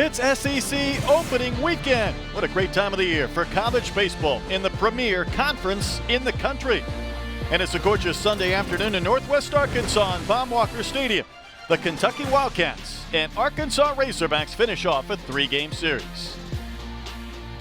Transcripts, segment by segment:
It's SEC opening weekend. What a great time of the year for college baseball in the premier conference in the country. And it's a gorgeous Sunday afternoon in Northwest Arkansas in Baum-Walker Stadium. The Kentucky Wildcats and Arkansas Razorbacks finish off a 3-game series.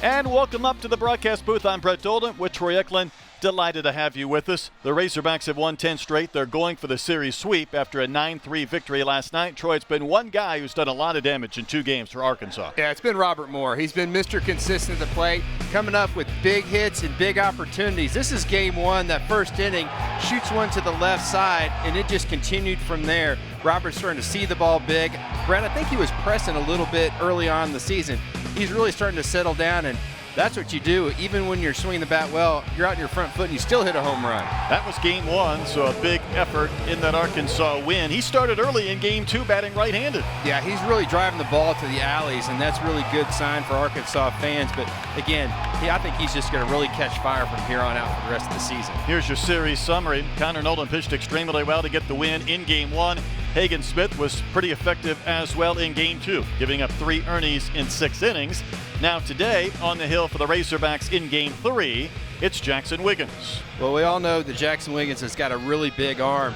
And welcome up to the broadcast booth. I'm Brett Dolden with Troy Eklund. Delighted to have you with us. The Razorbacks have won 10 straight. They're going for the series sweep after a 9-3 victory last night. Troy, it's been one guy who's done a lot of damage in 2 games for Arkansas. Yeah, it's been Robert Moore. He's been Mr. Consistent at the plate, coming up with big hits and big opportunities. This is game 1, that first inning, shoots one to the left side, and it just continued from there. Robert's starting to see the ball big. Brett, I think he was pressing a little bit early on in the season. He's really starting to settle down, and that's what you do. Even when you're swinging the bat well, you're out in your front foot and you still hit a home run. That was game 1, so a big effort in that Arkansas win. He started early in game 2 batting right-handed. Yeah, he's really driving the ball to the alleys, and that's a really good sign for Arkansas fans. But again, I think he's just going to really catch fire from here on out for the rest of the season. Here's your series summary. Connor Nolan pitched extremely well to get the win in game 1. Hagen Smith was pretty effective as well in game 2, giving up 3 earnings in 6 innings. Now today, on the hill for the Razorbacks in game 3, it's Jackson Wiggins. Well, we all know that Jackson Wiggins has got a really big arm.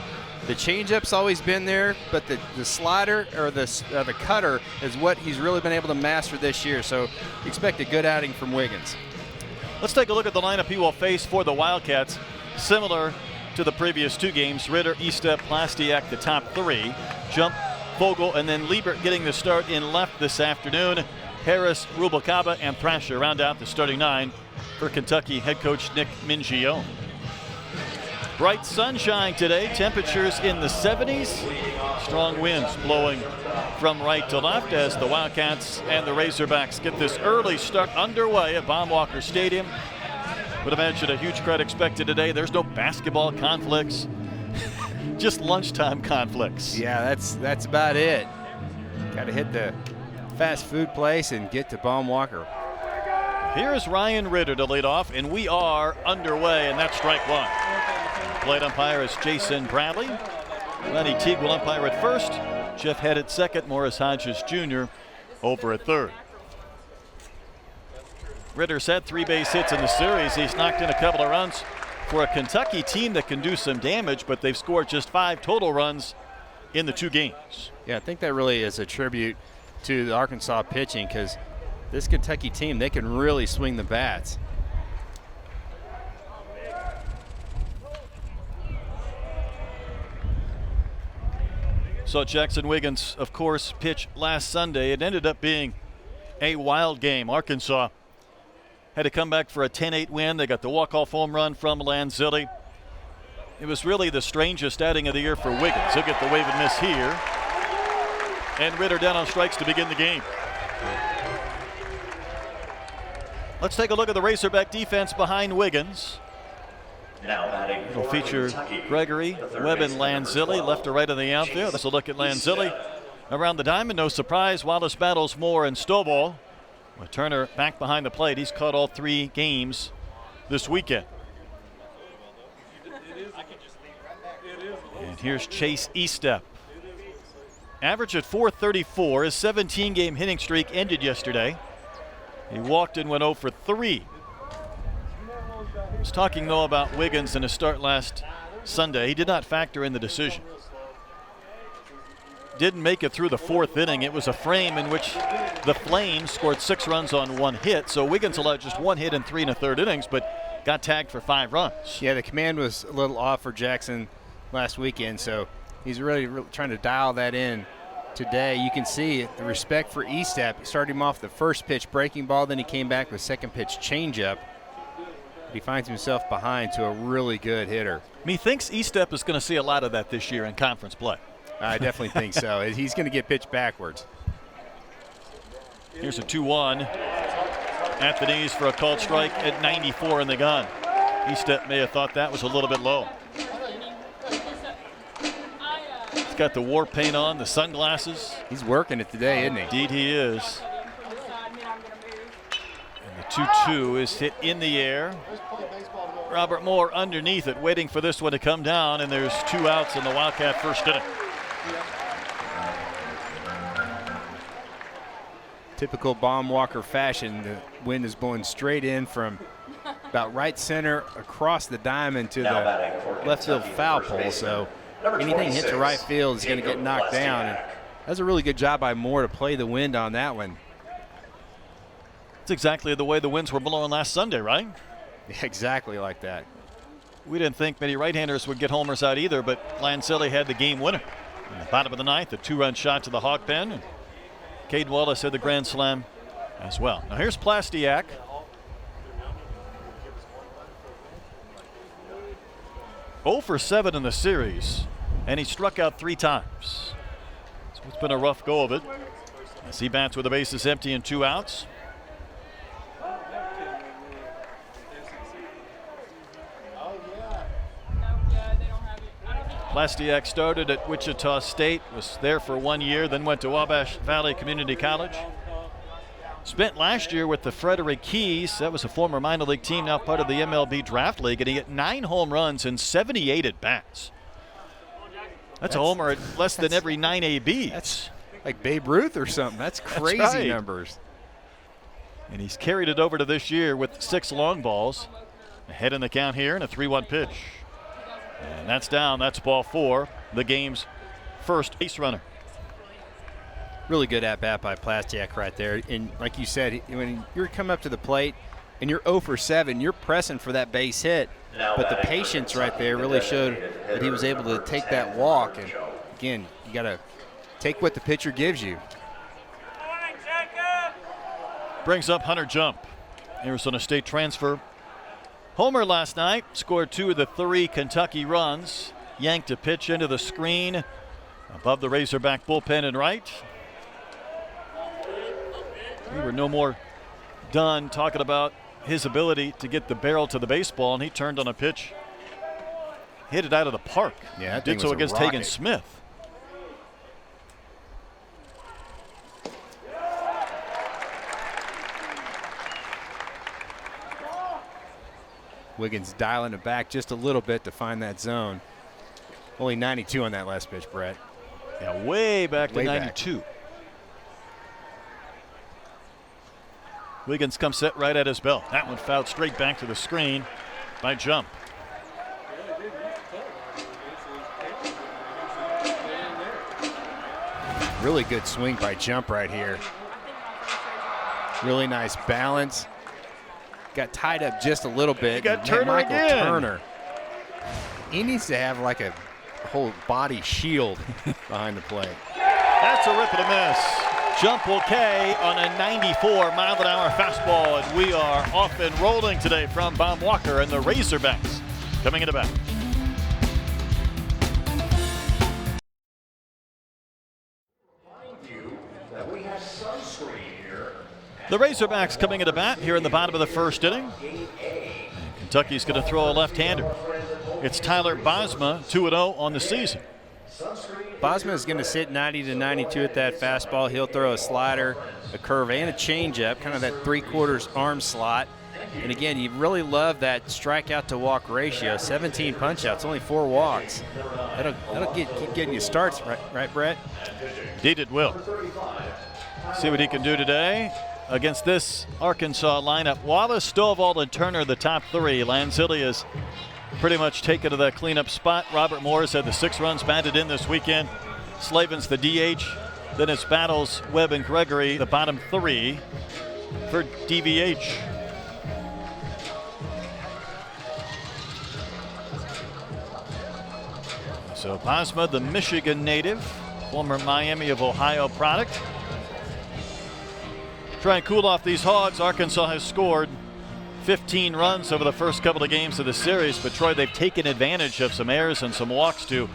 The changeup's always been there, but the slider or the cutter is what he's really been able to master this year. So expect a good outing from Wiggins. Let's take a look at the lineup he will face for the Wildcats. Similar to the previous 2 games, Ritter, Estep, Plastiak, the top 3. Jump, Vogel, and then Liebert getting the start in left this afternoon. Harris, Rubalcaba, and Thrasher round out the starting 9 for Kentucky head coach Nick Mingione. Bright sunshine today, temperatures in the 70s. Strong winds blowing from right to left as the Wildcats and the Razorbacks get this early start underway at Baum-Walker Stadium. Would imagine a huge crowd expected today. There's no basketball conflicts, just lunchtime conflicts. Yeah, that's about it. Got to hit the fast food place and get to Baum-Walker. Here's Ryan Ritter to lead off, and we are underway, and that's strike 1. Plate umpire is Jason Bradley. Lenny Teague will umpire at first. Jeff Head at second. Morris Hodges Jr. over at third. Ritter's had 3 base hits in the series. He's knocked in a couple of runs for a Kentucky team that can do some damage, but they've scored just 5 total runs in the 2 games. Yeah, I think that really is a tribute to the Arkansas pitching, because this Kentucky team, they can really swing the bats. So Jackson Wiggins, of course, pitched last Sunday. It ended up being a wild game. Arkansas had to come back for a 10-8 win. They got the walk-off home run from Lanzilli. It was really the strangest outing of the year for Wiggins. He'll get the wave and miss here. And Ritter down on strikes to begin the game. Let's take a look at the Razorback defense behind Wiggins. It'll feature Gregory, Webb, and Lanzilli left to right in the outfield. Let's look at Lanzilli around the diamond. No surprise, Wallace battles Moore and Stovall. With Turner back behind the plate, he's caught all 3 games this weekend. And here's Chase Estep. Average at .434. His 17-game hitting streak ended yesterday. He walked and went 0 for 3. I was talking, though, about Wiggins in his start last Sunday. He did not factor in the decision. Didn't make it through the 4th inning. It was a frame in which the Flames scored 6 runs on 1 hit. So Wiggins allowed just 1 hit in 3 1/3 innings, but got tagged for 5 runs. Yeah, the command was a little off for Jackson last weekend, so he's really trying to dial that in today. You can see the respect for Estep. Started him off the first pitch breaking ball, then he came back with second pitch changeup. He finds himself behind to a really good hitter. Methinks Estep is going to see a lot of that this year in conference play. I definitely think so. He's going to get pitched backwards. Here's a 2-1 at the knees for a called strike at 94 in the gun. Estep may have thought that was a little bit low. He's got the war paint on, the sunglasses. He's working it today, isn't he? Indeed he is. And the 2-2 is hit in the air. Robert Moore underneath it, waiting for this one to come down, and there's 2 outs in the Wildcat first inning. Typical Baum-Walker fashion, the wind is blowing straight in from about right center across the diamond to the left field foul pole. So anything hit to right field is going to get knocked down. And that's a really good job by Moore to play the wind on that one. It's exactly the way the winds were blowing last Sunday, right? Yeah, exactly like that. We didn't think many right-handers would get homers out either, but Lancelli had the game winner. In the bottom of the ninth, a 2-run shot to the Hawk pen. And Caden Wallace had the grand slam as well. Now here's Plastiak. Oh for 7 in the series, and he struck out 3 times. So it's been a rough go of it. As he bats with the bases empty and 2 outs. Plastiak started at Wichita State, was there for 1 year, then went to Wabash Valley Community College. Spent last year with the Frederick Keys. That was a former minor league team, now part of the MLB Draft League, and he hit 9 home runs and 78 at-bats. That's a homer at less than every 9 ABs. That's like Babe Ruth or something. That's crazy right. numbers. And he's carried it over to this year with 6 long balls. Ahead in the count here and a 3-1 pitch. And that's down. That's ball 4. The game's first base runner. Really good at-bat by Plastiak right there. And like you said, when you're coming up to the plate and you're 0 for 7, you're pressing for that base hit. But the patience right there really showed that he was able to take that walk. And again, you got to take what the pitcher gives you. Brings up Hunter Jump, Arizona State transfer. Homer last night, scored 2 of the 3 Kentucky runs. Yanked a pitch into the screen above the Razorback bullpen and right. We were no more done talking about his ability to get the barrel to the baseball, and he turned on a pitch, hit it out of the park. Yeah, did so against Hagen Smith. Wiggins dialing it back just a little bit to find that zone. Only 92 on that last pitch, Brett. Yeah, way back to 92. Back. Wiggins comes set right at his belt. That one fouled straight back to the screen by Jump. Really good swing by Jump right here. Really nice balance. Got tied up just a little bit. You got Turner again. Turner. He needs to have like a whole body shield behind the plate. That's a rip and a miss. Jump will K on a 94-mile-an-hour fastball, and we are off and rolling today from Baum-Walker and the Razorbacks coming into bat. The Razorbacks coming into bat here in the bottom of the first inning. And Kentucky's going to throw a left-hander. It's Tyler Bosma, 2-0 on the season. Bosma is going to sit 90 to 92 at that fastball. He'll throw a slider, a curve, and a changeup, kind of that 3/4 arm slot. And again, you really love that strikeout to walk ratio. 17 punch-outs, only 4 walks. That'll keep getting you starts, right, Brett? Indeed it will. See what he can do today against this Arkansas lineup. Wallace, Stovall, and Turner, the top 3. Lanzilli is pretty much taken to that cleanup spot. Robert Morris had the 6 runs batted in this weekend. Slavin's the DH. Then it's Battles, Webb, and Gregory, the bottom 3 for DVH. So Bosma, the Michigan native, former Miami of Ohio product. Try and cool off these Hogs. Arkansas has scored 15 runs over the first couple of games of the series, but Troy, they've taken advantage of some errors and some walks to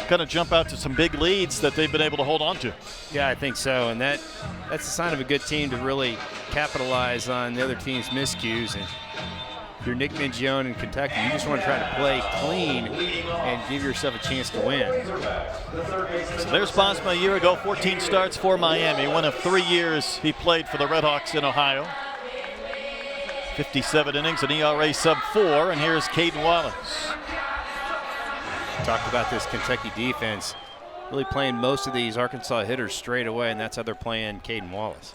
kind of jump out to some big leads that they've been able to hold on to. Yeah, I think so, and that's a sign of a good team to really capitalize on the other team's miscues. And if you're Nick Mingione in Kentucky, you just want to try to play clean and give yourself a chance to win. So there's Bosma a year ago, 14 starts for Miami. 1 of 3 years he played for the Redhawks in Ohio. 57 innings, an ERA sub-4, and here's Caden Wallace. Talked about this Kentucky defense really playing most of these Arkansas hitters straight away, and that's how they're playing Caden Wallace.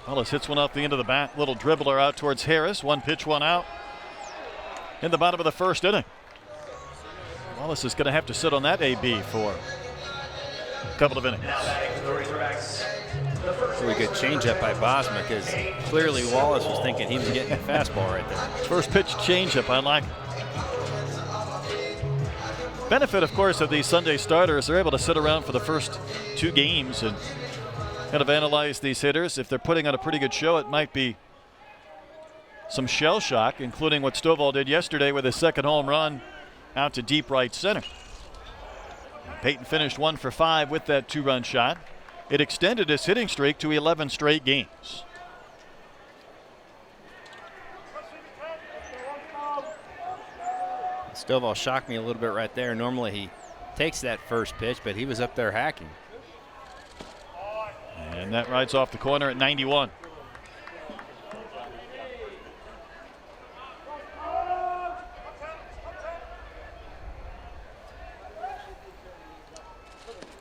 Wallace hits one off the end of the bat. Little dribbler out towards Harris. One pitch, one out. In the bottom of the first inning. Wallace is going to have to sit on that AB for a couple of innings. Really good changeup by Bosma, because clearly Wallace was thinking he was getting a fastball right there. First pitch changeup, I like it. Benefit, of course, of these Sunday starters, they're able to sit around for the first 2 games and kind of analyze these hitters. If they're putting on a pretty good show, it might be some shell shock, including what Stovall did yesterday with his second home run out to deep right center. Peyton finished 1 for 5 with that 2-run shot. It extended his hitting streak to 11 straight games. Stovall shocked me a little bit right there. Normally he takes that first pitch, but he was up there hacking. And that rides off the corner at 91.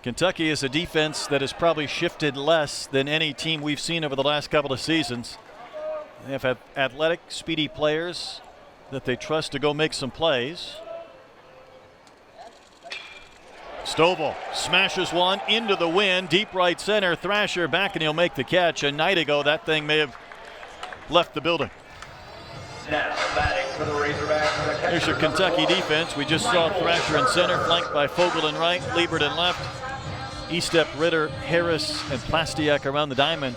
Kentucky is a defense that has probably shifted less than any team we've seen over the last couple of seasons. They have athletic, speedy players that they trust to go make some plays. Stovall smashes one into the wind, deep right center. Thrasher back and he'll make the catch. A night ago that thing may have left the building. Now batting for the Razorbacks. Here's your Kentucky defense. We just saw Thrasher in center, flanked by Fogel in right, Liebert in left. Estep, Ritter, Harris, and Plastiak around the diamond.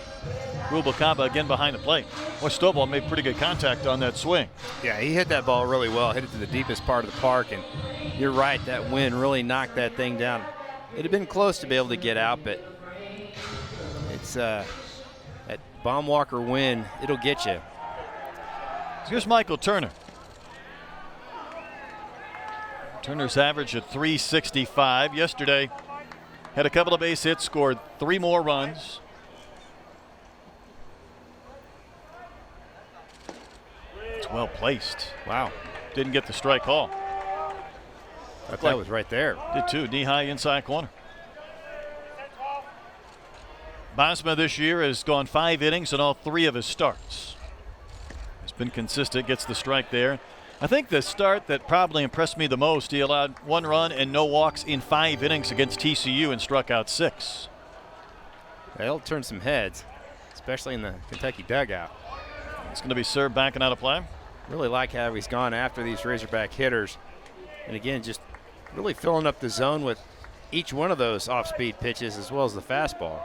Rubalcaba again behind the plate. Well, Stovall made pretty good contact on that swing. Yeah, he hit that ball really well. Hit it to the deepest part of the park, and you're right, that wind really knocked that thing down. It had been close to be able to get out, but it's that Baumwalker wind, it'll get you. Here's Michael Turner. Turner's average at .365. Yesterday, had a couple of base hits, scored 3 more runs. It's well placed. Wow. Didn't get the strike call. I thought it was right there. Did too, knee high inside corner. Bosma this year has gone 5 innings in all 3 of his starts. He's been consistent, gets the strike there. I think the start that probably impressed me the most, he allowed 1 run and no walks in 5 innings against TCU and struck out 6. That'll turn some heads, especially in the Kentucky dugout. It's going to be served back and out of play. Really like how he's gone after these Razorback hitters. And again, just really filling up the zone with each one of those off-speed pitches as well as the fastball.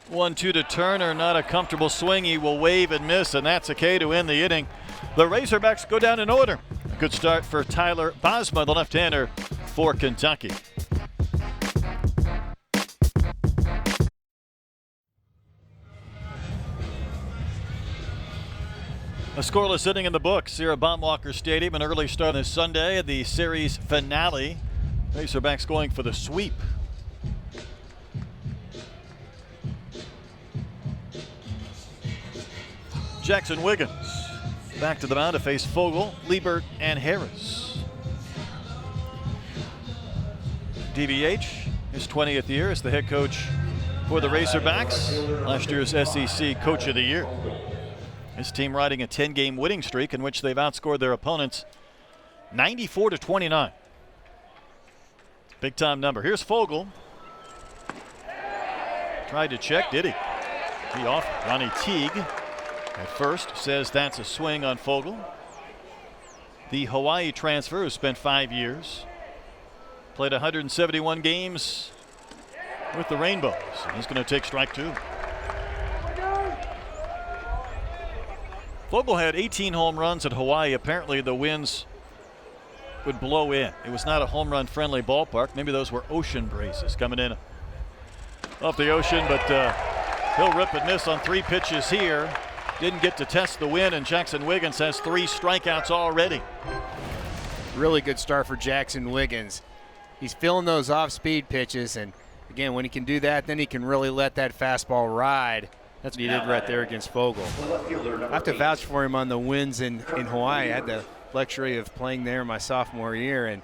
One-two to Turner, not a comfortable swing. He will wave and miss, and that's a K to end the inning. The Razorbacks go down in order. Good start for Tyler Bosma, the left-hander for Kentucky. A scoreless inning in the books here at Baumwalker Stadium. An early start this Sunday at the series finale. Razorbacks going for the sweep. Jackson Wiggins back to the mound to face Fogel, Liebert, and Harris. DVH, his 20th year as the head coach for the Razorbacks. Last year's SEC Coach of the Year. His team riding a 10-game winning streak in which they've outscored their opponents 94-29. Big time number. Here's Fogel. Tried to check, did he? He off. Ronnie Teague at first says that's a swing on Fogel. The Hawaii transfer who spent 5 years. Played 171 games with the Rainbows. He's going to take strike 2. Fogel had 18 home runs at Hawaii. Apparently the winds would blow in. It was not a home run friendly ballpark. Maybe those were ocean breezes coming in off the ocean, but he'll rip and miss on 3 pitches here. Didn't get to test the wind, and Jackson Wiggins has 3 strikeouts already. Really good start for Jackson Wiggins. He's feeling those off-speed pitches, and again, when he can do that, then he can really let that fastball ride. That's what he did right there against Fogel. I have to vouch for him on the wins in Hawaii. I had the luxury of playing there my sophomore year, and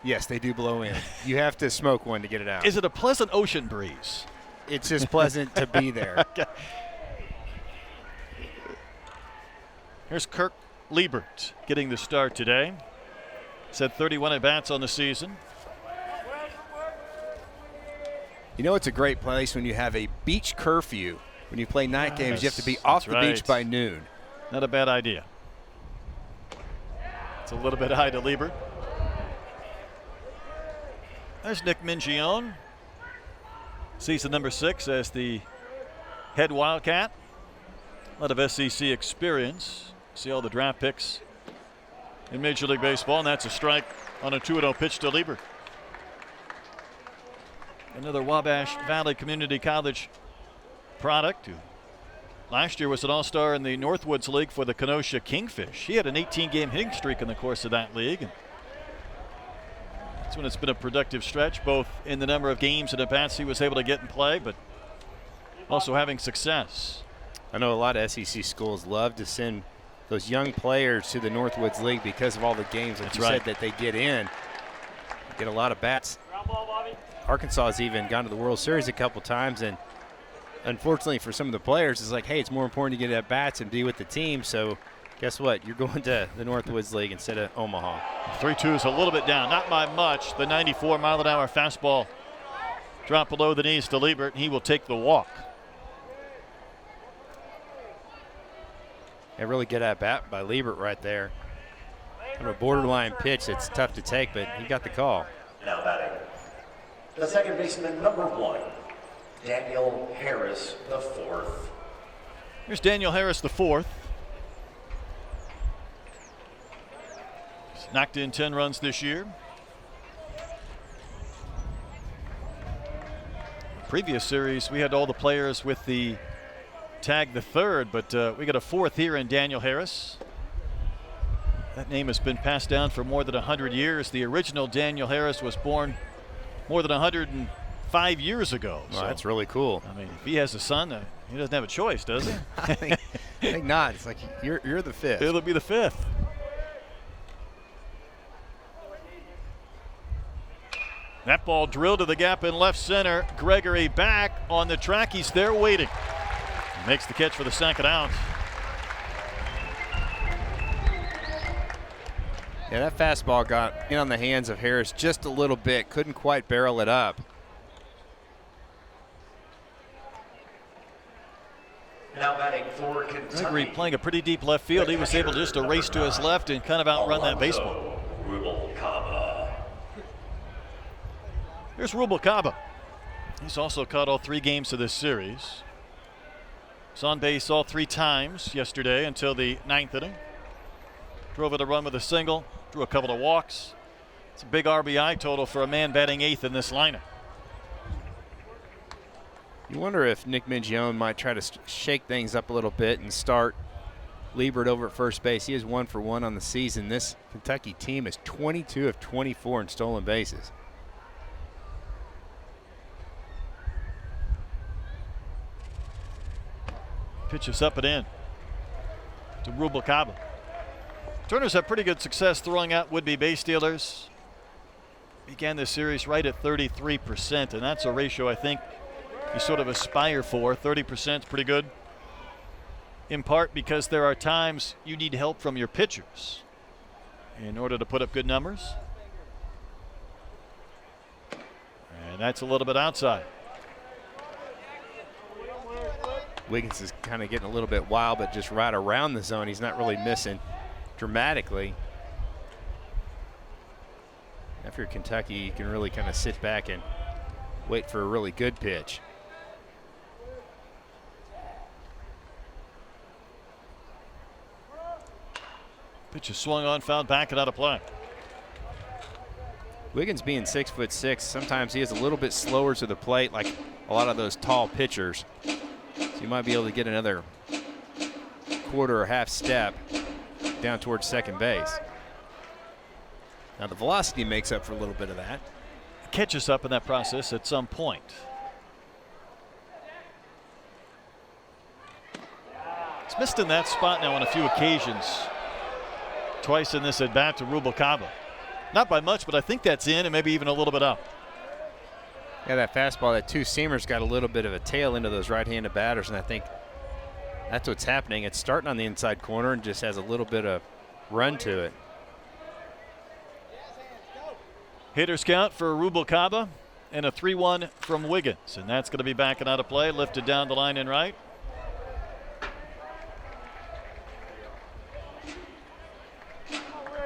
Yes, they do blow in. You have to smoke one to get it out. Is it a pleasant ocean breeze? It's just pleasant to be there. Okay. Here's Kirk Liebert getting the start today. He's had 31 at-bats on the season. You know, it's a great place when you have a beach curfew. When you play night games, you have to be Yes, off that's the beach right. by noon. Not a bad idea. It's a little bit high to Liebert. There's Nick Mingione. Season number 6 as the head Wildcat. A lot of SEC experience. See all the draft picks in Major League Baseball, and that's a strike on a 2-0 pitch to Liebert. Another Wabash Valley Community College product who last year was an all-star in the Northwoods League for the Kenosha Kingfish. He had an 18-game hitting streak in the course of that league. And that's when it's been a productive stretch, both in the number of games and at-bats he was able to get and play, but also having success. I know a lot of SEC schools love to send those young players to the Northwoods League because of all the games, like That's you right. said, that they get in. Get a lot of bats. Arkansas has even gone to the World Series a couple times, and unfortunately for some of the players, it's like, hey, it's more important to get at bats and be with the team. So guess what? You're going to the Northwoods League instead of Omaha. 3-2 is a little bit down, not by much. The 94-mile-an-hour fastball dropped below the knees to Liebert, and he will take the walk. A really good at bat by Liebert right there. Kind of a borderline pitch that's tough to take, but he got the call. Now batting, the second baseman, number 1, Daniel Harris, the 4th. Here's Daniel Harris, the 4th. He's knocked in 10 runs this year. Previous series, we had all the players with the tag the 3rd, but we got a 4th here in Daniel Harris. That name has been passed down for more than 100 years. The original Daniel Harris was born more than 105 years ago. Well, that's really cool. I mean, if he has a son, he doesn't have a choice, does he? I think not. It's like you're the 5th. It'll be the 5th. That ball drilled to the gap in left center. Gregory back on the track. He's there waiting. He makes the catch for the second out. Yeah, that fastball got in on the hands of Harris just a little bit. Couldn't quite barrel it up. Now batting for Kentucky. Gregory playing a pretty deep left field. He was able just to race to his left and kind of outrun that baseball. Rubalcaba. Here's Rubalcaba. He's also caught all 3 games of this series. He's on base all 3 times yesterday until the 9th inning. Drove it a run with a single, drew a couple of walks. It's a big RBI total for a man batting 8th in this lineup. You wonder if Nick Mingione might try to shake things up a little bit and start Liebert over at first base. He is 1 for 1 on the season. This Kentucky team is 22 of 24 in stolen bases. Pitches up and in to Rubalcaba. Turners have pretty good success throwing out would-be base stealers. Began this series right at 33%, and that's a ratio I think you sort of aspire for. 30% is pretty good, in part because there are times you need help from your pitchers in order to put up good numbers. And that's a little bit outside. Wiggins is kind of getting a little bit wild, but just right around the zone. He's not really missing dramatically. After Kentucky, you can really kind of sit back and wait for a really good pitch. Pitch is swung on, fouled back and out of play. Wiggins being 6'6", sometimes he is a little bit slower to the plate, like a lot of those tall pitchers. So you might be able to get another quarter or half step down towards second base. Now the velocity makes up for a little bit of that. Catches up in that process at some point. He's missed in that spot now on a few occasions. Twice in this at bat to Rubalcaba. Not by much, but I think that's in and maybe even a little bit up. Yeah, that fastball, that two-seamer's got a little bit of a tail into those right-handed batters, and I think that's what's happening. It's starting on the inside corner and just has a little bit of run to it. Hitters count for Rubalcaba and a 3-1 from Wiggins, and that's going to be backing out of play, lifted down the line and right.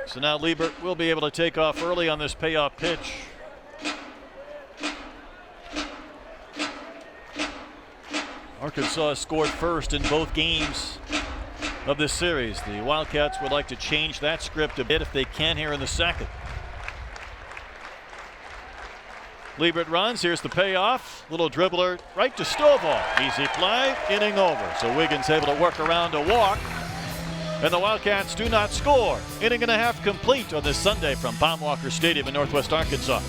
So now Liebert will be able to take off early on this payoff pitch. Arkansas has scored first in both games of this series. The Wildcats would like to change that script a bit if they can here in the second. Liebert runs. Here's the payoff. Little dribbler right to Stovall. Easy play. Inning over. So Wiggins able to work around a walk. And the Wildcats do not score. Inning and a half complete on this Sunday from Baum-Walker Stadium in Northwest Arkansas.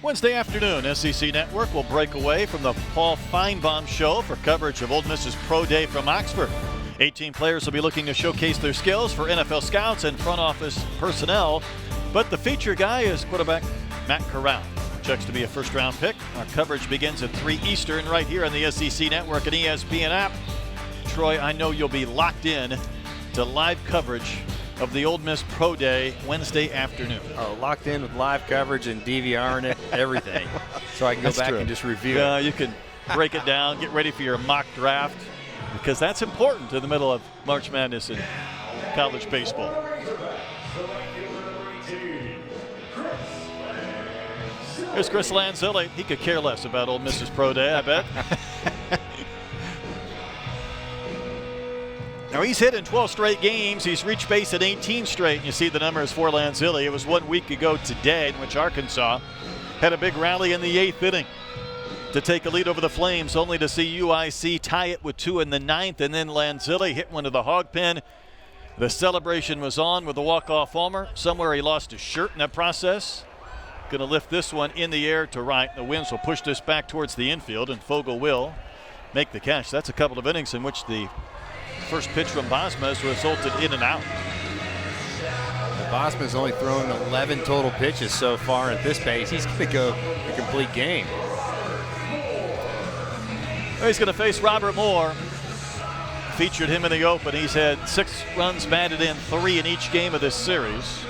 Wednesday afternoon, SEC Network will break away from the Paul Feinbaum Show for coverage of Ole Miss's Pro Day from Oxford. 18 players will be looking to showcase their skills for NFL scouts and front office personnel. But the feature guy is quarterback Matt Corral. Checks to be a first-round pick. Our coverage begins at 3 Eastern right here on the SEC Network and ESPN app. Troy, I know you'll be locked in to live coverage of the Ole Miss Pro Day Wednesday afternoon. Oh, locked in with live coverage and DVRing it, everything. So I can go back and just review it. You can break it down, get ready for your mock draft, because that's important in the middle of March Madness in college baseball. Here's Chris Lanzilli. He could care less about Ole Miss's Pro Day, I bet. Now he's hit in 12 straight games. He's reached base in 18 straight. And you see the numbers for Lanzilli. It was 1 week ago today in which Arkansas had a big rally in the 8th inning to take a lead over the Flames, only to see UIC tie it with 2 in the 9th. And then Lanzilli hit one to the hog pen. The celebration was on with a walk-off homer. Somewhere he lost his shirt in that process. Going to lift this one in the air to right. The winds will push this back towards the infield, and Fogle will make the catch. That's a couple of innings in which the first pitch from Bosma has resulted in and out. Bosma's only thrown 11 total pitches so far at this pace. He's going to go a complete game. He's going to face Robert Moore. Featured him in the open. He's had 6 runs batted in, 3 in each game of this series.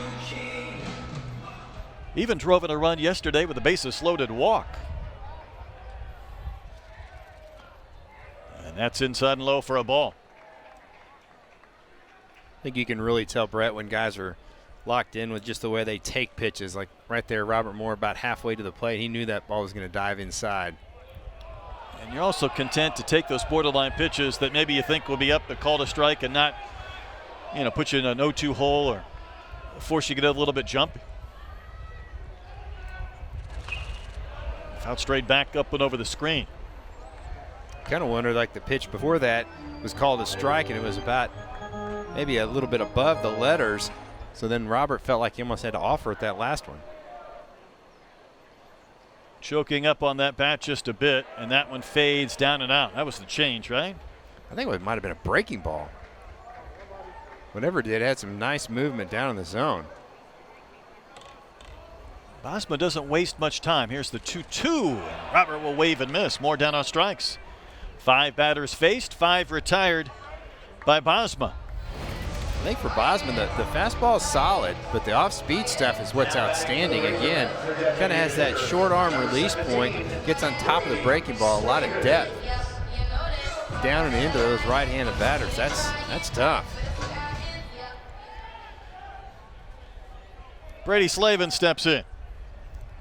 Even drove in a run yesterday with a bases-loaded walk. And that's inside and low for a ball. I think you can really tell, Brett, when guys are locked in with just the way they take pitches. Like right there, Robert Moore about halfway to the plate. He knew that ball was going to dive inside. And you're also content to take those borderline pitches that maybe you think will be up but called a strike and not, put you in an 0-2 hole or force you to get a little bit jumpy. Out straight back up and over the screen. Kind of wonder, like the pitch before that was called a strike and it was about maybe a little bit above the letters. So then Robert felt like he almost had to offer it that last one. Choking up on that bat just a bit, and that one fades down and out. That was the change, right? I think it might have been a breaking ball. Whatever it did, it had some nice movement down in the zone. Bosma doesn't waste much time. Here's the 2-2. Robert will wave and miss. More down on strikes. 5 batters faced, 5 retired by Bosma. I think for Bosman, the fastball is solid, but the off-speed stuff is what's outstanding. Again, kind of has that short arm release point, gets on top of the breaking ball, a lot of depth. Down and into those right-handed batters, that's tough. Brady Slavin steps in.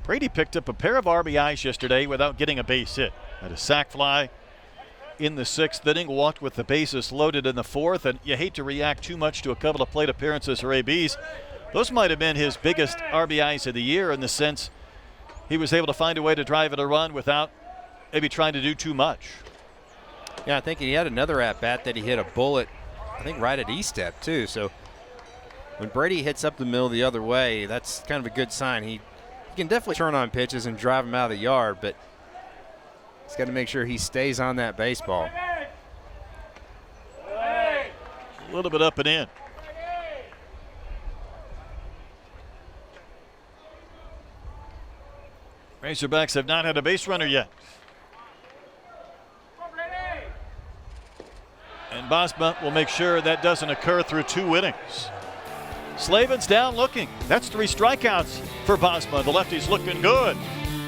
Brady picked up a pair of RBIs yesterday without getting a base hit. Had a sac fly in the 6th inning, walked with the bases loaded in the 4th, and you hate to react too much to a couple of plate appearances or ABs. Those might have been his biggest RBIs of the year in the sense he was able to find a way to drive it a run without maybe trying to do too much. Yeah, I think he had another at-bat that he hit a bullet, I think right at E-step too. So when Brady hits up the middle the other way, that's kind of a good sign. He can definitely turn on pitches and drive them out of the yard, but he's got to make sure he stays on that baseball. A little bit up and in. Razorbacks have not had a base runner yet. And Bosma will make sure that doesn't occur through 2 innings. Slavin's down looking. That's 3 strikeouts for Bosma. The lefty's looking good.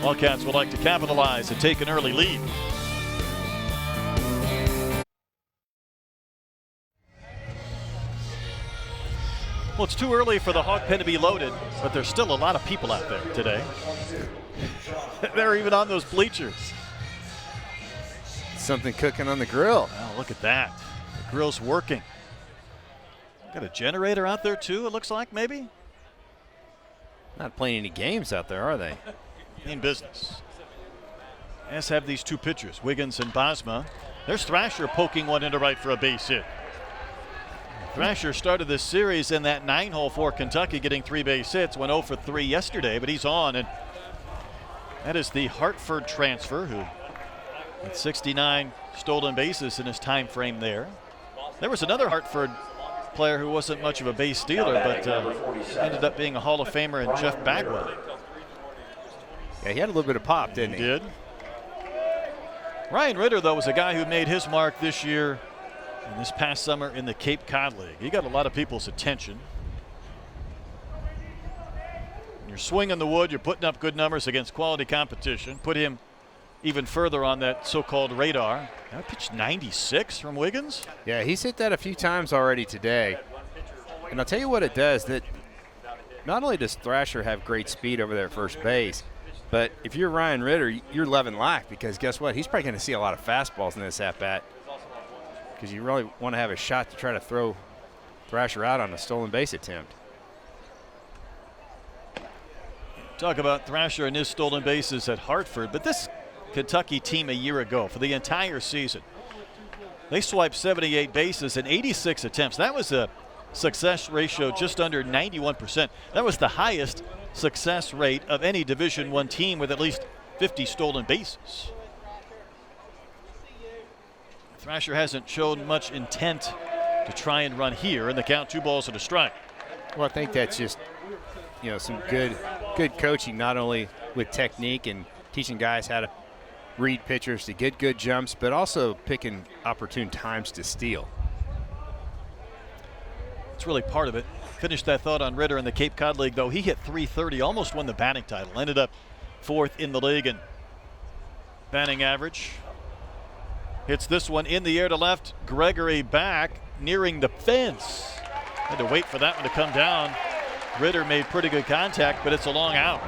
Wildcats would like to capitalize and take an early lead. Well, it's too early for the hog pen to be loaded, but there's still a lot of people out there today. They're even on those bleachers. Something cooking on the grill. Oh, look at that. The grill's working. Got a generator out there too, it looks like, maybe? Not playing any games out there, are they? In business. As have these 2 pitchers, Wiggins and Bosma. There's Thrasher poking one into right for a base hit. Thrasher started this series in that 9-hole for Kentucky, getting 3 base hits. Went 0 for 3 yesterday, but he's on. And that is the Hartford transfer who had 69 stolen bases in his time frame there. There was another Hartford player who wasn't much of a base stealer, but ended up being a Hall of Famer in Jeff Bagwell. Yeah, he had a little bit of pop, didn't he? He did. Ryan Ritter, though, was a guy who made his mark this year and this past summer in the Cape Cod League. He got a lot of people's attention. When you're swinging the wood, you're putting up good numbers against quality competition. Put him even further on that so-called radar. I pitched 96 from Wiggins. Yeah, he's hit that a few times already today. And I'll tell you what it does, that not only does Thrasher have great speed over there at first base, but if you're Ryan Ritter, you're loving life, because guess what? He's probably going to see a lot of fastballs in this at-bat, because you really want to have a shot to try to throw Thrasher out on a stolen base attempt. Talk about Thrasher and his stolen bases at Hartford, but this Kentucky team a year ago, for the entire season, they swiped 78 bases in 86 attempts. That was a success ratio just under 91%. That was the highest success rate of any Division I team with at least 50 stolen bases. Thrasher hasn't shown much intent to try and run here, and the count 2 balls and a strike. Well, I think that's just, you know, some good coaching, not only with technique and teaching guys how to read pitchers to get good jumps, but also picking opportune times to steal. It's really part of it. Finished that thought on Ritter in the Cape Cod League, though. He hit .330, almost won the batting title. Ended up 4th in the league in batting average. Hits this one in the air to left. Gregory back, nearing the fence. Had to wait for that one to come down. Ritter made pretty good contact, but it's a long out.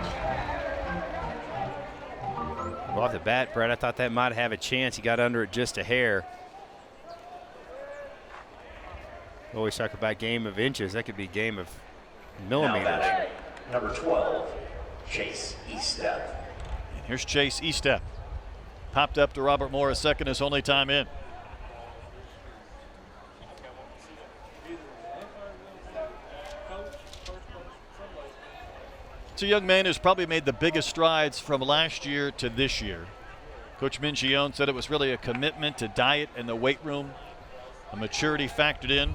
Well, off the bat, Brett, I thought that might have a chance. He got under it just a hair. We always talk about game of inches. That could be game of millimeters. Now batting, number 12, Chase Eastep. And here's Chase Eastep. Popped up to Robert Morris, second, his only time in. It's a young man who's probably made the biggest strides from last year to this year. Coach Mingione said it was really a commitment to diet and the weight room, a maturity factored in.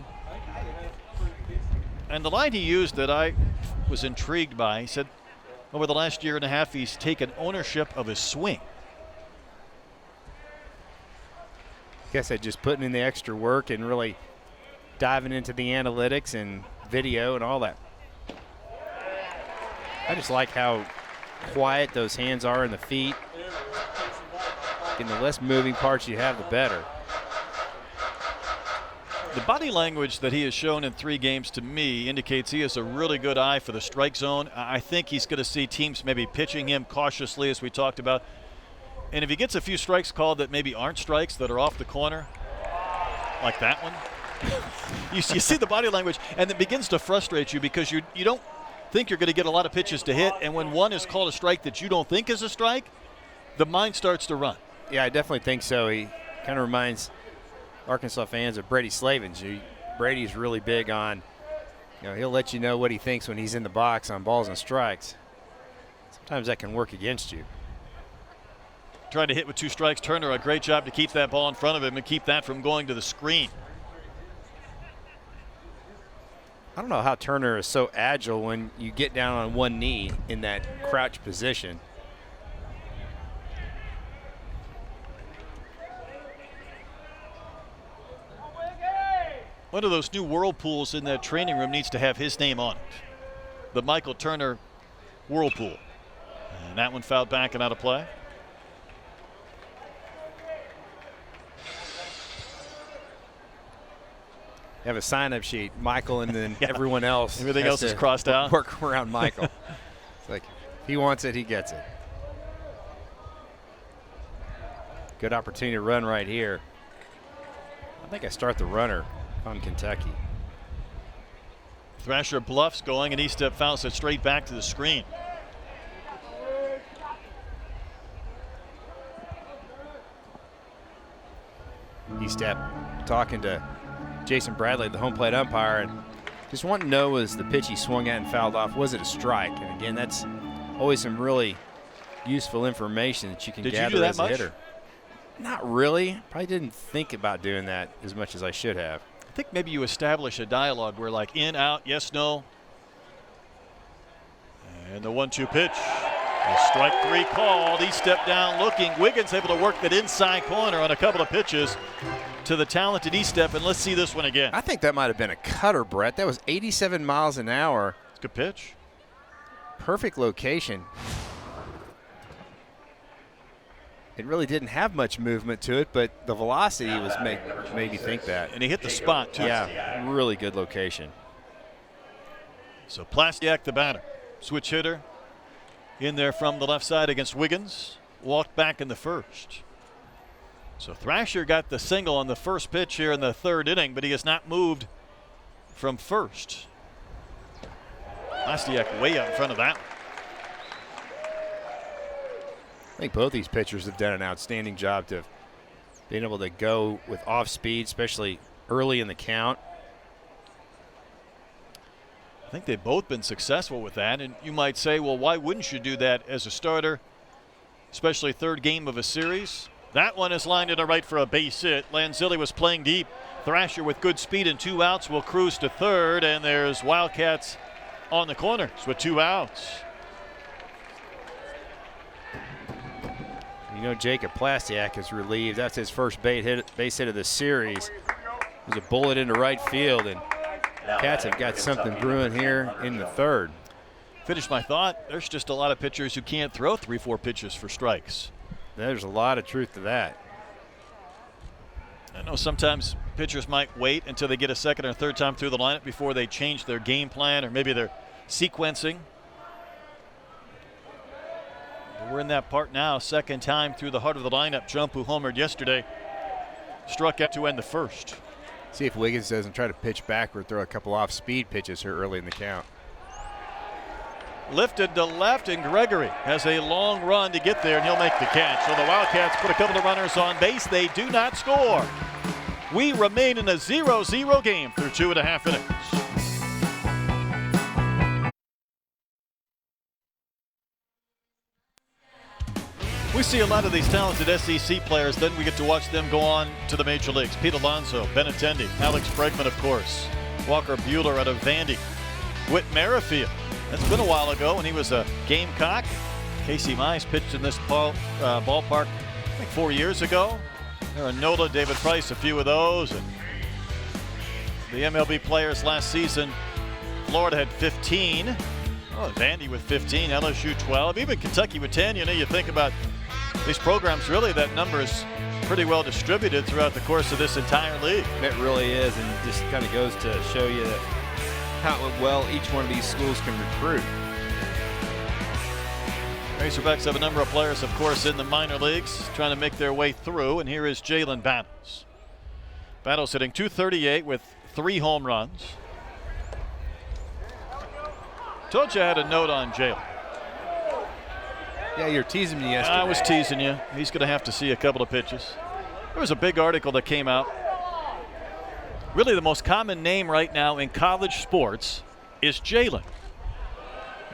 And the line he used that I was intrigued by, he said over the last year and a half he's taken ownership of his swing. Guess that just putting in the extra work and really diving into the analytics and video and all that. I just like how quiet those hands are in the feet. And the less moving parts you have, the better. The body language that he has shown in 3 games to me indicates he has a really good eye for the strike zone. I think he's going to see teams maybe pitching him cautiously, as we talked about. And if he gets a few strikes called that maybe aren't strikes, that are off the corner, like that one, you see the body language, and it begins to frustrate you because you don't think you're going to get a lot of pitches to hit, and when one is called a strike that you don't think is a strike, the mind starts to run. Yeah, I definitely think so. He kind of reminds Arkansas fans of Brady Slavens. Brady's really big on, he'll let you know what he thinks when he's in the box on balls and strikes. Sometimes that can work against you. Trying to hit with 2 strikes. Turner, a great job to keep that ball in front of him and keep that from going to the screen. don't know how Turner is so agile when you get down on one knee in that crouch position. One of those new whirlpools in that training room needs to have his name on it. The Michael Turner Whirlpool. And that one fouled back and out of play. You have a sign-up sheet, Michael, and then everyone else. Everything else is crossed out. Work around Michael. It's like, if he wants it, he gets it. Good opportunity to run right here. I think I start the runner on Kentucky. Thrasher bluffs going, and E-step fouls it straight back to the screen. E-step talking to Jason Bradley, the home plate umpire, and just wanting to know, was the pitch he swung at and fouled off, was it a strike? And again, that's always some really useful information that you can gather as a hitter. Not really. Probably didn't think about doing that as much as I should have. I think maybe you establish a dialogue where, like, in, out, yes, no. And the 1-2 pitch. A strike 3 called. He stepped down looking. Wiggins able to work that inside corner on a couple of pitches to the talented E-step. And let's see this one again. I think that might have been a cutter, Brett. That was 87 miles an hour. It's a good pitch. Perfect location. It really didn't have much movement to it, but the velocity was made me think that. And he hit the spot, too. Yeah, really good location. So Plastiak, the batter. Switch hitter in there from the left side against Wiggins. Walked back in the first. So Thrasher got the single on the first pitch here in the third inning, but he has not moved from first. Plastiak way out in front of that. I think both these pitchers have done an outstanding job to being able to go with off speed, especially early in the count. I think they've both been successful with that, and you might say, well, why wouldn't you do that as a starter, especially third game of a series? That one is lined into right for a base hit. Lanzilli was playing deep. Thrasher with good speed and 2 outs will cruise to third, and there's Wildcats on the corners with 2 outs. You know, Jacob Plastiak is relieved. That's his first base hit of the series. It was a bullet into right field, and Cats have got something brewing here in the third. Finish my thought. There's just a lot of pitchers who can't throw 3-4 pitches for strikes. There's a lot of truth to that. I know sometimes pitchers might wait until they get a second or third time through the lineup before they change their game plan, or maybe they're sequencing. We're in that part now. Second time through the heart of the lineup. Jump, who homered yesterday, struck out to end the first. See if Wiggins doesn't try to pitch backward, throw a couple off-speed pitches here early in the count. Lifted to left, and Gregory has a long run to get there, and he'll make the catch. So the Wildcats put a couple of runners on base. They do not score. We remain in a 0-0 game through 2.5 innings. We see a lot of these talented SEC players, then we get to watch them go on to the major leagues. Pete Alonso, Benintendi, Alex Bregman, of course, Walker Buehler out of Vandy, Whit Merrifield. That's been a while ago when he was a Gamecock. Casey Mize pitched in this ballpark, I think 4 years ago. Aaron Nola, David Price, a few of those. And the MLB players last season, Florida had 15. Oh, Vandy with 15, LSU 12, even Kentucky with 10. You know, you think about these programs, really that number is pretty well distributed throughout the course of this entire league. It really is, and it just kind of goes to show you that how well each one of these schools can recruit. Razorbacks have a number of players, of course, in the minor leagues trying to make their way through, and here is Jalen Battles. Battles hitting .238 with 3 home runs. Told you I had a note on Jalen. Yeah, you're teasing me yesterday. I was teasing you. He's going to have to see a couple of pitches. There was a big article that came out. Really, the most common name right now in college sports is Jalen.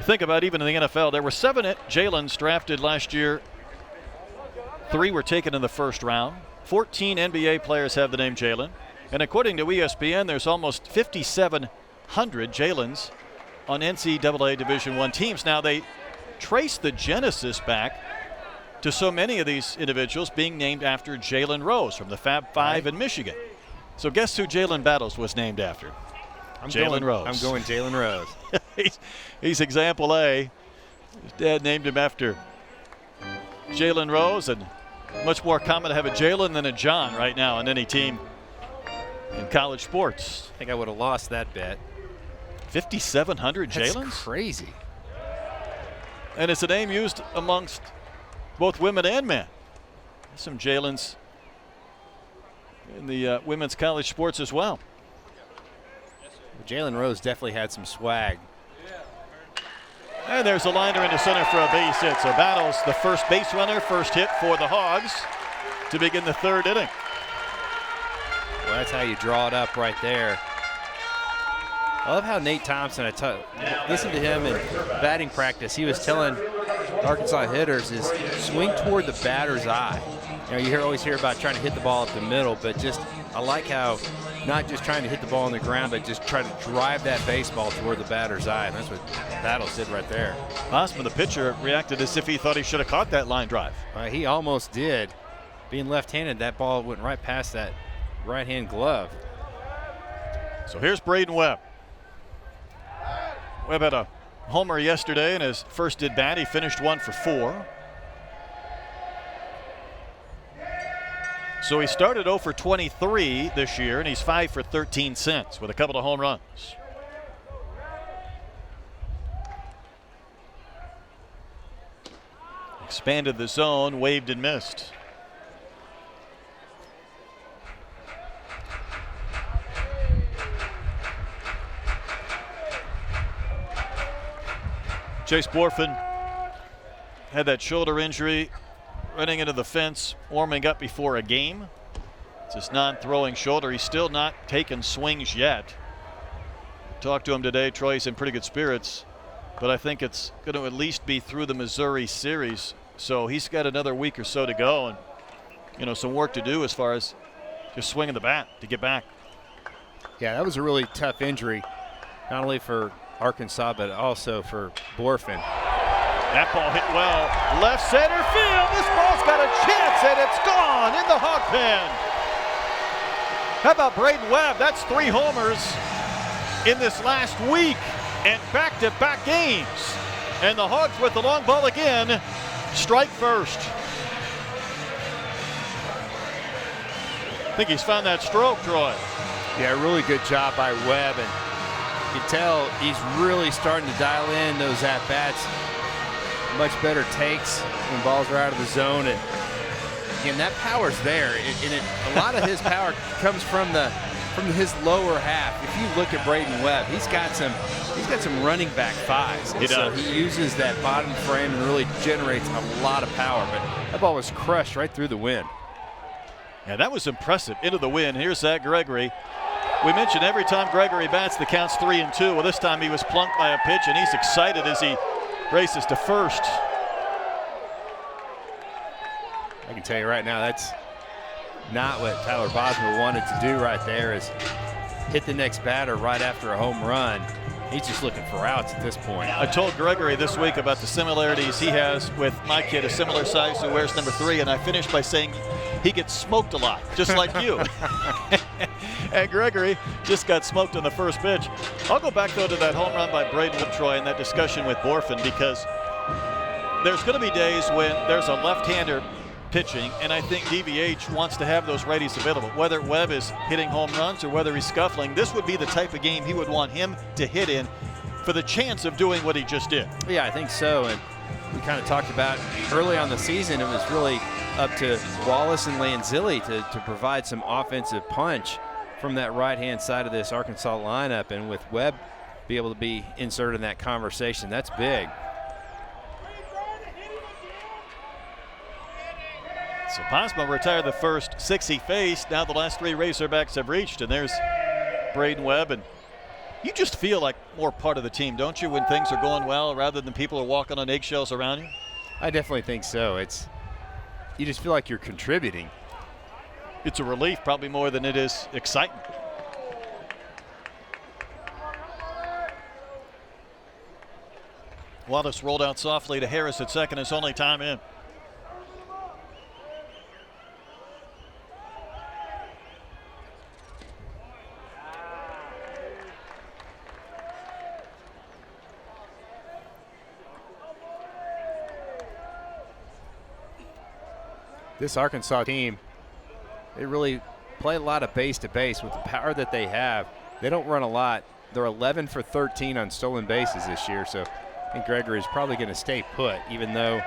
Think about even in the NFL, there were 7 Jalens drafted last year. 3 were taken in the first round. 14 NBA players have the name Jalen. And according to ESPN, there's almost 57 100 Jalen's on NCAA Division I teams. Now, they trace the genesis back to so many of these individuals being named after Jalen Rose from the Fab Five in Michigan. So guess who Jalen Battles was named after? Jalen Rose. I'm going Jalen Rose. he's example A. His dad named him after Jalen Rose, and much more common to have a Jalen than a John right now on any team in college sports. I think I would have lost that bet. 5,700 That's Jalen's? crazy. And it's a name used amongst both women and men. Some Jalen's in the women's college sports as well. Jalen Rose definitely had some swag. And there's a liner into center for a base hit. So Battles, the first base runner, first hit for the Hogs to begin the third inning. Well, that's how you draw it up right there. I love how Nate Thompson, listened to him in batting practice. He was telling Arkansas hitters is swing toward the batter's eye. You know, you always hear about trying to hit the ball up the middle, but just I like how not just trying to hit the ball on the ground, but just try to drive that baseball toward the batter's eye. And that's what Battles did right there. Bosman, the pitcher, reacted as if he thought he should have caught that line drive. He almost did. Being left-handed, that ball went right past that right-hand glove. So here's Braden Webb. Webb had a homer yesterday in his first at bat. He finished 1 for 4. So he started 0 for 23 this year, and he's 5 for 13 since with a couple of home runs. Expanded the zone, waved and missed. Chase Borfin had that shoulder injury running into the fence, warming up before a game. It's his non-throwing shoulder. He's still not taken swings yet. Talked to him today. Troy's in pretty good spirits, but I think it's going to at least be through the Missouri series. So he's got another week or so to go, and some work to do as far as just swinging the bat to get back. Yeah, that was a really tough injury, Not only for Arkansas, but also for Borfin. That ball hit well. Left center field. This ball's got a chance, and it's gone in the hog pen. How about Braden Webb? That's 3 homers in this last week and back-to-back games. And the Hogs with the long ball again. Strike first. I think he's found that stroke, Troy. Yeah, really good job by Webb, and you can tell he's really starting to dial in those at-bats. Much better takes when balls are out of the zone, and that power's there. A lot of his power comes from his lower half. If you look at Braden Webb, he's got some running back thighs. He does. So he uses that bottom frame and really generates a lot of power. But that ball was crushed right through the wind. Yeah, that was impressive. Into the wind. Here's Zach Gregory. We mentioned every time Gregory bats, the count's 3-2. Well, this time he was plunked by a pitch, and he's excited as he races to first. I can tell you right now, that's not what Tyler Bosma wanted to do right there, is hit the next batter right after a home run. He's just looking for outs at this point. I told Gregory this week about the similarities he has with my kid, a similar size who wears number 3, and I finished by saying he gets smoked a lot, just like you. And Gregory just got smoked on the first pitch. I'll go back, though, to that home run by Braden Troy and that discussion with Borfin, because there's going to be days when there's a left-hander pitching, and I think DVH wants to have those righties available. Whether Webb is hitting home runs or whether he's scuffling, this would be the type of game he would want him to hit in for the chance of doing what he just did. Yeah, I think so. And we kind of talked about early on the season, it was really up to Wallace and Lanzilli to provide some offensive punch from that right-hand side of this Arkansas lineup. And with Webb be able to be inserted in that conversation, that's big. So Posma retired the first 6 he faced. Now the last 3 Razorbacks have reached, and there's Braden Webb. And you just feel like more part of the team, don't you, when things are going well rather than people are walking on eggshells around you? I definitely think so. You just feel like you're contributing. It's a relief, probably more than it is excitement. Wallace rolled out softly to Harris at second, his only time in. This Arkansas team, they really play a lot of base to base with the power that they have. They don't run a lot. They're 11 for 13 on stolen bases this year, so I think Gregory is probably going to stay put, even though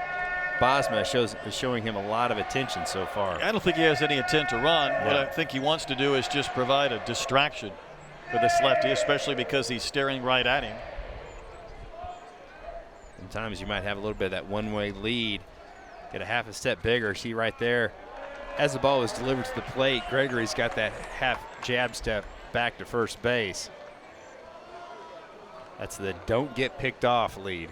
Bosma is showing him a lot of attention so far. I don't think he has any intent to run. Yeah. What I think he wants to do is just provide a distraction for this lefty, especially because he's staring right at him. Sometimes you might have a little bit of that one-way lead, get a half a step bigger. See right there, as the ball was delivered to the plate, Gregory's got that half jab step back to first base. That's the don't get picked off lead.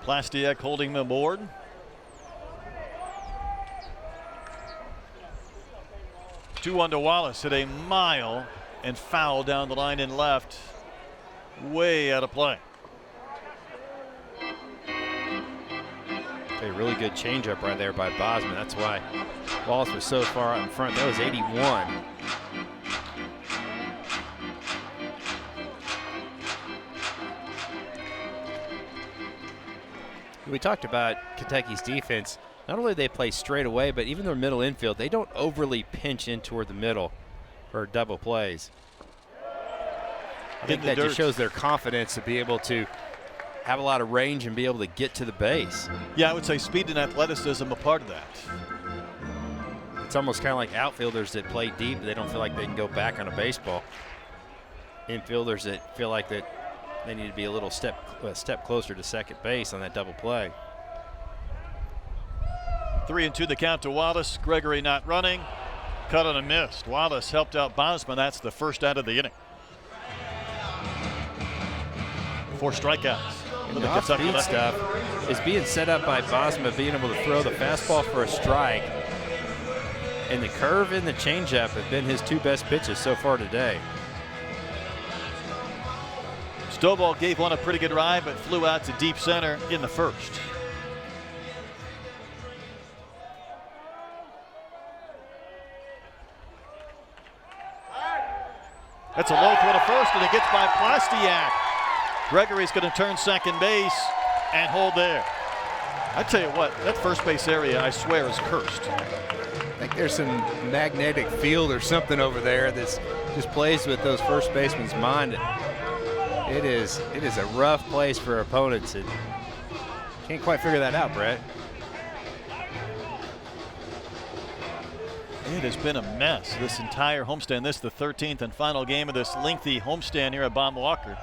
Plastiak holding him aboard. Two-one to Wallace, hit a mile and foul down the line in left. Way out of play. A really good changeup right there by Bosman. That's why Wallace was so far out in front. That was 81. We talked about Kentucky's defense. Not only do they play straight away, but even their middle infield, they don't overly pinch in toward the middle for double plays. I think that just shows their confidence to be able to have a lot of range and be able to get to the base. Yeah, I would say speed and athleticism a part of that. It's almost kind of like outfielders that play deep, they don't feel like they can go back on a baseball. Infielders that feel like that they need to be a step closer to second base on that double play. 3-2 the count to Wallace. Gregory not running. Cut on a missed. Wallace helped out Bosman. That's the first out of the inning. 4 strikeouts. The off-speed stuff is being set up by Bosma being able to throw the fastball for a strike. And the curve and the changeup have been his 2 best pitches so far today. Stovall gave one a pretty good ride, but flew out to deep center in the first. That's a low throw to first, and it gets by Plastiak. Gregory's going to turn second base and hold there. I tell you what, that first base area, I swear, is cursed. I think there's some magnetic field or something over there that's Just plays with those first basemen's mind. It is a rough place for opponents. And can't quite figure that out, Brett. It has been a mess this entire homestand. This is the 13th and final game of this lengthy homestand here at Baum Walker.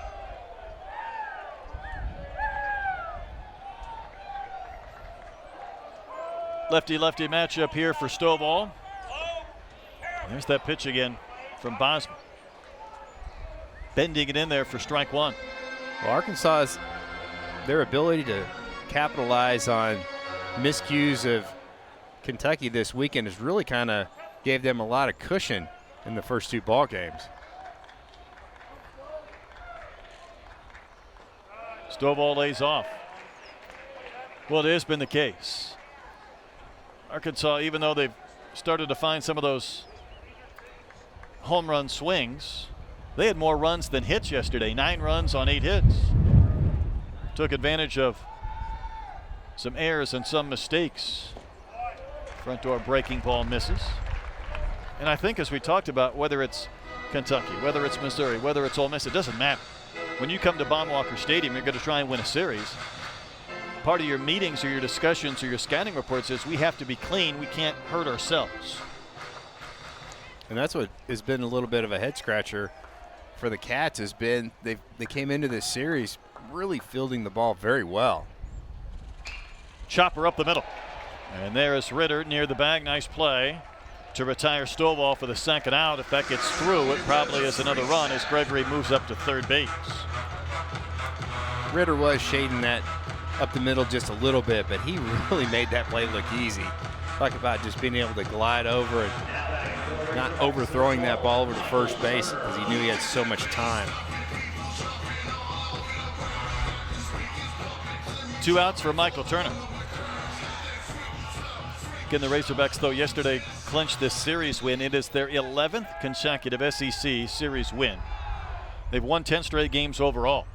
Lefty-lefty matchup here for Stovall. There's that pitch again from Bosman. Bending it in there for strike one. Well, Arkansas's their ability to capitalize on miscues of Kentucky this weekend has really kind of gave them a lot of cushion in the first 2 ball games. Stovall lays off. Well, it has been the case. Arkansas, even though they've started to find some of those home run swings, they had more runs than hits yesterday. 9 runs on 8 hits. Took advantage of some errors and some mistakes. Front door breaking ball misses. And I think, as we talked about, whether it's Kentucky, whether it's Missouri, whether it's Ole Miss, it doesn't matter. When you come to Baum Walker Stadium, you're going to try and win a series. Part of your meetings or your discussions or your scouting reports is we have to be clean. We can't hurt ourselves. And that's what has been a little bit of a head scratcher for the Cats. Has been they came into this series really fielding the ball very well. Chopper up the middle. And there is Ritter near the bag. Nice play to retire Stovall for the second out. If that gets through, it probably is another run as Gregory moves up to third base. Ritter was shading that up the middle just a little bit, but he really made that play look easy. Talk about just being able to glide over and not overthrowing that ball over to first base because he knew he had so much time. 2 outs for Michael Turner. Again, the Razorbacks, though, yesterday clinched this series win. It is their 11th consecutive SEC series win. They've won 10 straight games overall.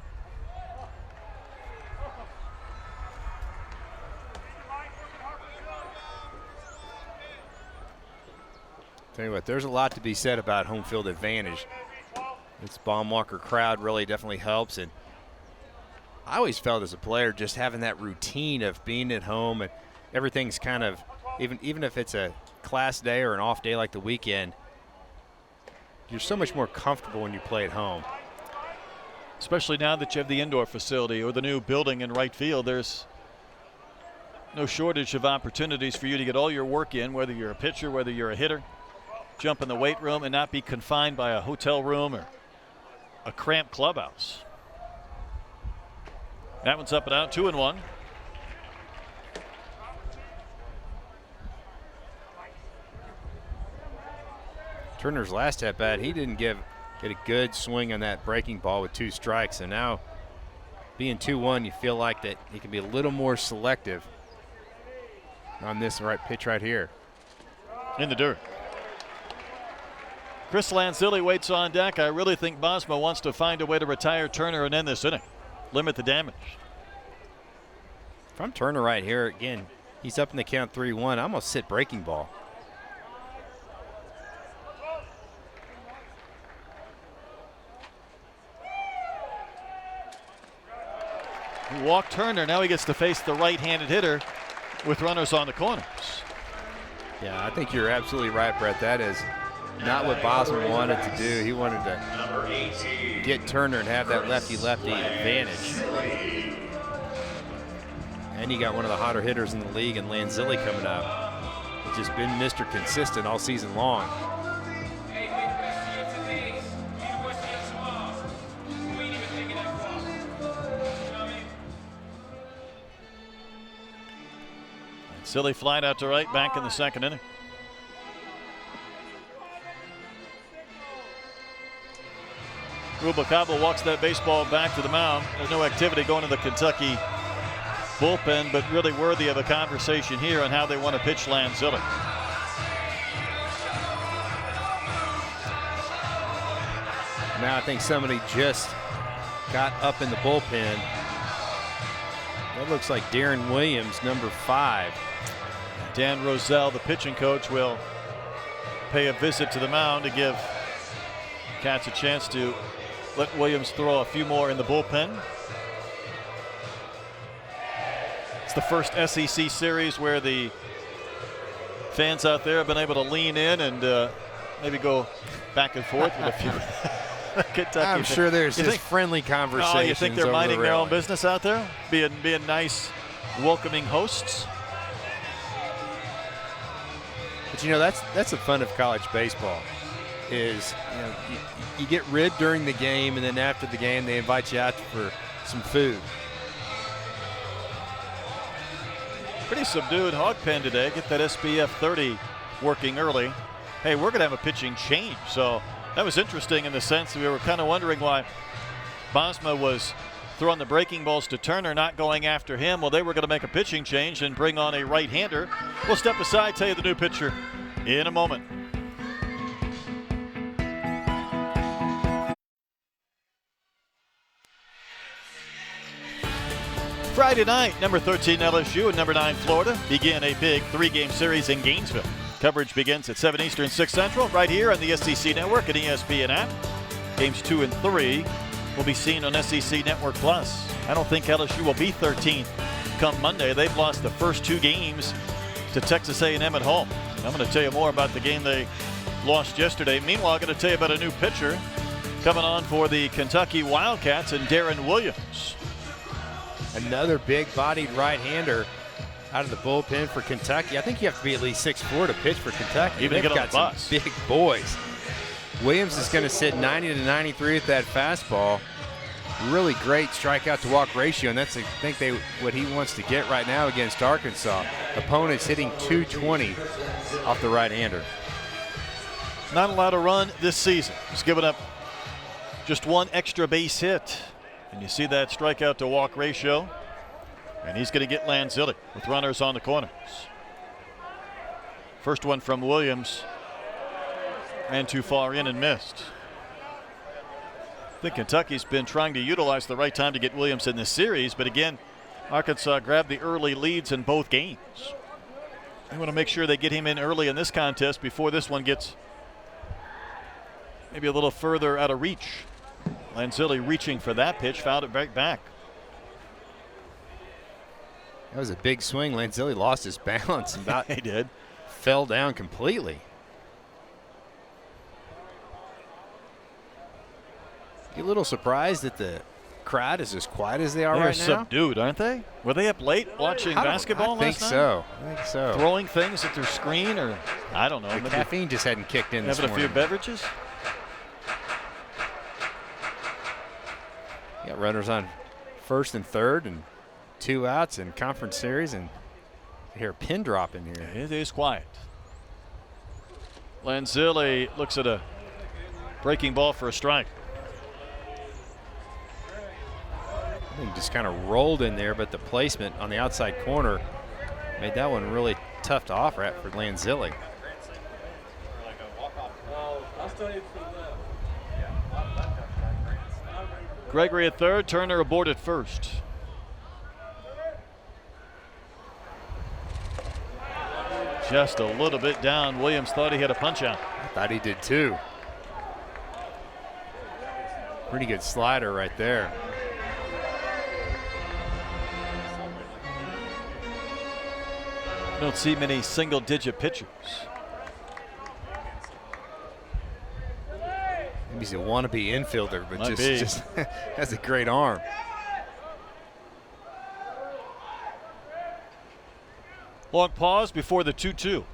Tell you what, there's a lot to be said about home field advantage. This Baum-Walker crowd really definitely helps, and I always felt as a player just having that routine of being at home and everything's kind of, even if it's a class day or an off day like the weekend, you're so much more comfortable when you play at home. Especially now that you have the indoor facility or the new building in right field, there's no shortage of opportunities for you to get all your work in, whether you're a pitcher, whether you're a hitter. Jump in the weight room and not be confined by a hotel room or a cramped clubhouse. That one's up and out, 2-1. Turner's last at bat, he didn't get a good swing on that breaking ball with 2 strikes. And now being 2-1, you feel like that he can be a little more selective on this pitch right here. In the dirt. Chris Lanzilli waits on deck. I really think Bosma wants to find a way to retire Turner and end this inning. Limit the damage. If I'm Turner right here, again, he's up in the count 3-1. I'm going to sit breaking ball. He walked Turner. Now he gets to face the right-handed hitter with runners on the corners. Yeah, I think you're absolutely right, Brett. That is not what Bosma wanted to do. He wanted to get Turner and have that lefty-lefty advantage. And you got one of the hotter hitters in the league in Lanzilli coming up. He's just been Mr. Consistent all season long. Silly flied out to right, back in the second inning. Rubalcaba walks that baseball back to the mound. There's no activity going to the Kentucky bullpen, but really worthy of a conversation here on how they want to pitch Lanzilli. Now I think somebody just got up in the bullpen. That looks like Darren Williams, number 5. Dan Roselle, the pitching coach, will pay a visit to the mound to give Cats a chance to let Williams throw a few more in the bullpen. It's the first SEC series where the fans out there have been able to lean in and maybe go back and forth with a few Kentucky. I'm sure there's just friendly conversations. Oh, you think they're minding their own railing. business out there? Being nice, welcoming hosts? But you know, that's the fun of college baseball. Is you get rid during the game, and then after the game they invite you out for some food. Pretty subdued hog pen today. Get that SPF 30 working early. Hey, we're going to have a pitching change. So that was interesting in the sense that we were kind of wondering why Bosma was throwing the breaking balls to Turner, not going after him. Well, they were going to make a pitching change and bring on a right-hander. We'll step aside, tell you the new pitcher in a moment. Friday night, number 13 LSU and number 9 Florida begin a big 3-game series in Gainesville. Coverage begins at 7 Eastern, 6 Central, right here on the SEC Network and ESPN app. Games 2 and 3 will be seen on SEC Network Plus. I don't think LSU will be 13th come Monday. They've lost the first 2 games to Texas A&M at home. I'm going to tell you more about the game they lost yesterday. Meanwhile, I'm going to tell you about a new pitcher coming on for the Kentucky Wildcats and Darren Williams. Another big-bodied right-hander out of the bullpen for Kentucky. I think you have to be at least 6'4" to pitch for Kentucky. Even to They've get on got the bus. some big boys. Williams is going to sit 90 to 93 with that fastball. Really great strikeout to walk ratio, and that's what he wants to get right now against Arkansas. Opponents hitting 220 off the right-hander. not allowed to run this season. He's given up just one extra base hit. And you see that strikeout to walk ratio. And he's going to get Lanzilli with runners on the corners. First one from Williams. Ran too far in and missed. I think Kentucky's been trying to utilize the right time to get Williams in this series. But again, Arkansas grabbed the early leads in both games. They want to make sure they get him in early in this contest before this one gets maybe a little further out of reach. Lanzilli reaching for that pitch, fouled it right back. That was a big swing. Lanzilli lost his balance and about He did. fell down completely. You a little surprised that the crowd is as quiet as they are They're right now? subdued, aren't they? Were they up late watching basketball I think last night? so. I think so. Throwing things at their screen, or I don't know. The maybe caffeine just hadn't kicked in this having a few morning. beverages. You got runners on first and third and 2 outs in conference series, and I hear a pin drop in here. It is quiet. Lanzilli looks at a breaking ball for a strike. I think just kind of rolled in there, but the placement on the outside corner made that one really tough to offer at for Lanzilli. Gregory at third, Turner aboard at first. Just a little bit down. Williams thought he had a punch out. I thought he did too. Pretty good slider right there. Don't see many single-digit pitchers. Maybe he's a wannabe infielder, but Might be. just has a great arm. Long pause before the 2-2.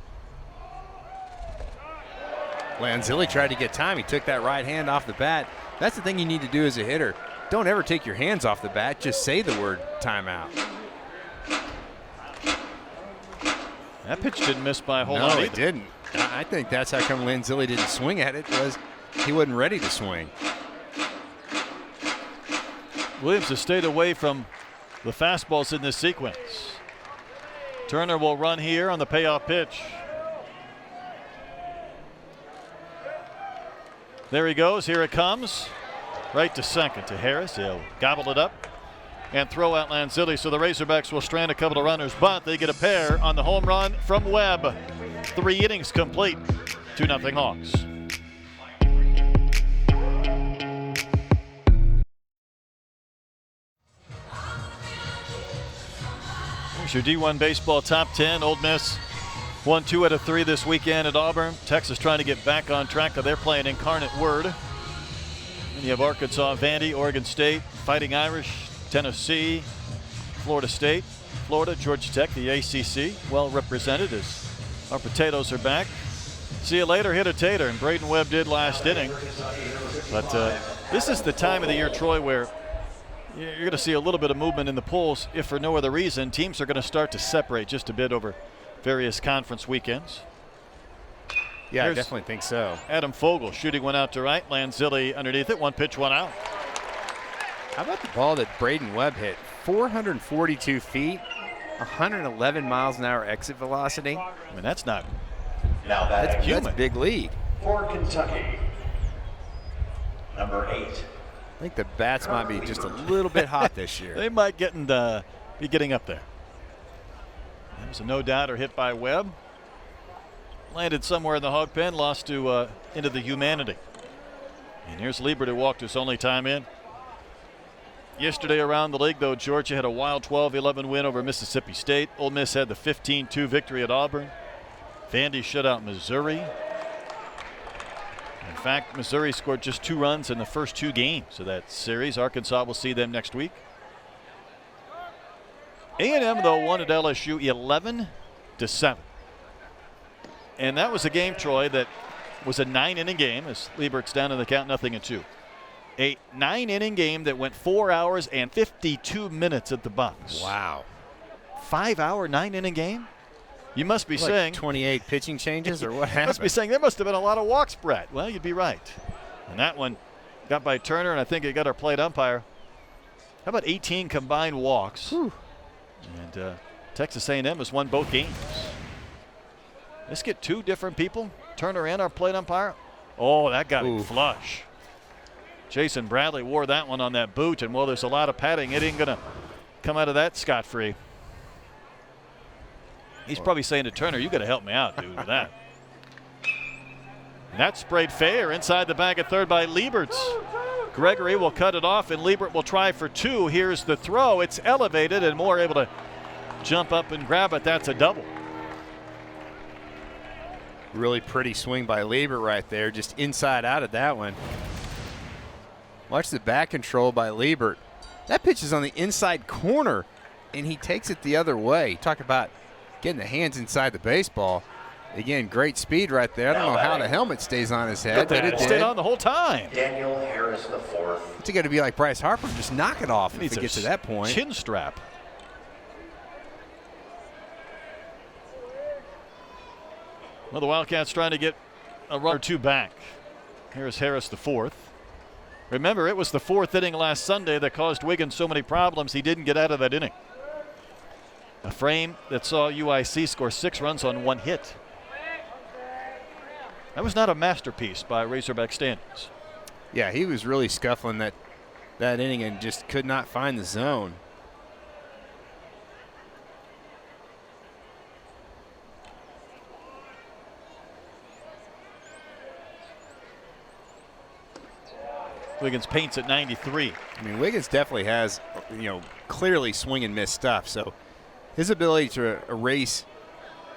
Lanzilli tried to get time. He took that right hand off the bat. That's the thing you need to do as a hitter. Don't ever take your hands off the bat. Just say the word timeout. That pitch didn't miss by a whole lot No, either. it didn't. I think that's how come Lanzilli didn't swing at it, was he wasn't ready to swing. Williams has stayed away from the fastballs in this sequence. Turner will run here on the payoff pitch. There he goes. Here it comes. Right to second to Harris. He'll gobble it up and throw out Lanzilli. So the Razorbacks will strand a couple of runners, but they get a pair on the home run from Webb. 3 innings complete. 2-0 Hawks. Here's your D1 baseball top 10. Ole Miss won 2 out of 3 this weekend at Auburn. Texas trying to get back on track. They're playing Incarnate Word. And you have Arkansas, Vandy, Oregon State, Fighting Irish, Tennessee, Florida State, Florida, Georgia Tech, the ACC, well represented as our potatoes are back. See you later, hit a tater, and Braden Webb did last inning. But this is the time of the year, Troy, where you're going to see a little bit of movement in the polls. If for no other reason, teams are going to start to separate just a bit over various conference weekends. Yeah, Here's I definitely think so. Adam Fogel shooting one out to right. Lanzilli underneath it. 1 pitch, 1 out. How about the ball that Braden Webb hit? 442 feet, 111 miles an hour exit velocity. I mean, that's not Now batting human. That's a big lead. for Kentucky, number 8. I think the bats might be just a little bit hot this year. They might be getting up there. That was a no-doubter hit by Webb. Landed somewhere in the hog pen, lost to into the humanity. And here's Liebert, who walked his only time in. Yesterday around the league, though, Georgia had a wild 12-11 win over Mississippi State. Ole Miss had the 15-2 victory at Auburn. Vandy shut out Missouri. In fact, Missouri scored just 2 runs in the first 2 games of that series. Arkansas will see them next week. A&M, though, won at LSU 11-7. And that was a game, Troy, that was a 9-inning game, as Liebert's down in the count, 0-2. A 9-inning game that went 4 hours and 52 minutes at the box. Wow. 5-hour, 9-inning game? You must be Like saying 28 pitching changes or what you must be happened? saying there must have been a lot of walks, Brett. Well, you'd be right. And that one got by Turner, and I think it got our plate umpire. How about 18 combined walks? Whew. And Texas A&M has won both games. Let's get 2 different people, Turner and our plate umpire. Oh, that got him flush. Jason Bradley wore that one on that boot, and well, there's a lot of padding. It ain't going to come out of that scot-free. He's probably saying to Turner, you got to help me out, dude, with that. And that sprayed fair inside the bag at third by Lieberts. Gregory will cut it off, and Liebert will try for 2. Here's the throw. It's elevated, and Moore able to jump up and grab it. That's a double. Really pretty swing by Liebert right there, just inside out of that one. Watch the back control by Liebert. That pitch is on the inside corner, and he takes it the other way. Talk about getting the hands inside the baseball. Again, great speed right there. I don't know how the helmet stays on his head, but it It did. stayed on the whole time. Daniel Harris the fourth. It's got to be like Bryce Harper, just knock it off if Needs it a gets to that point. Chin strap. Well, the Wildcats trying to get a run or 2 back. Here's Harris the fourth. Remember, it was the 4th inning last Sunday that caused Wiggins so many problems he didn't get out of that inning. A frame that saw UIC score 6 runs on 1 hit. That was not a masterpiece by Razorback standards. Yeah, he was really scuffling that inning and just could not find the zone. Wiggins paints at 93. I mean, Wiggins definitely has, clearly swing and miss stuff. So his ability to erase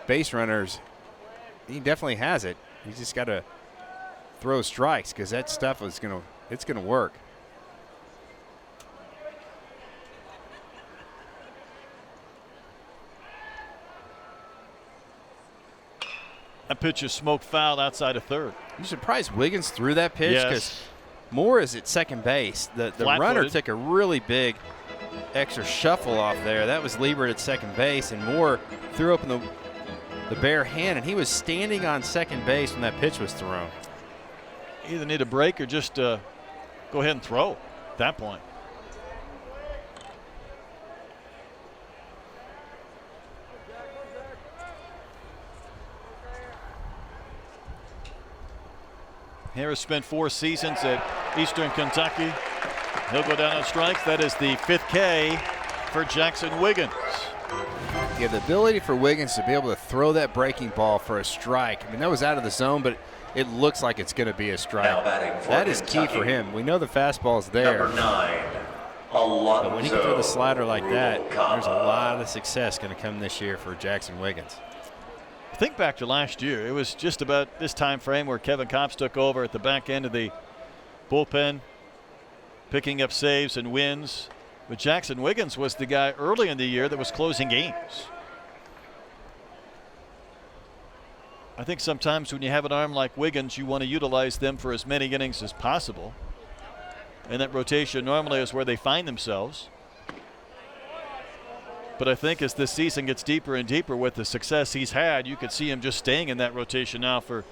base runners, he definitely has it. He's just got to throw strikes because that stuff it's gonna work. That pitch is smoke fouled outside of third. You surprised Wiggins threw that pitch because Yes. Moore is at second base. The runner took a really big extra shuffle off there. That was Liebert at second base, and Moore threw open the bare hand, and he was standing on second base when that pitch was thrown. Either need a break or just go ahead and throw at that point. Harris spent 4 seasons at Eastern Kentucky. He'll go down on strikes. That is the 5th K for Jackson Wiggins. Yeah, the ability for Wiggins to be able to throw that breaking ball for a strike. I mean, that was out of the zone, but it looks like it's going to be a strike. Now batting for That is key Kentucky. for him. We know the fastball's there. Number 9, Alonzo. But when he can throw the slider like that, Rubalcaba. there's a lot of success going to come this year for Jackson Wiggins. Think back to last year. It was just about this time frame where Kevin Kopps took over at the back end of the bullpen, picking up saves and wins. But Jackson Wiggins was the guy early in the year that was closing games. I think sometimes when you have an arm like Wiggins, you want to utilize them for as many innings as possible. And that rotation normally is where they find themselves. But I think as this season gets deeper and deeper with the success he's had, you could see him just staying in that rotation now for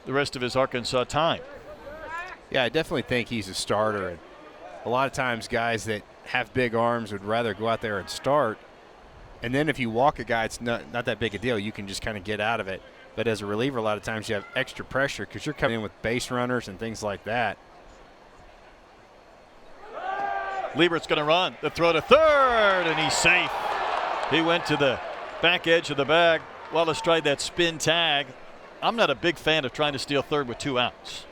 the rest of his Arkansas time. Yeah, I definitely think he's a starter. And a lot of times guys that have big arms would rather go out there and start. And then if you walk a guy, it's not that big a deal. You can just kind of get out of it. But as a reliever, a lot of times you have extra pressure because you're coming in with base runners and things like that. Liebert's going to run. The throw to third, and he's safe. He went to the back edge of the bag. Wallace tried that spin tag. I'm not a big fan of trying to steal third with 2 outs.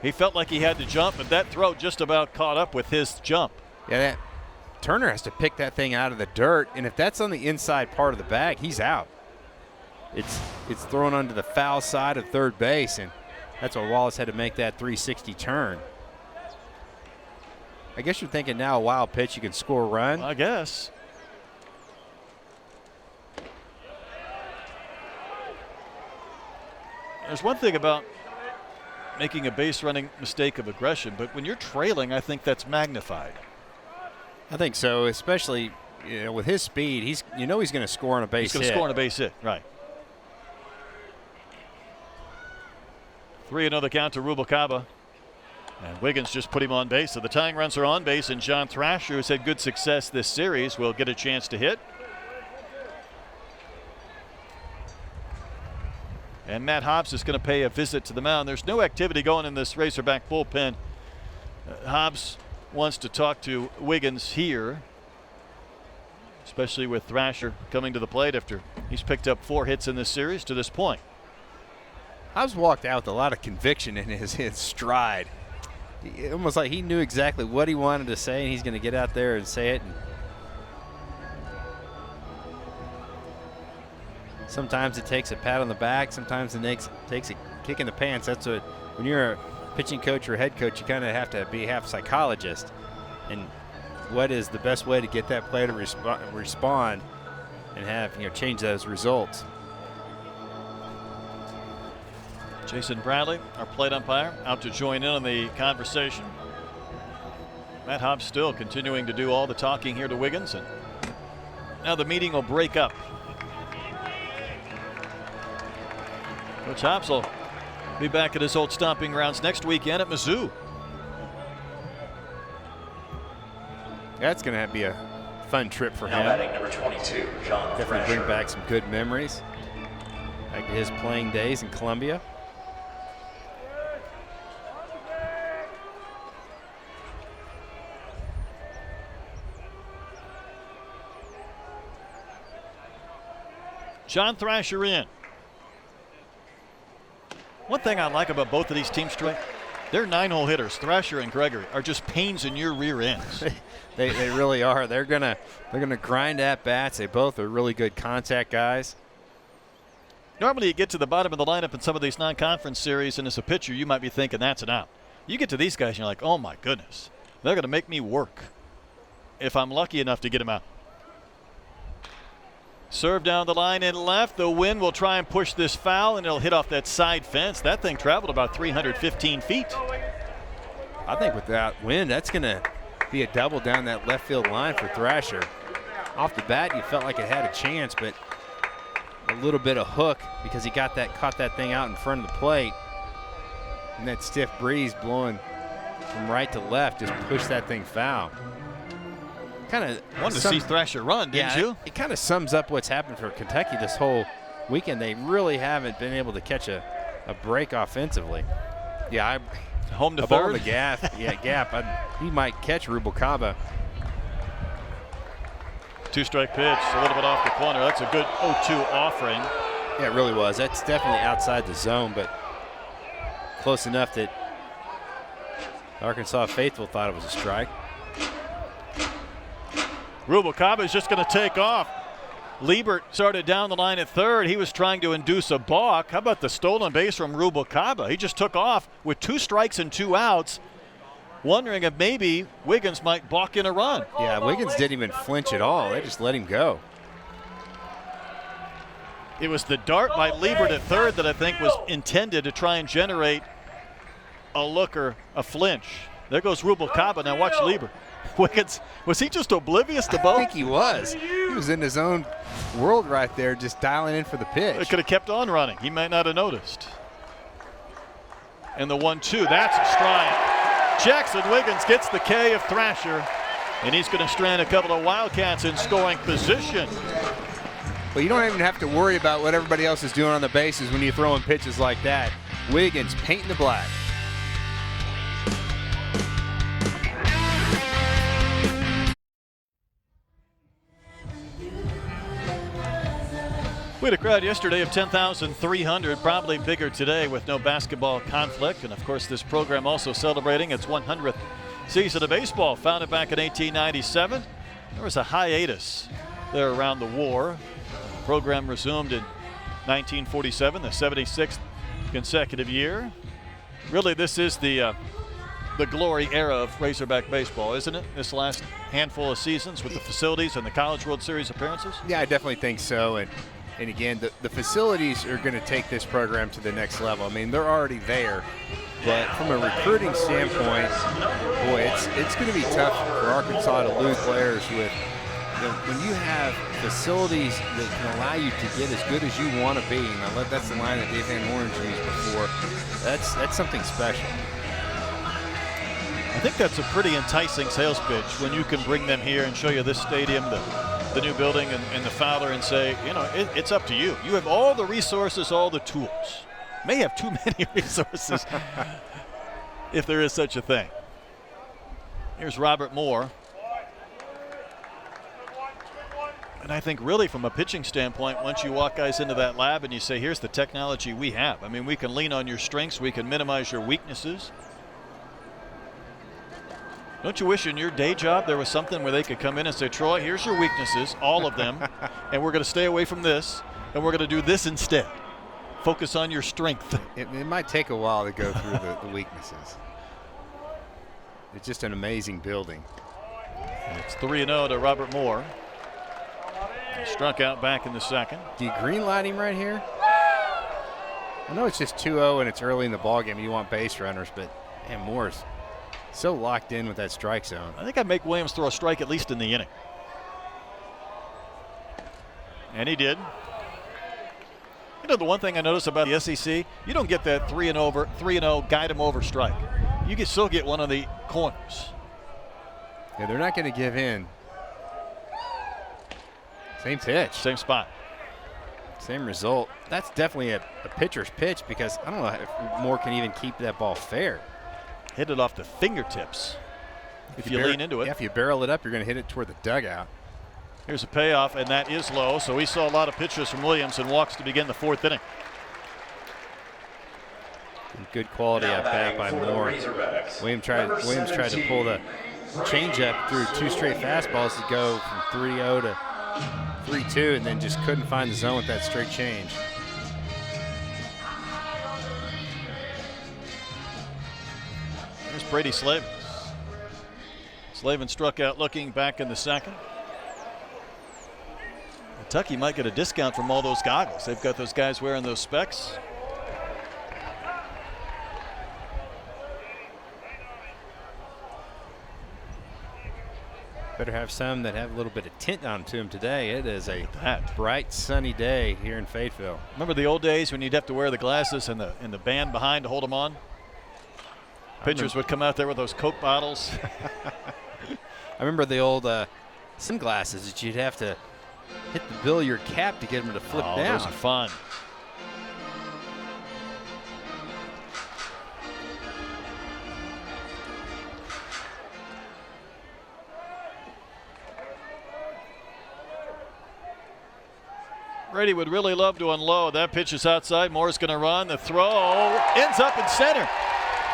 He felt like he had to jump, but that throw just about caught up with his jump. Yeah, Turner has to pick that thing out of the dirt, and if that's on the inside part of the bag, he's out. It's thrown onto the foul side of third base, and that's why Wallace had to make that 360 turn. I guess you're thinking now a wild pitch, you can score a run. I guess. There's one thing about making a base running mistake of aggression, but when you're trailing, I think that's magnified. I think so, especially you know, with his speed, he's going to score on a base hit. He's going to score on a base hit, right. 3-0 the count to Rubalcaba. And Wiggins just put him on base. So the tying runs are on base, and John Thrasher, who's had good success this series, will get a chance to hit. And Matt Hobbs is going to pay a visit to the mound. There's no activity going in this Razorback bullpen. Hobbs wants to talk to Wiggins here, especially with Thrasher coming to the plate after he's picked up 4 hits in this series to this point. Hobbs walked out with a lot of conviction in his stride. Almost like he knew exactly what he wanted to say, and he's going to get out there and say it. And sometimes it takes a pat on the back. Sometimes it takes a kick in the pants. That's what, when you're a pitching coach or a head coach, you kind of have to be half psychologist. And what is the best way to get that player to respond and have, change those results? Jason Bradley, our plate umpire, out to join in on the conversation. Matt Hobbs still continuing to do all the talking here to Wiggins, and now the meeting will break up. Coach Hobbs will be back at his old stomping grounds next weekend at Mizzou. That's going to be a fun trip for him. Now batting number 22, John Definitely Thrasher. bring back some good memories, back to his playing days in Columbia. John Thrasher in. One thing I like about both of these teams, Troy, they're 9-hole hitters. Thrasher and Gregory are just pains in your rear ends. They really are. They're gonna grind at bats. They both are really good contact guys. Normally you get to the bottom of the lineup in some of these non-conference series, and as a pitcher you might be thinking that's an out. You get to these guys and you're like, oh my goodness, they're going to make me work if I'm lucky enough to get them out. Serve down the line and left. The wind will try and push this foul, and it'll hit off that side fence. That thing traveled about 315 feet. I think with that wind, that's going to be a double down that left field line for Thrasher. Off the bat, you felt like it had a chance, but a little bit of hook because he caught that thing out in front of the plate. And that stiff breeze blowing from right to left just pushed that thing foul. Kind of wanted to see Thrasher run, didn't you? It kind of sums up what's happened for Kentucky this whole weekend. They really haven't been able to catch a break offensively. Yeah, home to third. third. The gap. He might catch Rubalcaba. 2-strike pitch, a little bit off the corner. That's a good 0-2 offering. Yeah, it really was. That's definitely outside the zone, but close enough that Arkansas faithful thought it was a strike. Rubalcaba is just going to take off. Liebert started down the line at third. He was trying to induce a balk. How about the stolen base from Rubalcaba? He just took off with 2 strikes and 2 outs, wondering if maybe Wiggins might balk in a run. Yeah, Wiggins didn't even flinch at all. They just let him go. It was the dart by Liebert at third that I think was intended to try and generate a look or a flinch. There goes Rubalcaba. Now watch Liebert. Wiggins, was he just oblivious to both? I think he was. He was in his own world right there, just dialing in for the pitch. It could have kept on running. He might not have noticed. And the 1-2, that's a strike. Jackson Wiggins gets the K of Thrasher, and he's going to strand a couple of Wildcats in scoring position. Well, you don't even have to worry about what everybody else is doing on the bases when you're throwing pitches like that. Wiggins painting the black. We had a crowd yesterday of 10,300, probably bigger today with no basketball conflict. And of course, this program also celebrating its 100th season of baseball, founded back in 1897. There was a hiatus there around the war. The program resumed in 1947, the 76th consecutive year. Really, this is the glory era of Razorback baseball, isn't it? This last handful of seasons with the facilities and the College World Series appearances? Yeah, I definitely think so. And again, the facilities are going to take this program to the next level. I mean, they're already there. But from a recruiting standpoint, boy, it's going to be tough for Arkansas to lose players with when you have facilities that can allow you to get as good as you want to be, and that's the line that Dave Van Horn used before, that's something special. I think that's a pretty enticing sales pitch when you can bring them here and show you this stadium, the new building, and the Fowler, and say, you know, it's up to you. You have all the resources, all the tools. May have too many resources if there is such a thing. Here's Robert Moore. And I think really from a pitching standpoint, once you walk guys into that lab and you say, here's the technology we have. I mean, we can lean on your strengths. We can minimize your weaknesses. Don't you wish in your day job there was something where they could come in and say, Troy, here's your weaknesses, all of them, and we're going to stay away from this, and we're going to do this instead. Focus on your strength. It might take a while to go through the weaknesses. It's just an amazing building. It's 3-0 to Robert Moore. He struck out back in the second. Do you green light him right here? I know it's just 2-0 and it's early in the ballgame. You want base runners, but man, Moore's so locked in with that strike zone. I think I'd make Williams throw a strike at least in the inning. And he did. You know, the one thing I noticed about the SEC, you don't get that 3-0 guide him over strike. You can still get one of the corners. Yeah, they're not going to give in. Same pitch. Same spot. Same result. That's definitely a pitcher's pitch, because I don't know if Moore can even keep that ball fair. Hit it off the fingertips if you lean into it. Yeah, if you barrel it up, you're going to hit it toward the dugout. Here's a payoff, and that is low. So we saw a lot of pitches from Williams and walks to begin the fourth inning. Good quality at bat by Moore. Williams tried to pull the changeup through two straight fastballs to go from 3-0 to 3-2, and then just couldn't find the zone with that straight change. Here's Brady Slavens. Slavens struck out looking back in the second. Kentucky might get a discount from all those goggles. They've got those guys wearing those specs. Better have some that have a little bit of tint on to them today. It is a That. bright, sunny day here in Fayetteville. Remember the old days when you'd have to wear the glasses and the band behind to hold them on? Pitchers would come out there with those Coke bottles. I remember the old sunglasses that you'd have to hit the bill of your cap to get them to flip down. Those are fun. Brady would really love to unload. That pitch is outside. Moore's going to run. The throw ends up in center.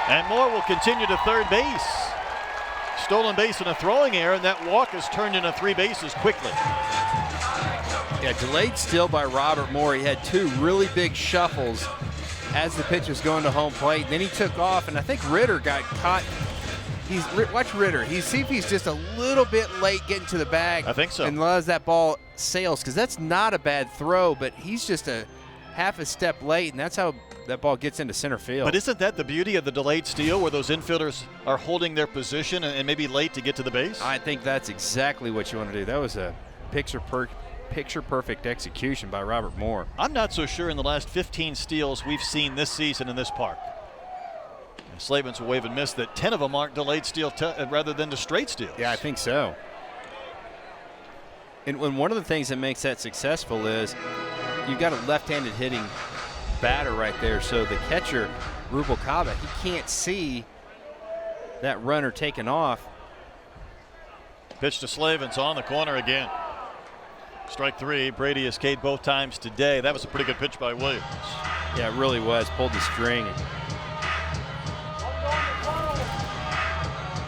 And Moore will continue to third base. Stolen base and a throwing error, and that walk is turned into 3 bases quickly. Yeah, delayed steal by Robert Moore. He had two really big shuffles as the pitch was going to home plate. Then he took off, and I think Ritter got caught. Watch Ritter. See if he's just a little bit late getting to the bag. I think so. And allows that ball sails, because that's not a bad throw, but he's just a half a step late, and that's how that ball gets into center field. But isn't that the beauty of the delayed steal, where those infielders are holding their position and maybe late to get to the base? I think that's exactly what you want to do. That was a picture-perfect execution by Robert Moore. I'm not so sure in the last 15 steals we've seen this season in this park. And Slavens will wave and miss that 10 of them aren't delayed steal rather than the straight steals. Yeah, I think so. And one of the things that makes that successful is you've got a left-handed hitting batter right there, so the catcher, Rubalcaba, he can't see that runner taking off. Pitch to Slavens on the corner again. Strike 3. Brady has K'd both times today. That was a pretty good pitch by Williams. Yeah, it really was. Pulled the string.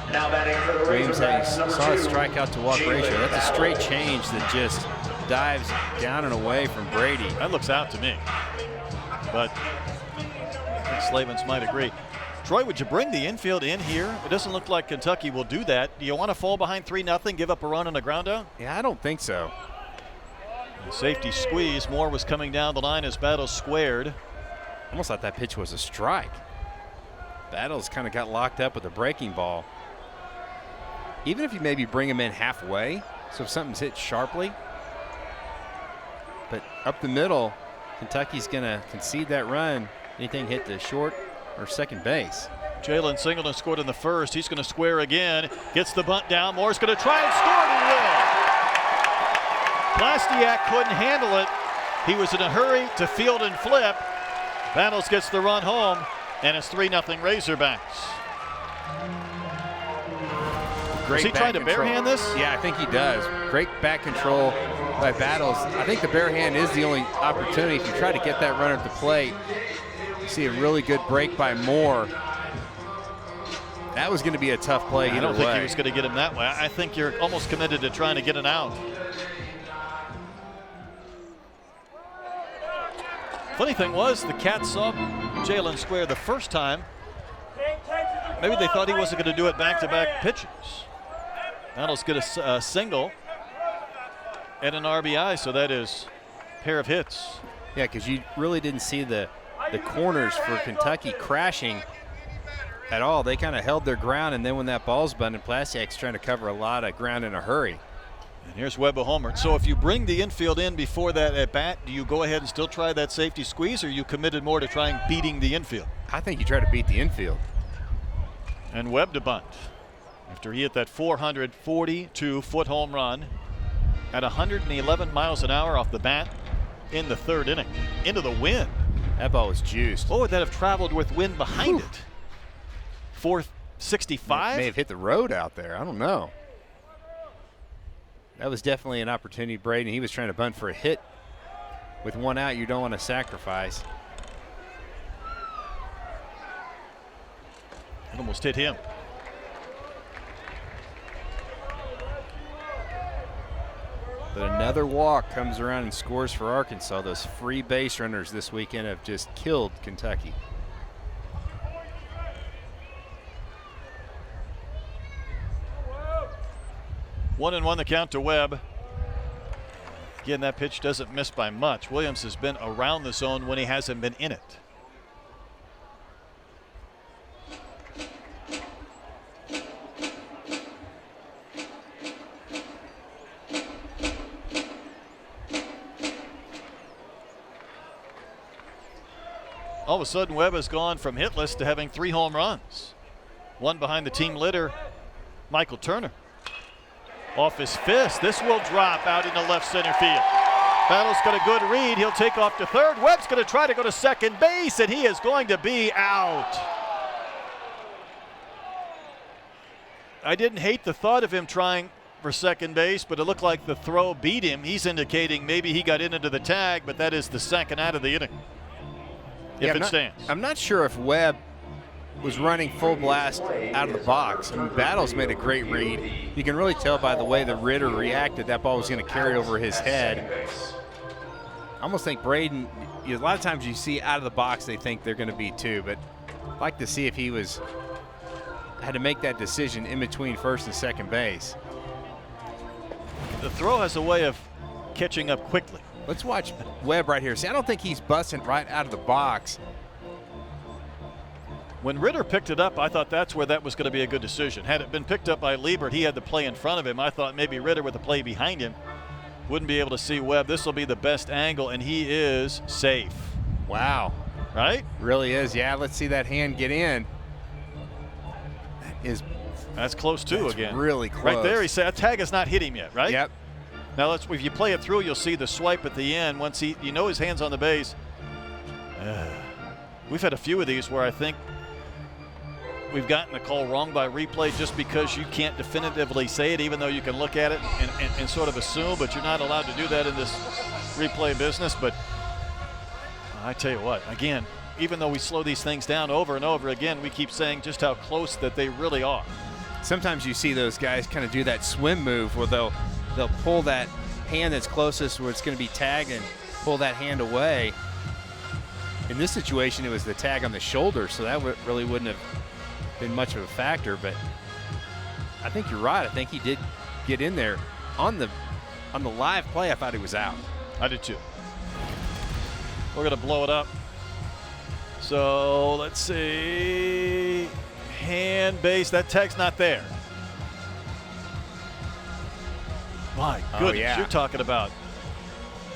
Now batting for the Williams Razorbacks, number saw a 2, strikeout to walk Jalen ratio. That's a straight Bauer. change that just dives down and away from Brady. That looks out to me. But I think Slavens might agree. Troy, would you bring the infield in here? It doesn't look like Kentucky will do that. Do you want to fall behind 3-0, give up a run on a ground out? Yeah, I don't think so. The safety squeeze. Moore was coming down the line as Battles squared. Almost thought that pitch was a strike. Battles kind of got locked up with a breaking ball. Even if you maybe bring him in halfway, So if something's hit sharply, but up the middle, Kentucky's going to concede that run. Anything hit the short or second base. Jalen Singleton scored in the first. He's going to square again. Gets the bunt down. Moore's going to try and score, and he will. Plastiak couldn't handle it. He was in a hurry to field and flip. Battles gets the run home, and it's 3-0 Razorbacks. Great Is he trying to back control. barehand this? Yeah, I think he does. Great back control by Battles. I think the barehand is the only opportunity. If you try to get that runner at the plate, you see a really good break by Moore. That was going to be a tough play either way. I don't think he was going to get him that way. I think you're almost committed to trying to get an out. Funny thing was, the Cats saw Jalen square the first time. Maybe they thought he wasn't going to do it back-to-back pitches. Battles get a single and an RBI, so that is a pair of hits. Yeah, because you really didn't see the corners for Kentucky crashing at all. They kind of held their ground, and then when that ball's bunted, Plastiak's trying to cover a lot of ground in a hurry. And here's Webb a homer. So if you bring the infield in before that at bat, do you go ahead and still try that safety squeeze, or are you committed more to trying beating the infield? I think you try to beat the infield. And Webb to bunt after he hit that 442-foot home run at 111 miles an hour off the bat in the third inning. Into the wind. That ball was juiced. What would that have traveled with wind behind it? 465? May have hit the road out there. I don't know. That was definitely an opportunity, Braden. He was trying to bunt for a hit. With one out, you don't want to sacrifice. It almost hit him. But another walk comes around and scores for Arkansas. Those free base runners this weekend have just killed Kentucky. One and one the count to Webb. Again, that pitch doesn't miss by much. Williams has been around the zone when he hasn't been in it. All of a sudden, Webb has gone from hitless to having 3 home runs. One behind the team leader, Michael Turner. Off his fist, this will drop out into left center field. Battle's got a good read. He'll take off to third. Webb's going to try to go to second base, and he is going to be out. I didn't hate the thought of him trying for second base, but it looked like the throw beat him. He's indicating maybe he got into the tag, but that is the second out of the inning. If it stands. I'm not sure if Webb was running full blast out of the box. I mean, Battles made a great read. You can really tell by the way the Ritter reacted, that ball was going to carry over his head. I almost think Braden, a lot of times you see out of the box, they think they're going to be 2, but I'd like to see if he had to make that decision in between first and second base. The throw has a way of catching up quickly. Let's watch Webb right here. See, I don't think he's busting right out of the box. When Ritter picked it up, I thought that's where that was going to be a good decision. Had it been picked up by Liebert, he had the play in front of him. I thought maybe Ritter with the play behind him wouldn't be able to see Webb. This will be the best angle, and he is safe. Wow. Right? Really is. Yeah, let's see that hand get in. That's close too. That's again. really close. Right there, he said, tag has not hit him yet, right? Yep. Now, if you play it through, you'll see the swipe at the end. Once his hand's on the base. We've had a few of these where I think we've gotten a call wrong by replay just because you can't definitively say it, even though you can look at it and sort of assume, but you're not allowed to do that in this replay business. But I tell you what, again, even though we slow these things down over and over again, we keep saying just how close that they really are. Sometimes you see those guys kind of do that swim move where they'll pull that hand that's closest where it's going to be tagged and pull that hand away. In this situation, it was the tag on the shoulder, so that really wouldn't have been much of a factor. But I think you're right. I think he did get in there on the live play. I thought he was out. I did too. We're going to blow it up. So let's see. Hand base. That tag's not there. My goodness, yeah. you're talking about.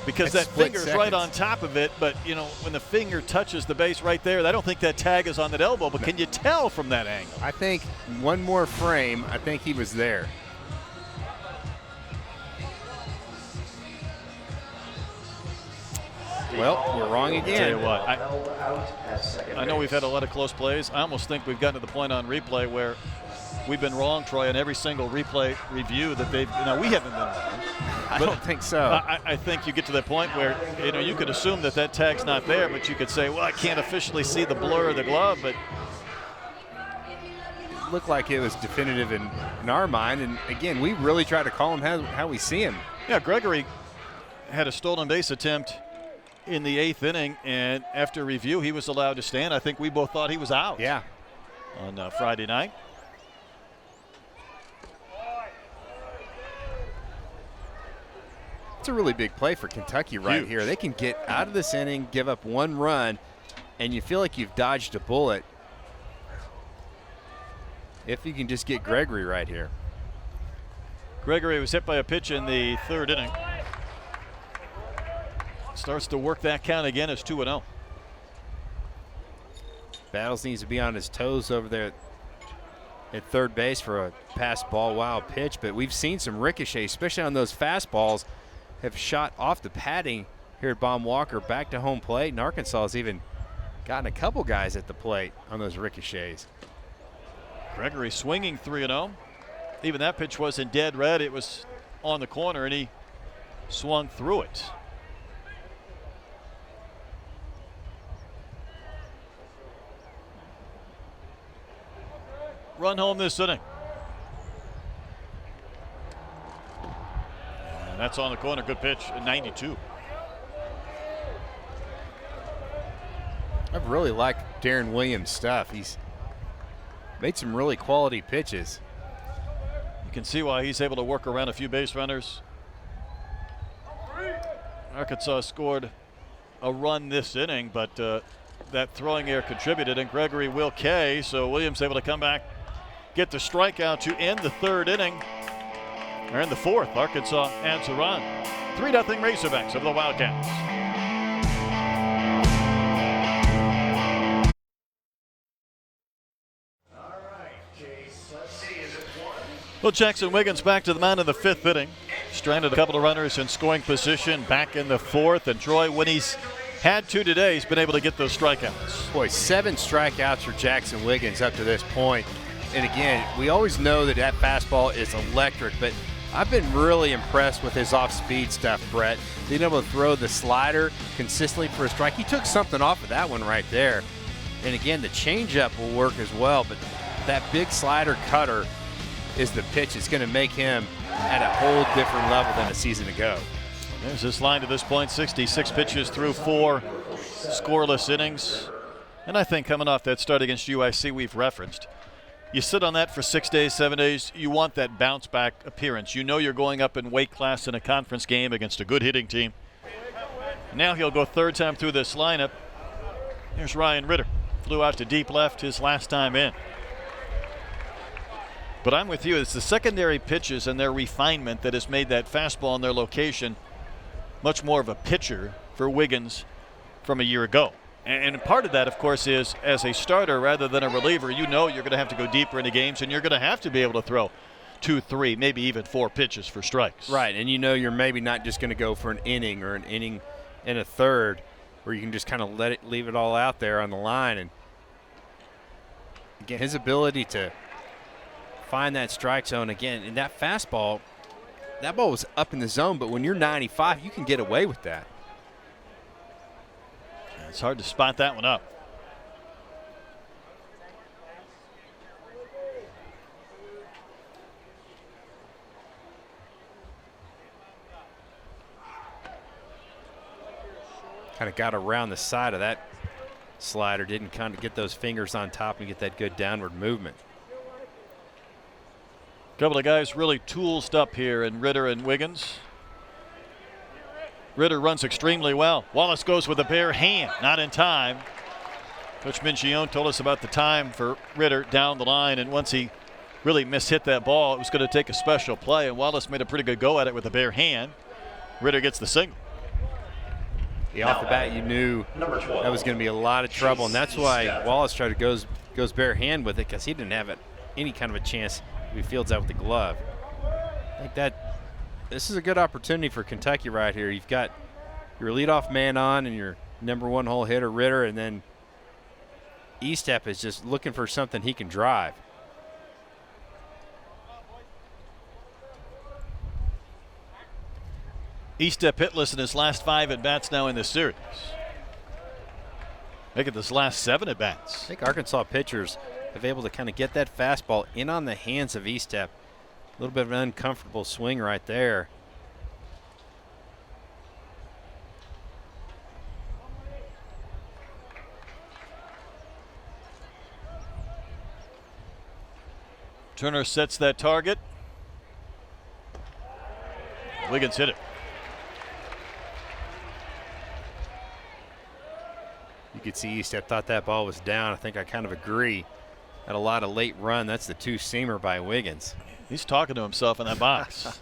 Because That's that split finger's seconds. right on top of it, but, you know, when the finger touches the base right there, I don't think that tag is on that elbow, but can you tell from that angle? I think one more frame, I think he was there. Well, we're wrong Tell you again. what, Held out at second I know we've base. had a lot of close plays. I almost think we've gotten to the point on replay where we've been wrong, Troy, on every single replay review that they've, you know, we haven't been wrong. I don't think so. I think you get to that point where, you know, you could assume that that tag's not there, but you could say, well, I can't officially see the blur of the glove, but It looked like it was definitive in our mind. And again, we really try to call him how we see him. yeah, Gregory had a stolen base attempt in the 8th inning, and after review, he was allowed to stand. I think we both thought he was out Yeah. on Friday night. It's a really big play for Kentucky right Huge. here. They can get out of this inning, give up one run, and you feel like you've dodged a bullet if you can just get Gregory right here. Gregory was hit by a pitch in the 3rd inning. Starts to work that count again. It's 2-0. Battles needs to be on his toes over there at third base for a pass ball wild pitch, but we've seen some ricochets, especially on those fastballs, have shot off the padding here at Baum Walker back to home plate, and Arkansas has even gotten a couple guys at the plate on those ricochets. Gregory swinging 3-0. Even that pitch was in dead red. It was on the corner, and he swung through it. Run home this inning. And that's on the corner. Good pitch at 92. I've really liked Darren Williams' stuff. He's made some really quality pitches. You can see why he's able to work around a few base runners. Arkansas scored a run this inning, but that throwing error contributed, and Gregory will K, so Williams able to come back, get the strikeout to end the 3rd inning. Or in the 4th, Arkansas adds a run. 3-0 Razorbacks over the Wildcats. Well, Jackson Wiggins back to the mound in the 5th inning. Stranded a couple of runners in scoring position back in the 4th. And Troy, when he's had to today, he's been able to get those strikeouts. Boy, 7 strikeouts for Jackson Wiggins up to this point. And again, we always know that that fastball is electric, but I've been really impressed with his off-speed stuff, Brett. Being able to throw the slider consistently for a strike. He took something off of that one right there. And again, the changeup will work as well, but that big slider cutter is the pitch. It's going to make him at a whole different level than a season ago. There's this line to this point, 66 pitches through 4 scoreless innings. And I think coming off that start against UIC we've referenced, you sit on that for 6 days, 7 days, you want that bounce back appearance. You know you're going up in weight class in a conference game against a good hitting team. Now he'll go 3rd time through this lineup. Here's Ryan Ritter. Flew out to deep left his last time in. But I'm with you. It's the secondary pitches and their refinement that has made that fastball and their location much more of a pitcher for Wiggins from a year ago. And part of that, of course, is as a starter rather than a reliever, you know you're going to have to go deeper into games, and you're going to have to be able to throw 2, 3, maybe even 4 pitches for strikes. Right, and you know you're maybe not just going to go for an inning or an inning and a third where you can just kind of leave it all out there on the line. And again, his ability to find that strike zone again, and that fastball, that ball was up in the zone, but when you're 95, you can get away with that. It's hard to spot that one up. Kind of got around the side of that slider, didn't kind of get those fingers on top and get that good downward movement. Couple of guys really toolsed up here in Ritter and Wiggins. Ritter runs extremely well. Wallace goes with a bare hand, not in time. Coach Minchione told us about the time for Ritter down the line, and once he really mishit that ball. It was going to take a special play, and Wallace made a pretty good go at it with a bare hand. Ritter gets the single. Yeah, off the bat, you knew that was going to be a lot of trouble, and that's why Wallace tried to goes bare hand with it, because he didn't have any kind of a chance if he fields out with the glove. I think this is a good opportunity for Kentucky right here. You've got your leadoff man on and your #1 hole hitter, Ritter, and then Estep is just looking for something he can drive. Estep hitless in his last 5 at-bats now in this series. Make it this last 7 at-bats. I think Arkansas pitchers have able to kind of get that fastball in on the hands of Estep. A little bit of an uncomfortable swing right there. Turner sets that target. Wiggins hit it. You could see Estep thought that ball was down. I think I kind of agree. Had a lot of late run. That's the two-seamer by Wiggins. He's talking to himself in that box.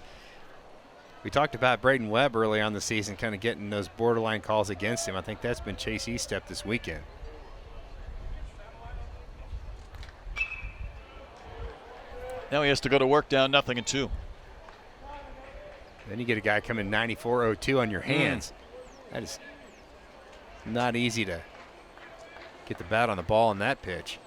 We talked about Braden Webb early on the season, kind of getting those borderline calls against him. I think that's been Chase Estep this weekend. Now he has to go to work down 0-2. Then you get a guy coming 94-0-2 on your hands. That is not easy to get the bat on the ball in that pitch.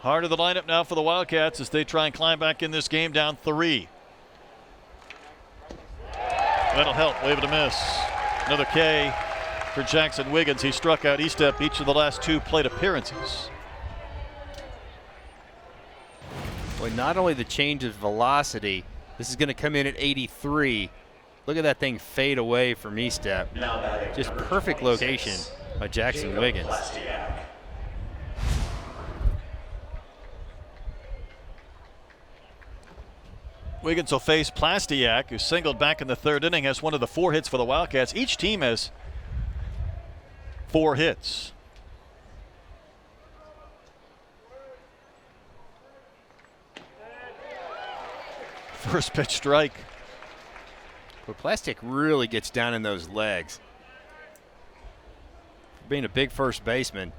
Heart of the lineup now for the Wildcats as they try and climb back in this game down 3. That'll help. Wave it a miss. Another K for Jackson Wiggins. He struck out Estep each of the last 2 plate appearances. Well, not only the change of velocity, this is going to come in at 83. Look at that thing fade away from Estep. Just perfect location by Jackson Wiggins. Wiggins will face Plastiak, who singled back in the 3rd inning, has one of the 4 hits for the Wildcats. Each team has 4 hits. First pitch strike. But Plastiak really gets down in those legs. Being a big first baseman,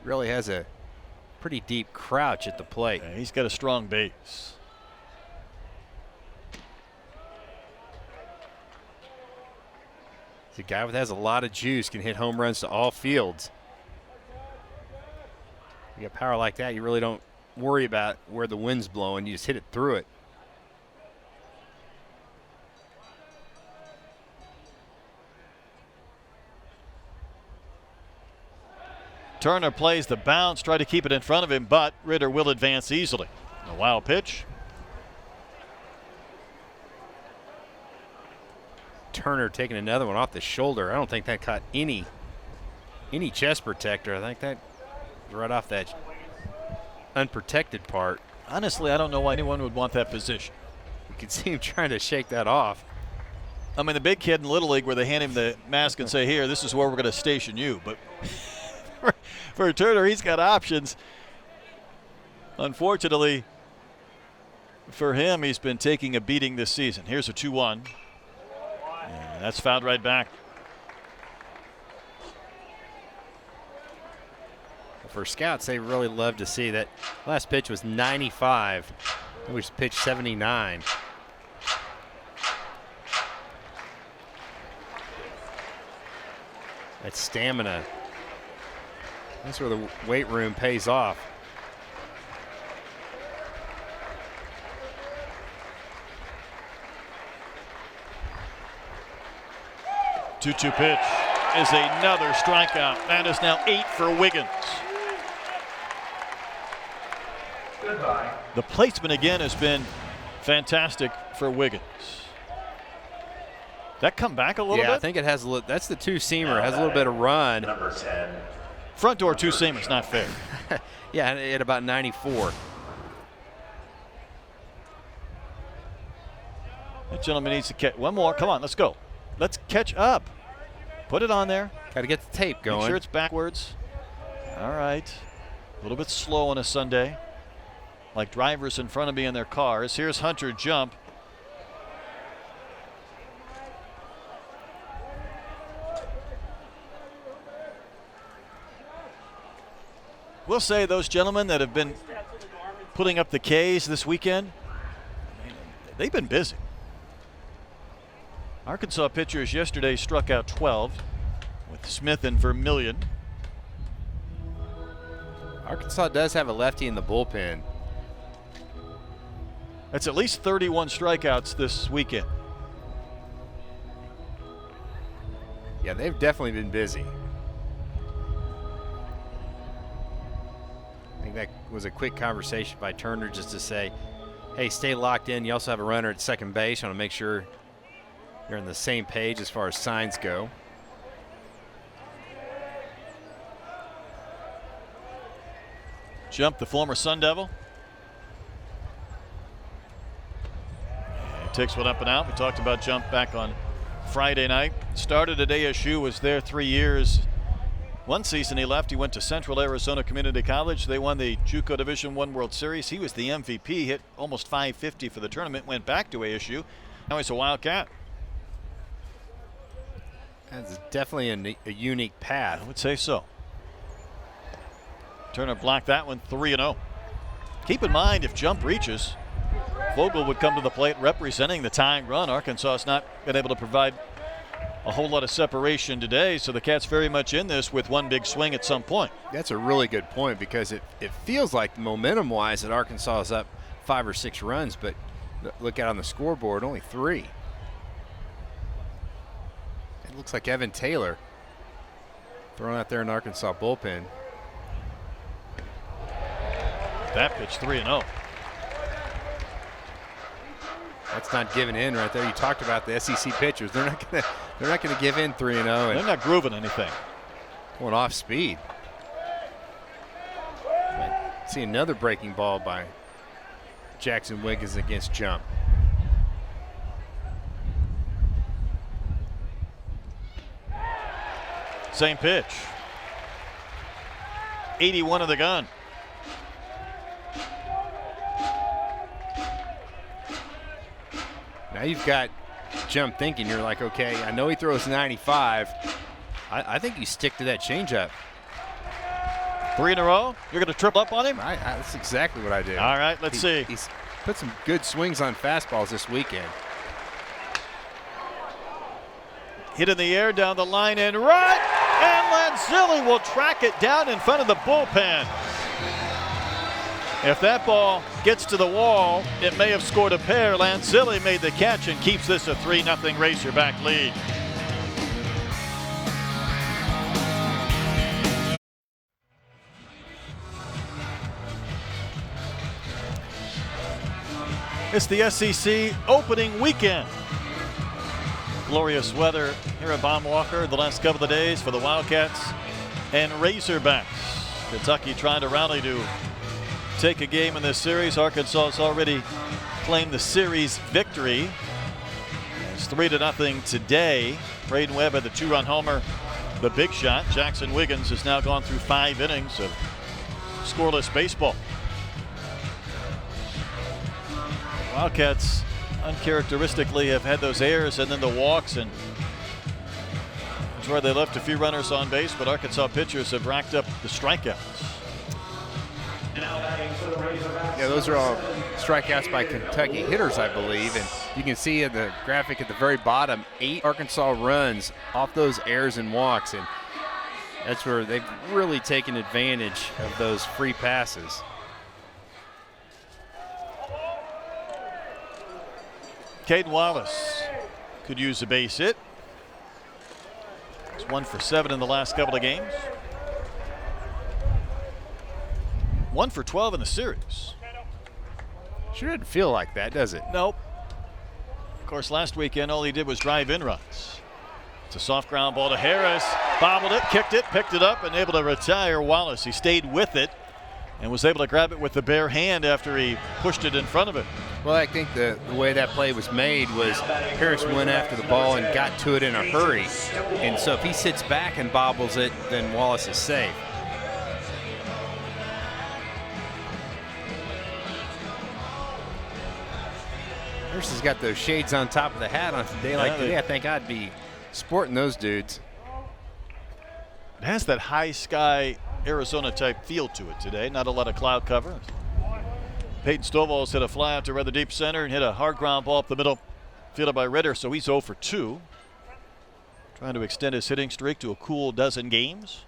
really has a pretty deep crouch at the plate. Yeah, he's got a strong base. He's a guy that has a lot of juice, can hit home runs to all fields. You got power like that, you really don't worry about where the wind's blowing. You just hit it through it. Turner plays the bounce, try to keep it in front of him, but Ritter will advance easily. A wild pitch. Turner taking another one off the shoulder. I don't think that caught any chest protector. I think that was right off that unprotected part. Honestly, I don't know why anyone would want that position. You could see him trying to shake that off. I mean, the big kid in Little League where they hand him the mask and say, here, this is where we're going to station you. But for Turner, he's got options. Unfortunately for him, he's been taking a beating this season. Here's a 2-1. And that's fouled right back. For scouts, they really love to see that. Last pitch was 95. It was pitch 79. That stamina. That's where the weight room pays off. Two-two pitch is another strikeout. That is now 8 for Wiggins. Goodbye. The placement again has been fantastic for Wiggins. That come back a little bit? I think it has. That's the two-seamer. It has a little bit of run. Number 10. Front door two-seamer's not fair. Yeah, at about 94. That gentleman needs to catch one more. Come on, let's go. Let's catch up. Put it on there. Got to get the tape going. Make sure it's backwards. All right. A little bit slow on a Sunday. Like drivers in front of me in their cars. Here's Hunter jump. We'll say those gentlemen that have been putting up the Ks this weekend, they've been busy. Arkansas pitchers yesterday struck out 12 with Smith and Vermillion. Arkansas does have a lefty in the bullpen. That's at least 31 strikeouts this weekend. Yeah, they've definitely been busy. I think that was a quick conversation by Turner just to say, hey, stay locked in. You also have a runner at second base. I want to make sure you're on the same page as far as signs go. Jump, the former Sun Devil. Takes one up and out. We talked about Jump back on Friday night. Started at ASU, was there 3 years. One season he left, he went to Central Arizona Community College. They won the JUCO Division I World Series. He was the MVP, hit almost 550 for the tournament, went back to ASU. Now he's a Wildcat. That's definitely a unique path. I would say so. Turner blocked that one 3-0. Keep in mind, if Jump reaches, Vogel would come to the plate representing the tying run. Arkansas has not been able to provide a whole lot of separation today, so the Cats very much in this with one big swing at some point. That's a really good point because it feels like momentum-wise that Arkansas is up 5 or 6 runs, but look out on the scoreboard, only 3. It looks like Evan Taylor thrown out there in Arkansas bullpen. That pitch 3-0. That's not giving in right there. You talked about the SEC pitchers. They're not gonna give in 3-0 They're and not grooving anything. going off speed. See another breaking ball by Jackson Wiggins against Jump. Same pitch. 81 of the gun. Now you've got Jump thinking, you're like, okay, I know he throws 95. I think you stick to that changeup. 3 in a row? You're going to triple up on him? That's exactly what I do. All right, let's see. He's put some good swings on fastballs this weekend. Hit in the air, down the line, and right! And Lanzilli will track it down in front of the bullpen. If that ball gets to the wall, it may have scored a pair. Lanzilli made the catch and keeps this a 3-0 Razorback lead. It's the SEC opening weekend. Glorious weather here at Baum-Walker the last couple of days for the Wildcats and Razorbacks. Kentucky trying to rally to take a game in this series. Arkansas has already claimed the series victory. It's 3-0 today. Braden Webb had the 2-run homer, the big shot. Jackson Wiggins has now gone through 5 innings of scoreless baseball. Wildcats uncharacteristically have had those errors and then the walks, and that's where they left a few runners on base, but Arkansas pitchers have racked up the strikeouts. Yeah, those are all strikeouts by Kentucky hitters, I believe, and you can see in the graphic at the very bottom, 8 Arkansas runs off those errors and walks, and that's where they've really taken advantage of those free passes. Caden Wallace could use a base hit. He's 1 for 7 in the last couple of games. 1 for 12 in the series. Sure didn't feel like that, does it? Nope. Of course, last weekend all he did was drive in runs. It's a soft ground ball to Harris. Bobbled it, kicked it, picked it up, and able to retire Wallace. He stayed with it and was able to grab it with the bare hand after he pushed it in front of it. Well, I think the way that play was made was Harris went after the ball and got to it in a hurry. And so if he sits back and bobbles it, then Wallace is safe. Harris has got those shades on top of the hat on a day like today. I think I'd be sporting those dudes. It has that high sky Arizona type feel to it today. Not a lot of cloud cover. Peyton Stovall's hit a fly out to rather deep center and hit a hard ground ball up the middle, fielded by Ritter, so he's 0 for 2. Trying to extend his hitting streak to a cool dozen games.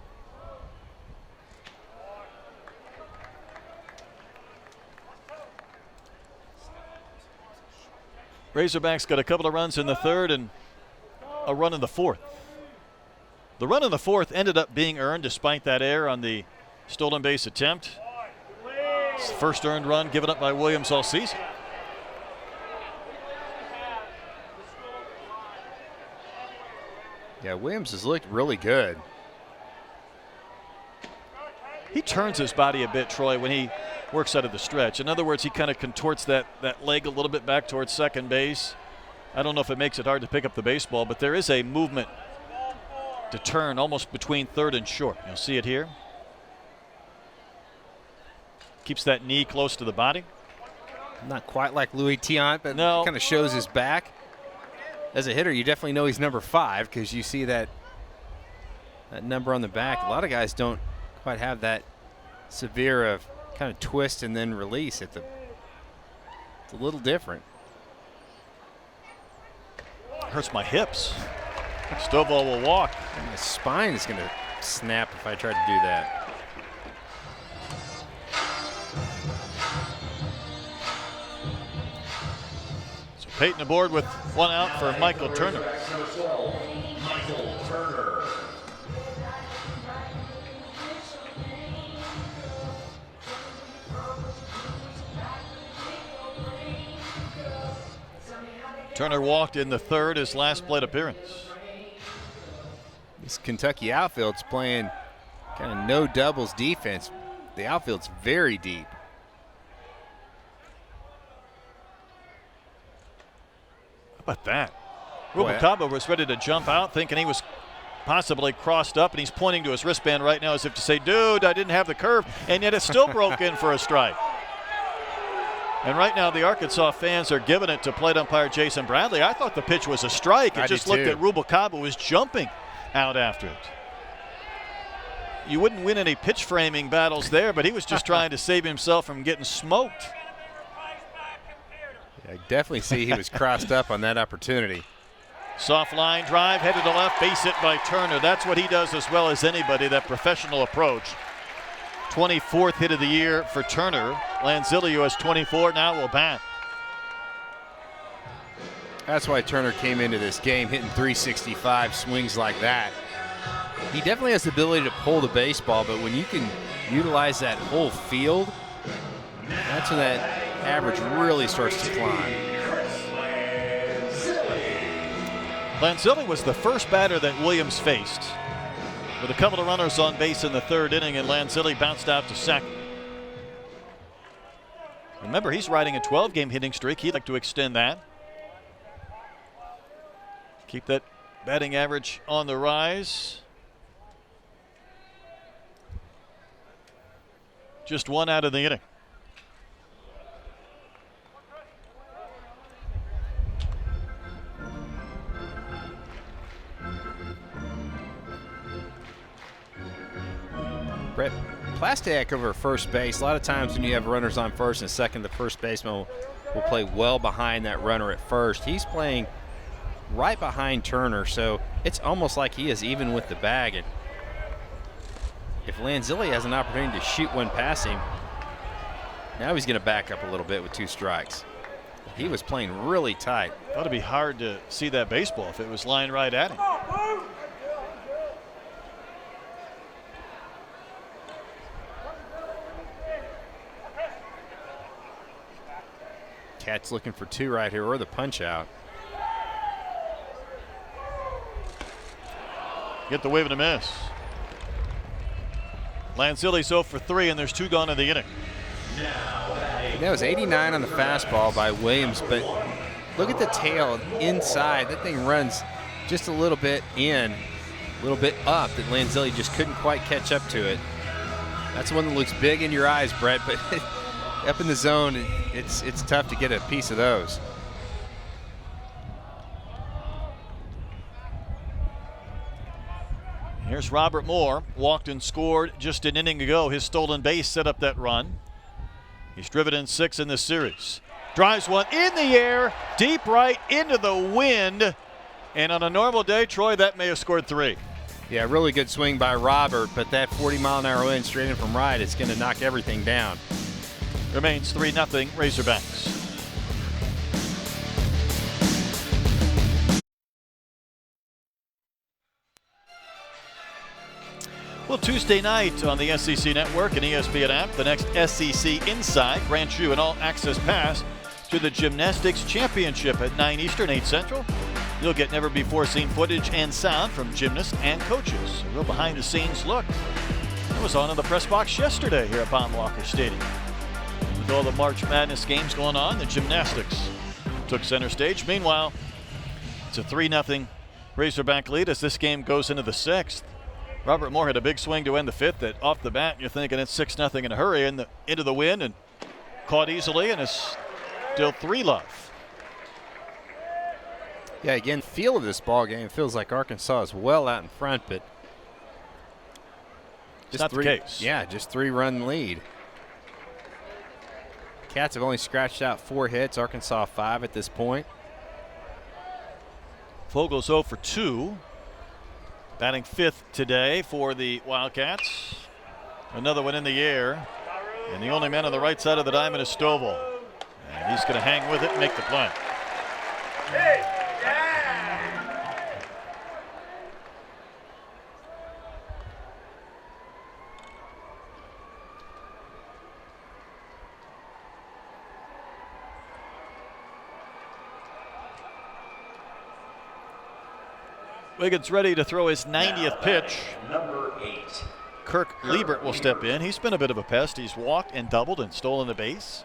Razorbacks got a couple of runs in the third and a run in the fourth. The run in the fourth ended up being earned despite that error on the stolen base attempt. It's the first earned run given up by Williams all season. Yeah, Williams has looked really good. He turns his body a bit, Troy, when he works out of the stretch. In other words, he kind of contorts that leg a little bit back towards second base. I don't know if it makes it hard to pick up the baseball, but there is a movement to turn almost between third and short. You'll see it here. Keeps that knee close to the body. Not quite like Louis Tiant, but no. Kind of shows his back. As a hitter, you definitely know he's number 5 because you see that number on the back. A lot of guys don't quite have that severe of kind of twist and then release. It's a little different. Hurts my hips. Stovall will walk. And my spine is going to snap if I try to do that. So Peyton aboard with 1 out for Michael Turner. Michael Turner. Turner walked in the third, his last plate appearance. This Kentucky outfield's playing kind of no doubles defense. The outfield's very deep. How about that? Rubalcaba was ready to jump out, thinking he was possibly crossed up, and he's pointing to his wristband right now as if to say, dude, I didn't have the curve, and yet it still broke in for a strike. And right now the Arkansas fans are giving it to plate umpire Jason Bradley. I thought the pitch was a strike. It just looked at Rubalcaba was jumping out after it. You wouldn't win any pitch framing battles there, but he was just trying to save himself from getting smoked. I definitely see he was crossed up on that opportunity. Soft line drive, headed to left, base hit by Turner. That's what he does as well as anybody, that professional approach. 24th hit of the year for Turner. Lanzillo has 24, now will bat. That's why Turner came into this game hitting 365 swings like that. He definitely has the ability to pull the baseball, but when you can utilize that whole field, that's when that average really starts to climb. Lanzillo was the first batter that Williams faced, with a couple of runners on base in the third inning, and Lanzillo bounced out to second. Remember, he's riding a 12-game hitting streak. He'd like to extend that. Keep that batting average on the rise. Just 1 out of the inning. Brett Plastiak over first base. A lot of times when you have runners on first and second, the first baseman will play well behind that runner at first. He's playing right behind Turner, so it's almost like he is even with the bag. And if Lanzillo has an opportunity to shoot one past him, now he's going to back up a little bit with 2 strikes. He was playing really tight. Thought it'd be hard to see that baseball if it was lined right at him. Cat's looking for 2 right here, or the punch out. Get the wave and a miss. Lanzillo's 0 for 3, and there's 2 gone in the inning. Now batting That was 89 on the fastball by Williams, but look at the tail inside. That thing runs just a little bit in, a little bit up that Lanzelli just couldn't quite catch up to it. That's one that looks big in your eyes, Brett, but up in the zone, it's tough to get a piece of those. Here's Robert Moore, walked and scored just an inning ago. His stolen base set up that run. He's driven in 6 in this series. Drives one in the air, deep right into the wind. And on a normal day, Troy, that may have scored 3. Yeah, really good swing by Robert, but that 40-mile-an-hour wind straight in from right is going to knock everything down. Remains 3-0 Razorbacks. Well, Tuesday night on the SEC Network and ESPN app, the next SEC Inside grants you an all-access pass to the Gymnastics Championship at 9 Eastern, 8 Central. You'll get never-before-seen footage and sound from gymnasts and coaches. A real behind-the-scenes look. It was on in the press box yesterday here at Baum Walker Stadium. With all the March Madness games going on, the gymnastics took center stage. Meanwhile, it's a 3-0 Razorback lead as this game goes into the 6th. Robert Moore had a big swing to end the 5th that off the bat you're thinking it's 6-0 in a hurry into the wind and caught easily, and it's still 3-love. Yeah, again, feel of this ball game feels like Arkansas is well out in front, but It's not the case. Yeah, just 3-run lead. Cats have only scratched out 4 hits, Arkansas 5 at this point. Fogel's 0 for 2. Batting 5th today for the Wildcats. Another one in the air. And the only man on the right side of the diamond is Stovall. And he's going to hang with it and make the play. Wiggins ready to throw his 90th pitch. Number 8. Kirk Liebert will step in. He's been a bit of a pest. He's walked and doubled and stolen the base.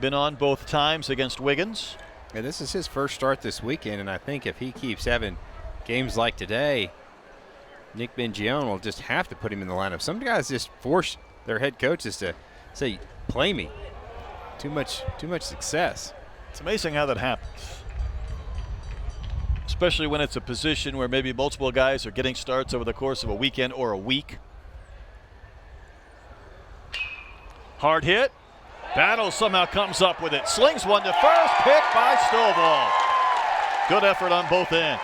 Been on both times against Wiggins. Yeah, this is his first start this weekend, and I think if he keeps having games like today, Nick Bengione will just have to put him in the lineup. Some guys just force their head coaches to say, play me. Too much success. It's amazing how that happens. Especially when it's a position where maybe multiple guys are getting starts over the course of a weekend or a week. Hard hit. Battle somehow comes up with it. Slings one to first. Pick by Stovall. Good effort on both ends.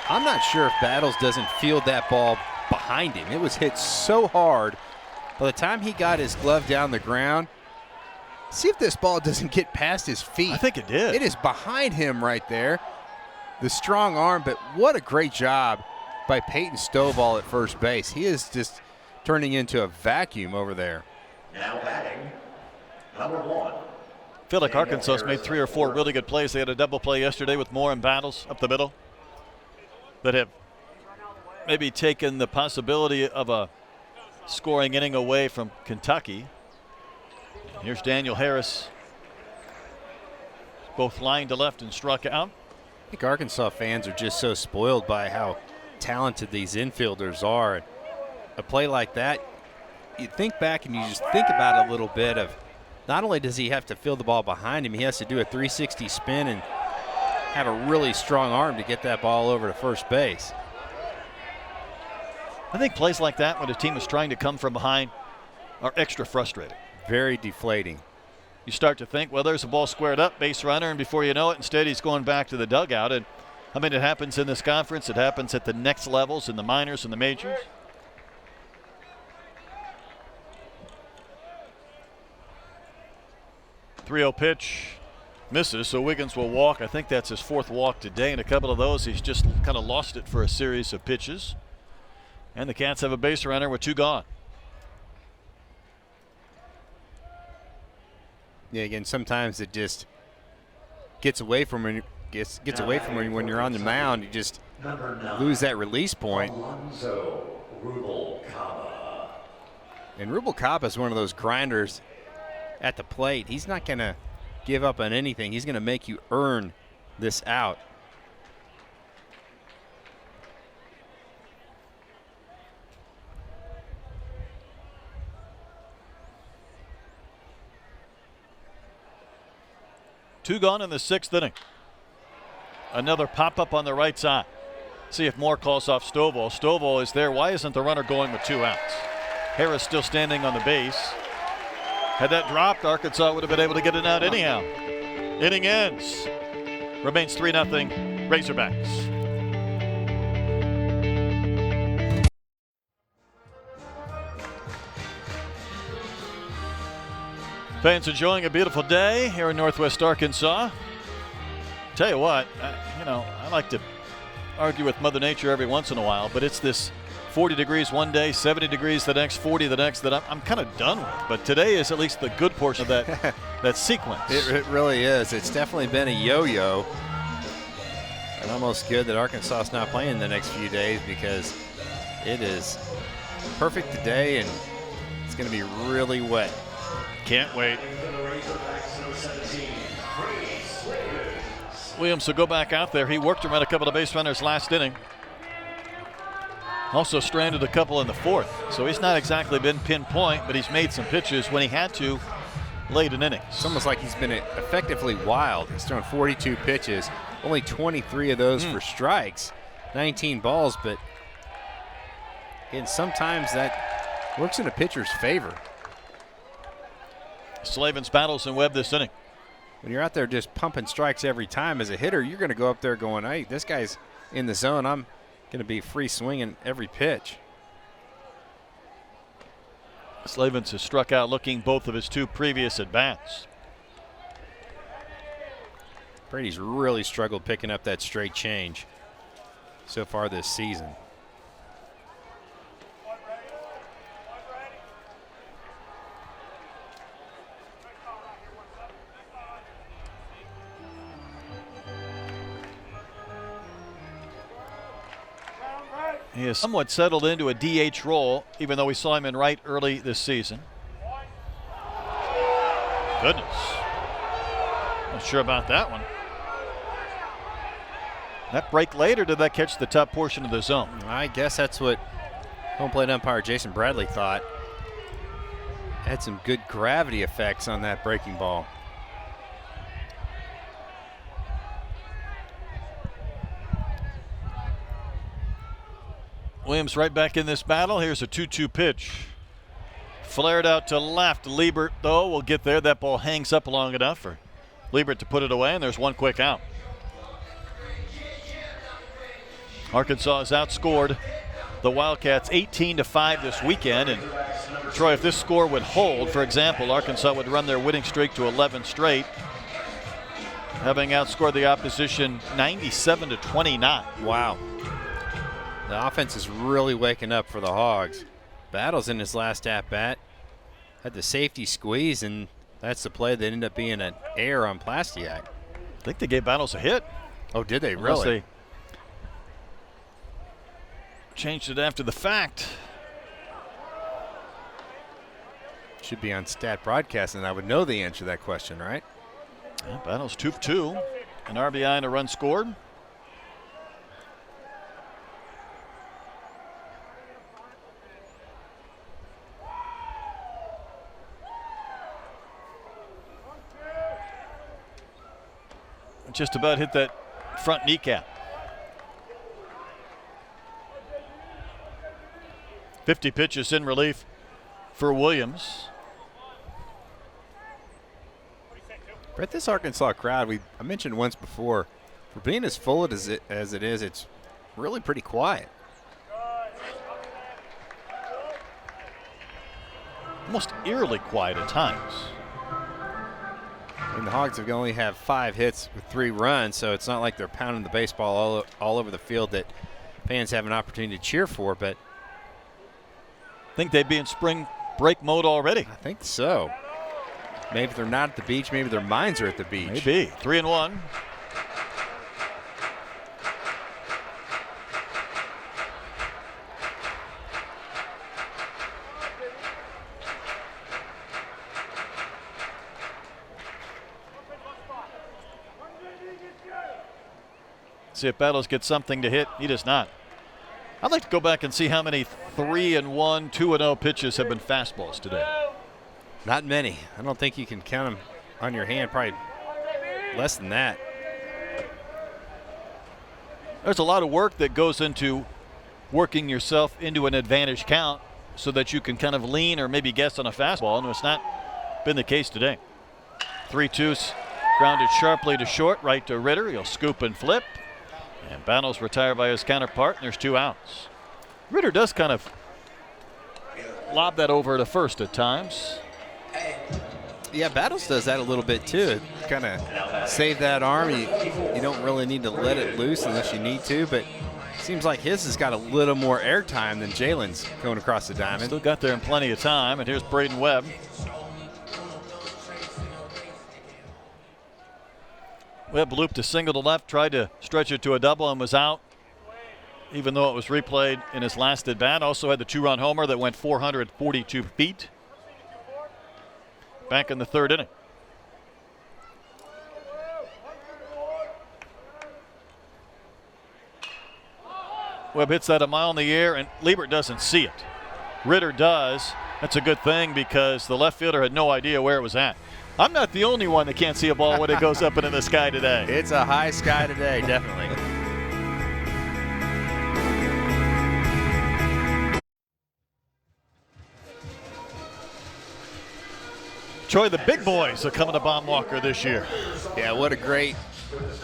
I'm not sure if Battles doesn't field that ball behind him. It was hit so hard. By the time he got his glove down the ground, see if this ball doesn't get past his feet. I think it did. It is behind him right there. The strong arm, but what a great job by Peyton Stovall at first base. He is just turning into a vacuum over there. Now batting, number 1. I feel like Arkansas's made 3 or 4 really good plays. They had a double play yesterday with Moore and Battles up the middle that have maybe taken the possibility of a scoring inning away from Kentucky. Here's Daniel Harris. Both lined to left and struck out. I think Arkansas fans are just so spoiled by how talented these infielders are. A play like that, you think back and you just think about it a little bit of not only does he have to field the ball behind him, he has to do a 360 spin and have a really strong arm to get that ball over to first base. I think plays like that when a team is trying to come from behind are extra frustrating. Very deflating. You start to think, well, there's a ball squared up, base runner, and before you know it, instead he's going back to the dugout. And I mean, it happens in this conference. It happens at the next levels in the minors and the majors. .30 pitch misses, so Wiggins will walk. I think that's his 4th walk today, and a couple of those he's just kind of lost it for a series of pitches. And the Cats have a base runner with 2 gone. Yeah, again, sometimes it just gets away from when gets away from when you're on the mound. You just lose that release point. Alonzo Rubalcaba. And Rubalcaba is one of those grinders at the plate. He's not going to give up on anything. He's going to make you earn this out. Two gone in the 6th inning. Another pop-up on the right side. See if Moore calls off Stovall. Stovall is there. Why isn't the runner going with 2 outs? Harris still standing on the base. Had that dropped, Arkansas would have been able to get it out anyhow. Inning ends. Remains 3-0 Razorbacks. Fans enjoying a beautiful day here in Northwest Arkansas. Tell you what, I like to argue with Mother Nature every once in a while, but it's this 40 degrees one day, 70 degrees the next, 40 the next that I'm kind of done with. But today is at least the good portion of that sequence. It really is. It's definitely been a yo-yo. And almost good that Arkansas is not playing the next few days because it is perfect today and it's going to be really wet. Can't wait. Williams will go back out there. He worked around a couple of base runners last inning. Also stranded a couple in the 4th. So he's not exactly been pinpoint, but he's made some pitches when he had to late in innings. It's almost like he's been effectively wild. He's thrown 42 pitches, only 23 of those for strikes, 19 balls, but again, sometimes that works in a pitcher's favor. Slavens battles and Webb this inning. When you're out there just pumping strikes every time as a hitter, you're going to go up there going, hey, this guy's in the zone. I'm going to be free swinging every pitch. Slavens has struck out looking both of his 2 previous at-bats. Brady's really struggled picking up that straight change so far this season. He has somewhat settled into a DH role, even though we saw him in right early this season. Goodness. Not sure about that one. That break late, or did that catch the top portion of the zone? I guess that's what home plate umpire Jason Bradley thought. Had some good gravity effects on that breaking ball. Williams right back in this battle. Here's a 2-2 pitch. Flared out to left. Liebert, though, will get there. That ball hangs up long enough for Liebert to put it away, and there's one quick out. Arkansas has outscored the Wildcats 18-5 this weekend. And Troy, if this score would hold, for example, Arkansas would run their winning streak to 11 straight, having outscored the opposition 97-29. Wow. The offense is really waking up for the Hogs. Battles in his last at-bat. Had the safety squeeze, and that's the play that ended up being an error on Plastiak. I think they gave Battles a hit. Oh, did they Unless really? they changed it after the fact. Should be on stat broadcast, and I would know the answer to that question, right? Yeah, Battles 2 for 2. An RBI and a run scored. Just about hit that front kneecap. 50 pitches in relief for Williams. Brett, this Arkansas crowd, I mentioned once before, for being as full as it is, it's really pretty quiet. Almost eerily quiet at times. And the Hogs have only have 5 hits with 3 runs, so it's not like they're pounding the baseball all over the field that fans have an opportunity to cheer for, but I think they'd be in spring break mode already. I think so. Maybe they're not at the beach, maybe their minds are at the beach. Maybe. 3-1. See if Battles gets something to hit. He does not. I'd like to go back and see how many 3-1, 2-0 pitches have been fastballs today. Not many. I don't think you can count them on your hand. Probably less than that. There's a lot of work that goes into working yourself into an advantage count so that you can kind of lean or maybe guess on a fastball, and it's not been the case today. 3-2's grounded sharply to short, right to Ritter. He'll scoop and flip. And Battles retired by his counterpart, and there's 2 outs. Ritter does kind of lob that over to first at times. Yeah, Battles does that a little bit too. Kind of save that arm. You don't really need to let it loose unless you need to, but it seems like his has got a little more air time than Jalen's going across the diamond. Still got there in plenty of time, and here's Braden Webb. Webb looped a single to left, tried to stretch it to a double and was out, even though it was replayed in his last at bat. Also had the 2-run homer that went 442 feet. Back in the 3rd inning. Webb hits that a mile in the air, and Liebert doesn't see it. Ritter does. That's a good thing because the left fielder had no idea where it was at. I'm not the only one that can't see a ball when it goes up into the sky today. It's a high sky today, definitely. Troy, the big boys are coming to Baum-Walker this year. Yeah, what a great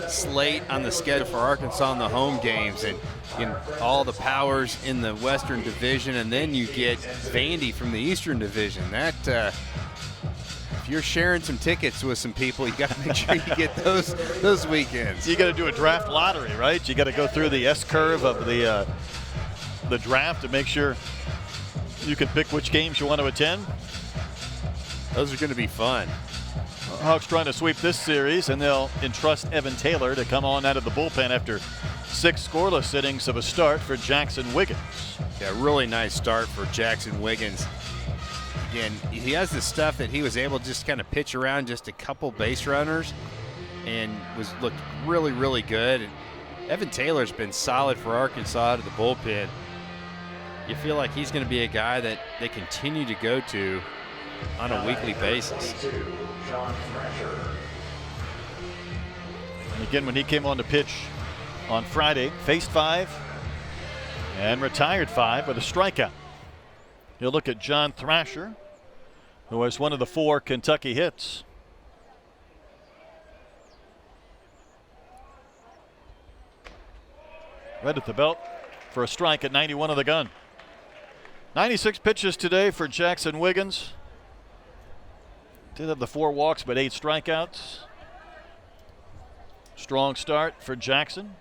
slate on the schedule for Arkansas in the home games, and all the powers in the Western Division, and then you get Vandy from the Eastern Division. That if you're sharing some tickets with some people, you got to make sure you get those weekends. You got to do a draft lottery, right? You got to go through the S curve of the draft to make sure you can pick which games you want to attend. Those are going to be fun. Hawks trying to sweep this series, and they'll entrust Evan Taylor to come on out of the bullpen after 6 scoreless innings of a start for Jackson Wiggins. Yeah, really nice start for Jackson Wiggins. Again, he has the stuff that he was able to just kind of pitch around just a couple base runners and looked really, really good. And Evan Taylor's been solid for Arkansas out of the bullpen. You feel like he's going to be a guy that they continue to go to on a weekly basis. And again, when he came on to pitch on Friday, faced 5 and retired 5 with a strikeout. You'll look at John Thrasher, who was one of the 4 Kentucky hits. Right at the belt for a strike at 91 of the gun. 96 pitches today for Jackson Wiggins. Did have the 4 walks, but 8 strikeouts. Strong start for Jackson.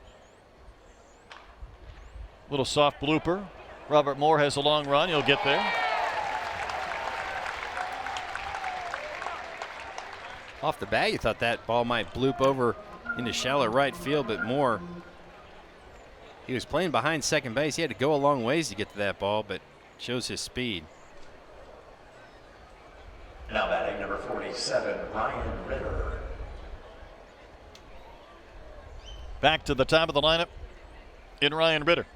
Little soft blooper. Robert Moore has a long run. He'll get there. Off the bat, you thought that ball might bloop over into shallow right field, but Moore, he was playing behind second base. He had to go a long ways to get to that ball, but shows his speed. Now batting number 47, Ryan Ritter. Back to the top of the lineup in Ryan Ritter.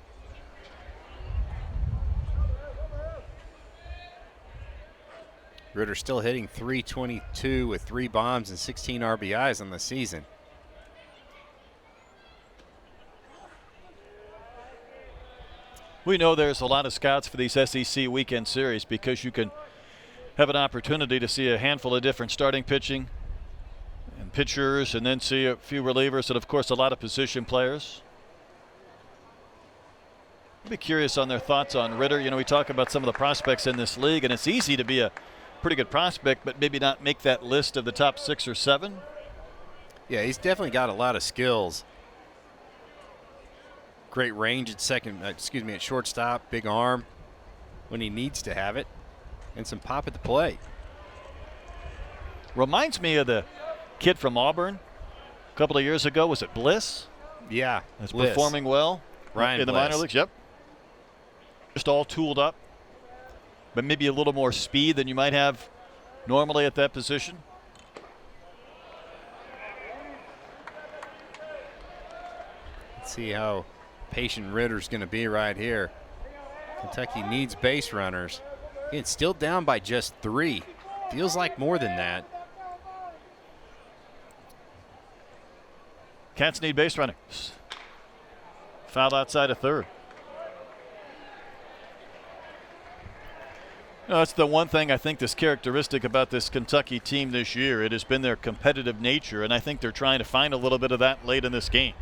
Ritter still hitting .322 with 3 bombs and 16 RBIs on the season. We know there's a lot of scouts for these SEC weekend series because you can have an opportunity to see a handful of different starting pitching and pitchers, and then see a few relievers, and of course a lot of position players. I'd be curious on their thoughts on Ritter. You know, we talk about some of the prospects in this league, and it's easy to be a pretty good prospect, but maybe not make that list of the top 6 or 7. Yeah, he's definitely got a lot of skills. Great range at at shortstop, big arm when he needs to have it, and some pop at the plate. Reminds me of the kid from Auburn a couple of years ago. Was it Bliss? Yeah, That's Bliss. performing well Ryan in the Bliss. minor leagues. Yep. Just all tooled up, but maybe a little more speed than you might have normally at that position. Let's see how patient Ritter's going to be right here. Kentucky needs base runners. Again, still down by just 3. Feels like more than that. Cats need base runners. Foul outside of third. That's the one thing I think that's characteristic about this Kentucky team this year. It has been their competitive nature, and I think they're trying to find a little bit of that late in this game.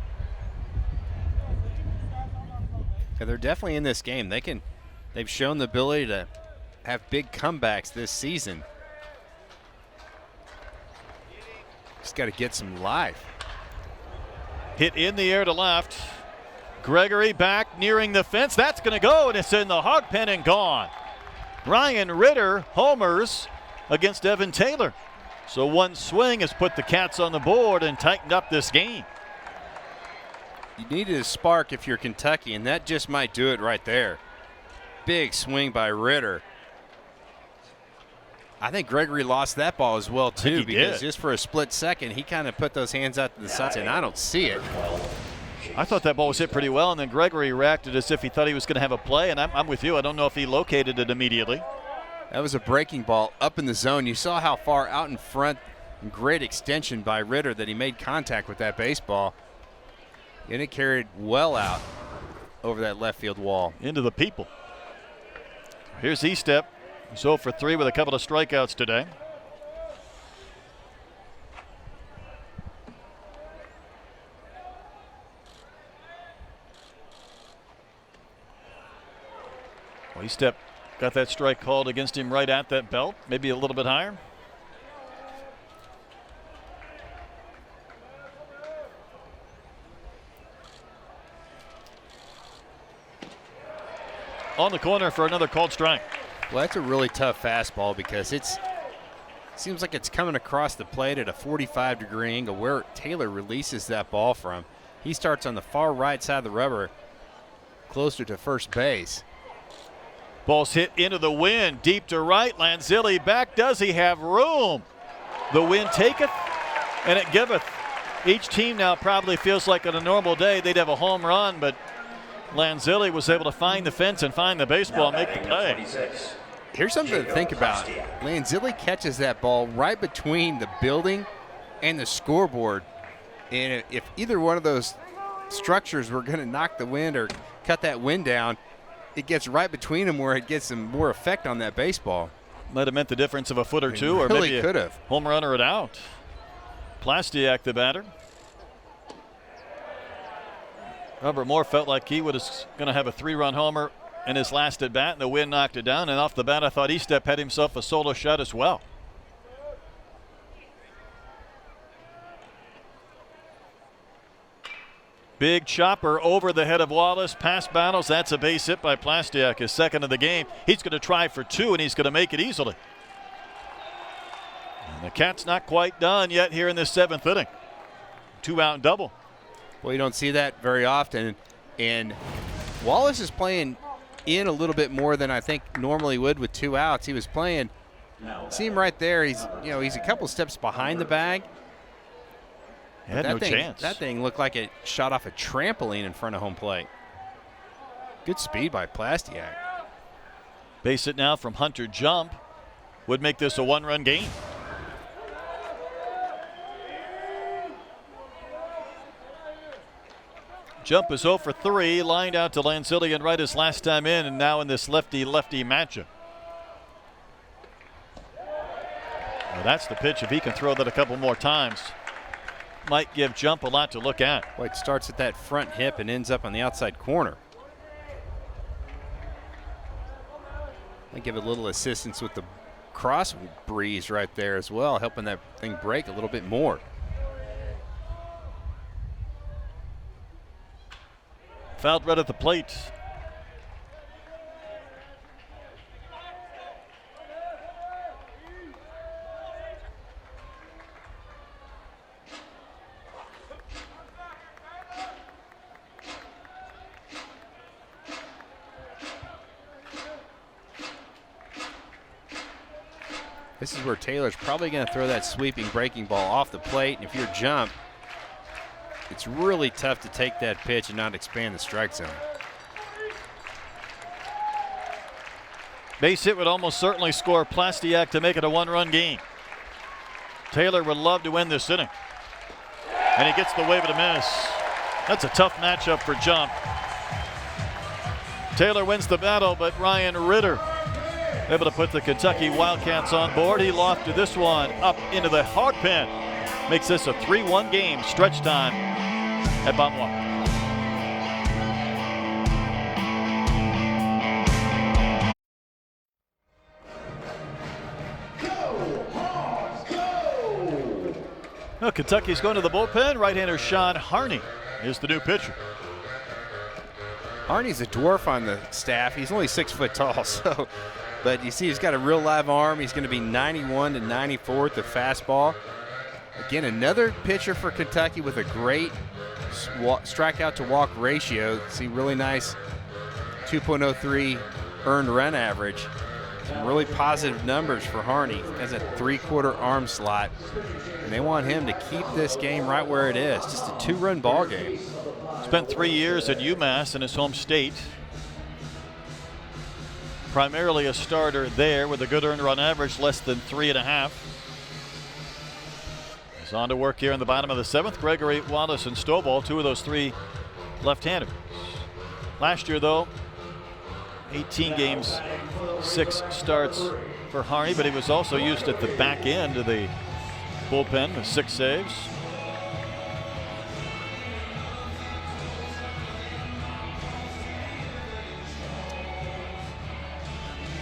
Yeah, they're definitely in this game. They've shown the ability to have big comebacks this season. Just got to get some life. Hit in the air to left. Gregory back nearing the fence. That's going to go, and it's in the hog pen and gone. Ryan Ritter homers against Evan Taylor. So one swing has put the Cats on the board and tightened up this game. You needed a spark if you're Kentucky, and that just might do it right there. Big swing by Ritter. I think Gregory lost that ball as well, too, because just for a split second, he kind of put those hands out to the side, and I don't see it. I thought that ball was hit pretty well, and then Gregory reacted as if he thought he was going to have a play, and I'm with you. I don't know if he located it immediately. That was a breaking ball up in the zone. You saw how far out in front, great extension by Ritter that he made contact with that baseball. And it carried well out over that left field wall. Into the people. Here's Estep. He's 0 for 3 with a couple of strikeouts today. Well, Estep got that strike called against him right at that belt, maybe a little bit higher. On the corner for another called strike. Well, that's a really tough fastball because it seems like it's coming across the plate at a 45-degree angle where Taylor releases that ball from. He starts on the far right side of the rubber, closer to first base. Ball's hit into the wind, deep to right. Lanzilli back. Does he have room? The wind taketh and it giveth. Each team now probably feels like on a normal day they'd have a home run, but Lanzilli was able to find the fence and find the baseball and make the play. Here's something to think about. Lanzilli catches that ball right between the building and the scoreboard. And if either one of those structures were going to knock the wind or cut that wind down, it gets right between them where it gets some more effect on that baseball. Might have meant the difference of a foot or two, really or maybe could have. Home run or it out. Plastiak, the batter. Robert Moore felt like he was going to have a 3-run homer in his last at bat, and the wind knocked it down. And off the bat, I thought Estep had himself a solo shot as well. Big chopper over the head of Wallace. Past Battles. That's a base hit by Plastiak, his second of the game. He's going to try for 2, and he's going to make it easily. And the Cats not quite done yet here in this 7th inning. 2-out double. Well, you don't see that very often. And Wallace is playing in a little bit more than I think normally would with 2 outs. He was playing, see him right there. He's a couple steps behind the bag. Had no chance. That thing looked like it shot off a trampoline in front of home plate. Good speed by Plastiak. Base hit now from Hunter Jump would make this a 1-run game. Jump is 0 for 3, lined out to Lanzilli and right his last time in, and now in this lefty-lefty matchup. Well, that's the pitch. If he can throw that a couple more times, might give Jump a lot to look at. Well, it starts at that front hip and ends up on the outside corner. I give it a little assistance with the cross breeze right there as well, helping that thing break a little bit more. Fouled right at the plate. This is where Taylor's probably going to throw that sweeping breaking ball off the plate. And if you're Jump, it's really tough to take that pitch and not expand the strike zone. Base hit would almost certainly score Plastiak to make it a one-run game. Taylor would love to win this inning. And he gets the wave of a miss. That's a tough matchup for Jump. Taylor wins the battle, but Ryan Ritter able to put the Kentucky Wildcats on board. He lofted this one up into the hard pin. Makes this a 3-1 game, stretch time at Botwa. Well, Kentucky's going to the bullpen. Right-hander Sean Harney is the new pitcher. Harney's a dwarf on the staff. He's only 6 foot tall, so, but you see he's got a real live arm. He's going to be 91 to 94 with the fastball. Again, another pitcher for Kentucky with a great strikeout to walk ratio. See, really nice 2.03 earned run average. Some really positive numbers for Harney. Has a 3/4 arm slot, and they want him to keep this game right where it is. Just a 2-run ball game. Spent 3 years at UMass in his home state. Primarily a starter there with a good earned run average, less than 3.5. He's on to work here in the bottom of the 7th. Gregory, Wallace, and Stovall, 2 of those 3 left-handers. Last year, though, 18 games, 6 starts for Harney, but he was also used at the back end of the bullpen with 6 saves.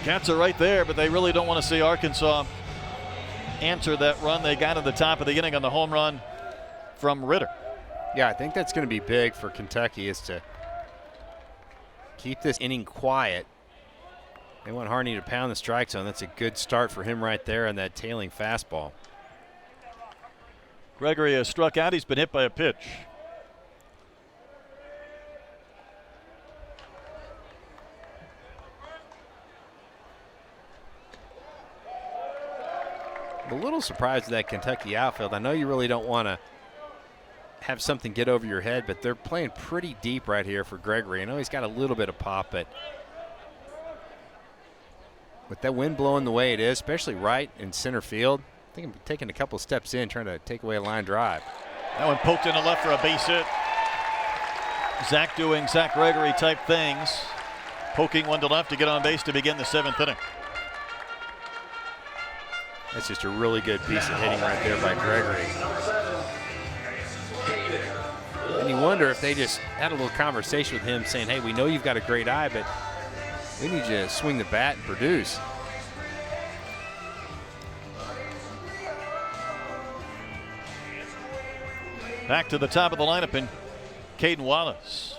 Cats are right there, but they really don't want to see Arkansas answer that run they got at the top of the inning on the home run from Ritter. Yeah, I think that's going to be big for Kentucky, is to keep this inning quiet. They want Harney to pound the strike zone. That's a good start for him right there on that tailing fastball. Gregory has struck out. He's been hit by a pitch. I'm a little surprised at that Kentucky outfield. I know you really don't want to have something get over your head, but they're playing pretty deep right here for Gregory. I know he's got a little bit of pop, but with that wind blowing the way it is, especially right in center field, I think I'm taking a couple steps in, trying to take away a line drive. That one poked in the left for a base hit. Zach doing Zach Gregory type things, poking one to left to get on base to begin the 7th inning. That's just a really good piece of hitting right there by Gregory. And you wonder if they just had a little conversation with him saying, hey, we know you've got a great eye, but we need you to swing the bat and produce. Back to the top of the lineup in Caden Wallace.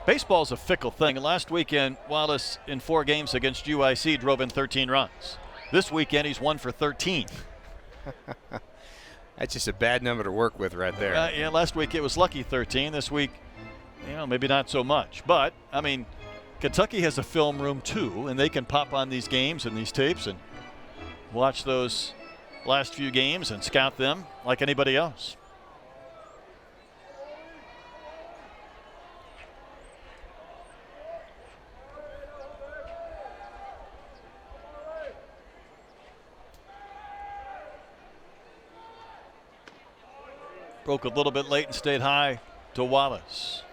Baseball's a fickle thing. Last weekend, Wallace in 4 games against UIC drove in 13 runs. This weekend, he's 1 for 13. That's just a bad number to work with right there. Yeah, last week it was lucky 13. This week, maybe not so much. But, I mean, Kentucky has a film room too, and they can pop on these games and these tapes and watch those last few games and scout them like anybody else. Broke a little bit late and stayed high to Wallace.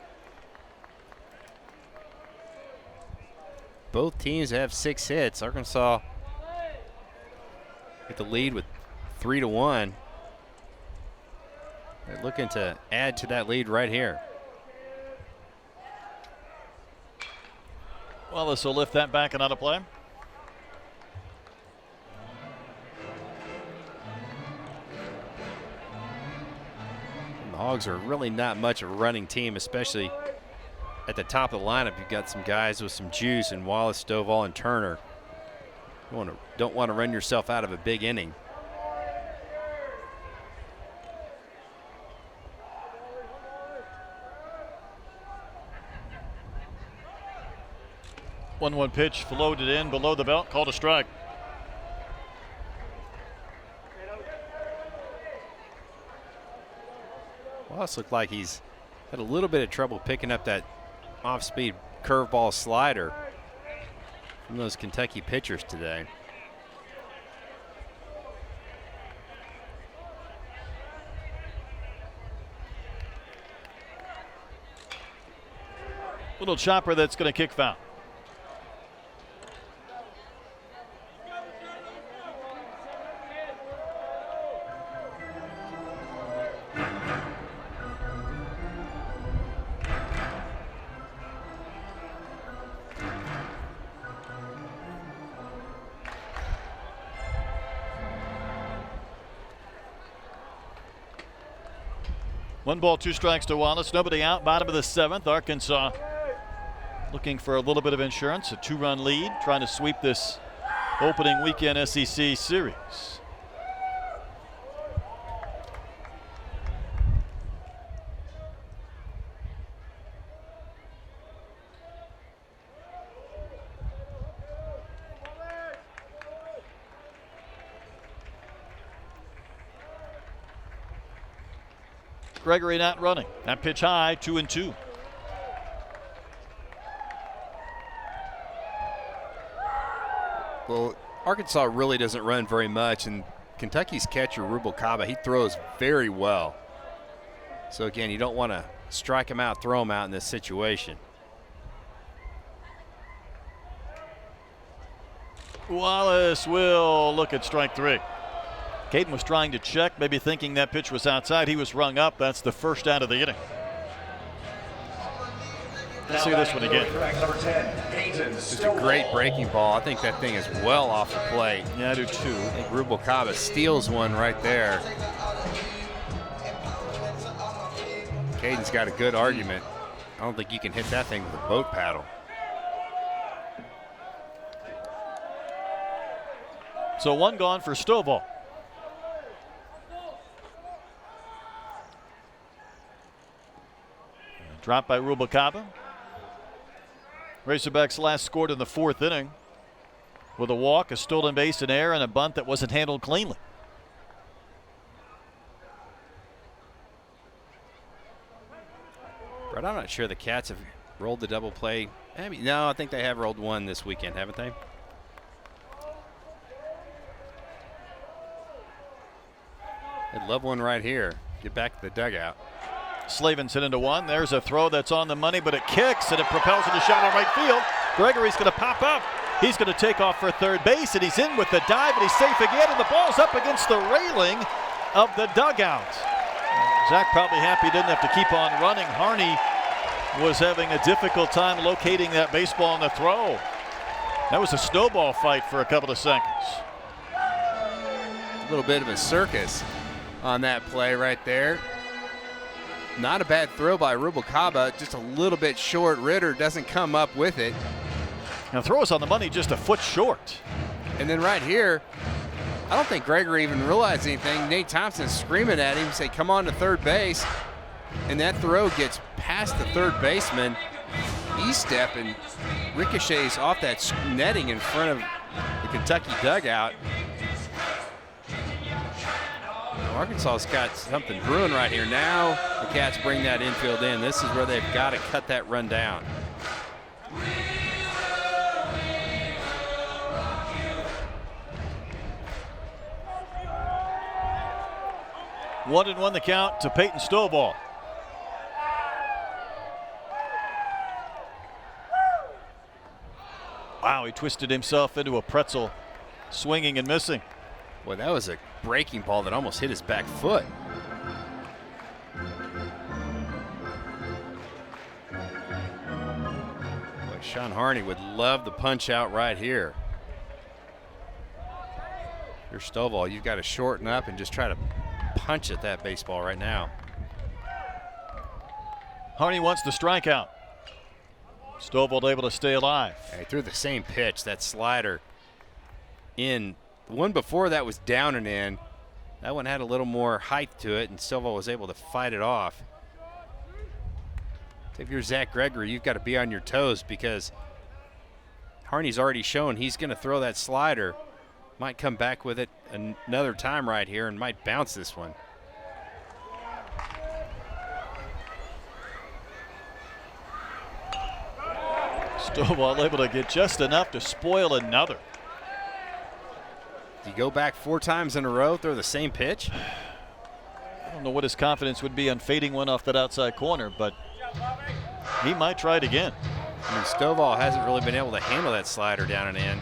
Both teams have 6 hits. Arkansas get the lead with 3-1. They're looking to add to that lead right here. Wallace will lift that back and out of play. The Hogs are really not much of a running team, especially at the top of the lineup. You've got some guys with some juice in Wallace, Stovall, and Turner. You don't want to run yourself out of a big inning. 1-1 pitch floated in below the belt, called a strike. Well, this looked like he's had a little bit of trouble picking up that off-speed curveball slider from those Kentucky pitchers today. Little chopper that's going to kick foul. One ball, 2 strikes to Wallace. Nobody out. Bottom of the 7th. Arkansas looking for a little bit of insurance. A 2-run lead, trying to sweep this opening weekend SEC series. Gregory not running. That pitch high, 2-2. Well, Arkansas really doesn't run very much, and Kentucky's catcher, Rubalcaba, he throws very well. So again, you don't want to strike him out, throw him out in this situation. Wallace will look at strike 3. Caden was trying to check, maybe thinking that pitch was outside. He was rung up. That's the first out of the inning. Let's see this one again. Just a great breaking ball. I think that thing is well off the plate. Yeah, I do too. I think Rubalcaba steals one right there. Caden's got a good argument. I don't think you can hit that thing with a boat paddle. So 1 gone for Stovall. Dropped by Rubalcaba. Razorbacks last scored in the 4th inning with a walk, a stolen base in air, and a bunt that wasn't handled cleanly. Brett, I'm not sure the Cats have rolled the double play. No, I think they have rolled one this weekend, haven't they? I'd love one right here. Get back to the dugout. Slavin's hit into 1. There's a throw that's on the money, but it kicks and it propels into shallow right field. Gregory's going to pop up. He's going to take off for third base, and he's in with the dive, and he's safe again, and the ball's up against the railing of the dugout. Zach probably happy he didn't have to keep on running. Harney was having a difficult time locating that baseball in the throw. That was a snowball fight for a couple of seconds. A little bit of a circus on that play right there. Not a bad throw by Rubalcaba, just a little bit short. Ritter doesn't come up with it. Now throw is on the money, just a foot short. And then right here, I don't think Gregory even realized anything. Nate Thompson screaming at him, say, come on to third base. And that throw gets past the third baseman. E-step and ricochets off that netting in front of the Kentucky dugout. Arkansas's got something brewing right here. Now the Cats bring that infield in. This is where they've got to cut that run down. One and 1 the count to Peyton Stovall. Wow, he twisted himself into a pretzel, swinging and missing. Well, that was a breaking ball that almost hit his back foot. Boy, Sean Harney would love the punch out right here. If you're Stovall, you've got to shorten up and just try to punch at that baseball right now. Harney wants the strikeout. Stovall able to stay alive. Yeah, he threw the same pitch, that slider in. The one before that was down and in. That one had a little more height to it, and Stovall was able to fight it off. If you're Zach Gregory, you've got to be on your toes because Harney's already shown he's going to throw that slider. Might come back with it another time right here and might bounce this one. Stovall able to get just enough to spoil another. Do you go back 4 times in a row, throw the same pitch? I don't know what his confidence would be on fading one off that outside corner, but he might try it again. I mean, Stovall hasn't really been able to handle that slider down and in.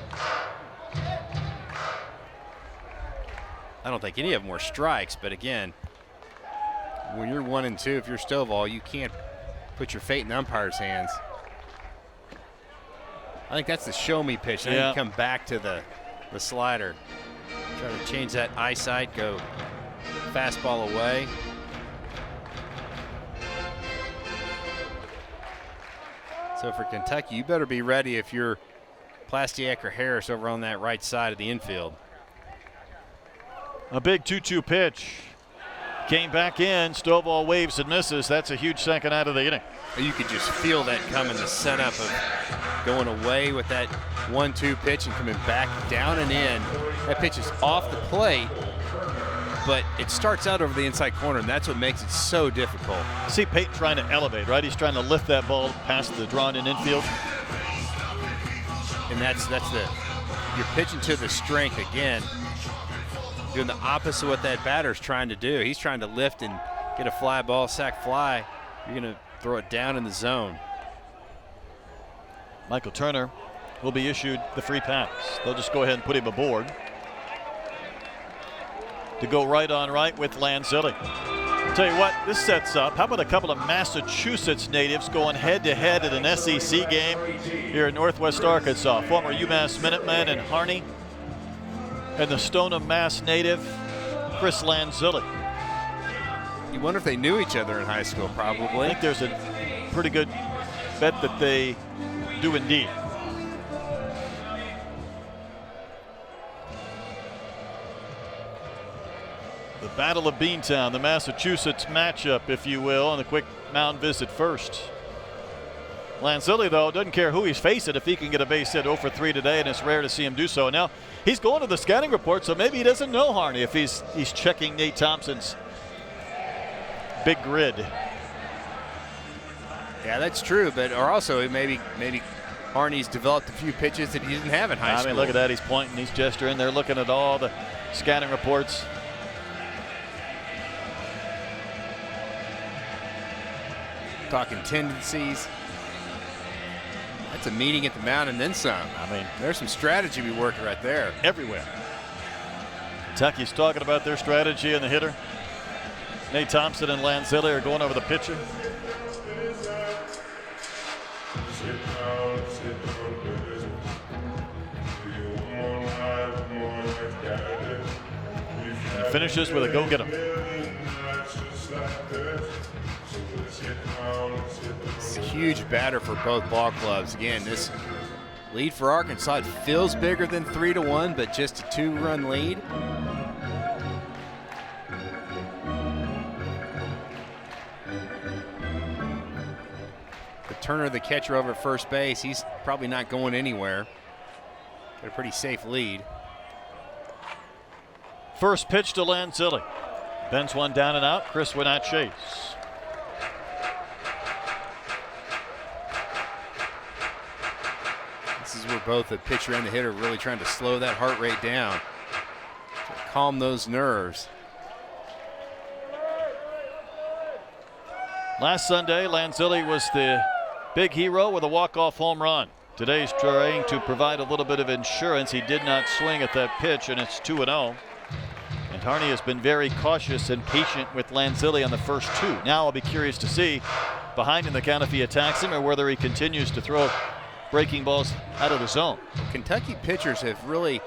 I don't think any of them were strikes, but again, when you're 1 and 2, if you're Stovall, you can't put your fate in the umpire's hands. I think that's the show me pitch. Then you come back to the slider. Try to change that eyesight, go fastball away. So for Kentucky, you better be ready if you're Plastiak or Harris over on that right side of the infield. A big 2-2 pitch. Came back in. Stovall waves and misses. That's a huge second out of the inning. You could just feel that coming, the setup of going away with that 1-2 pitch and coming back down and in. That pitch is off the plate, but it starts out over the inside corner, and that's what makes it so difficult. See Peyton trying to elevate, right? He's trying to lift that ball past the drawn-in infield. And you're pitching to the strength again, doing the opposite of what that batter's trying to do. He's trying to lift and get a fly ball, sac fly. You're going to throw it down in the zone. Michael Turner will be issued the free pass. They'll just go ahead and put him aboard to go right on right with Lanzilli. Tell you what, this sets up. How about a couple of Massachusetts natives going head-to-head in an SEC game here in Northwest Arkansas? Former UMass Minuteman and Harney, and the Stoneham, Mass native Chris Lanzilli. You wonder if they knew each other in high school, I probably. think there's a pretty good bet that they do indeed. The Battle of Beantown, the Massachusetts matchup, if you will, on the quick mound visit first. Lanzilli, though, doesn't care who he's facing if he can get a base hit 0 for 3 today, and it's rare to see him do so. Now, he's going to the scouting report, so maybe he doesn't know Harney if he's checking Nate Thompson's big grid. Yeah, that's true, but or also maybe Harney's developed a few pitches that he didn't have in high school. I mean, look at that. He's pointing, he's gesturing. They're looking at all the scouting reports. Talking tendencies. That's a meeting at the mound and then some. I mean, there's some strategy we working right there. Everywhere. Kentucky's talking about their strategy and the hitter. Nate Thompson and Lanzilli are going over the pitcher. And finishes with a go get 'em. It's a huge batter for both ball clubs. Again, this lead for Arkansas, it feels bigger than 3-1, but just a 2-run lead. But Turner, the catcher over at first base, he's probably not going anywhere. Got a pretty safe lead. First pitch to Lanzilli. Bends one down and out. Chris went at chase. This is where both the pitcher and the hitter are really trying to slow that heart rate down, to calm those nerves. Last Sunday, Lanzilli was the big hero with a walk-off home run. Today's trying to provide a little bit of insurance. He did not swing at that pitch, and it's 2-0. And Harney has been very cautious and patient with Lanzilli on the first 2. Now I'll be curious to see behind in the count if he attacks him or whether he continues to throw breaking balls out of the zone. Kentucky pitchers have really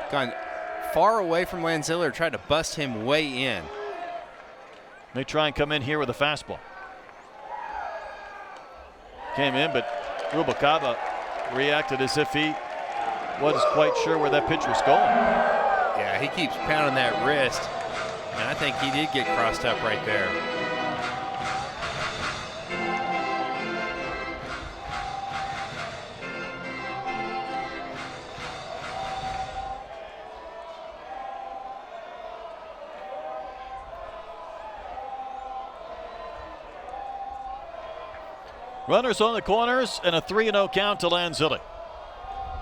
gone far away from Lanzilli or tried to bust him way in. They try and come in here with a fastball. Came in, but Rubalcaba reacted as if he wasn't quite sure where that pitch was going. Yeah, he keeps pounding that wrist, and I think he did get crossed up right there. Runners on the corners and a 3-0 count to Lanzilli.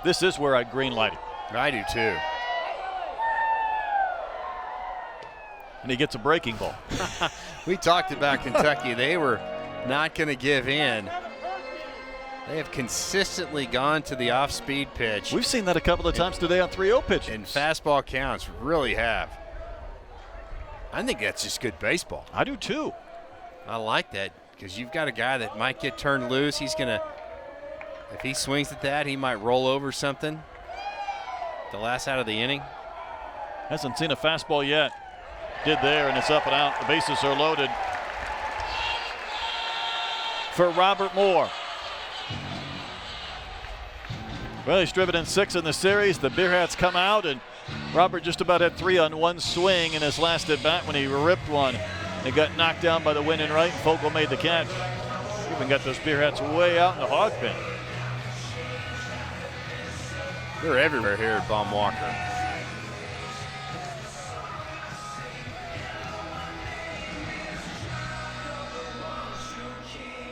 This is where I'd green light it. I do too. And he gets a breaking ball. We talked about Kentucky. They were not going to give in. They have consistently gone to the off-speed pitch. We've seen that a couple of times today on 3-0 pitches. And fastball counts, really have. I think that's just good baseball. I do too. I like that because you've got a guy that might get turned loose. He's going to, if he swings at that, he might roll over something. The last out of the inning. Hasn't seen a fastball yet. Did there, and it's up and out. The bases are loaded for Robert Moore. Well, he's driven in 6 in the series. The Bearhats come out, and Robert just about had 3 on one swing in his last at bat when he ripped one. It got knocked down by the wind and right, and Fogel made the catch. Even got those Bearhats way out in the hog pen. They're everywhere here at Baum Walker.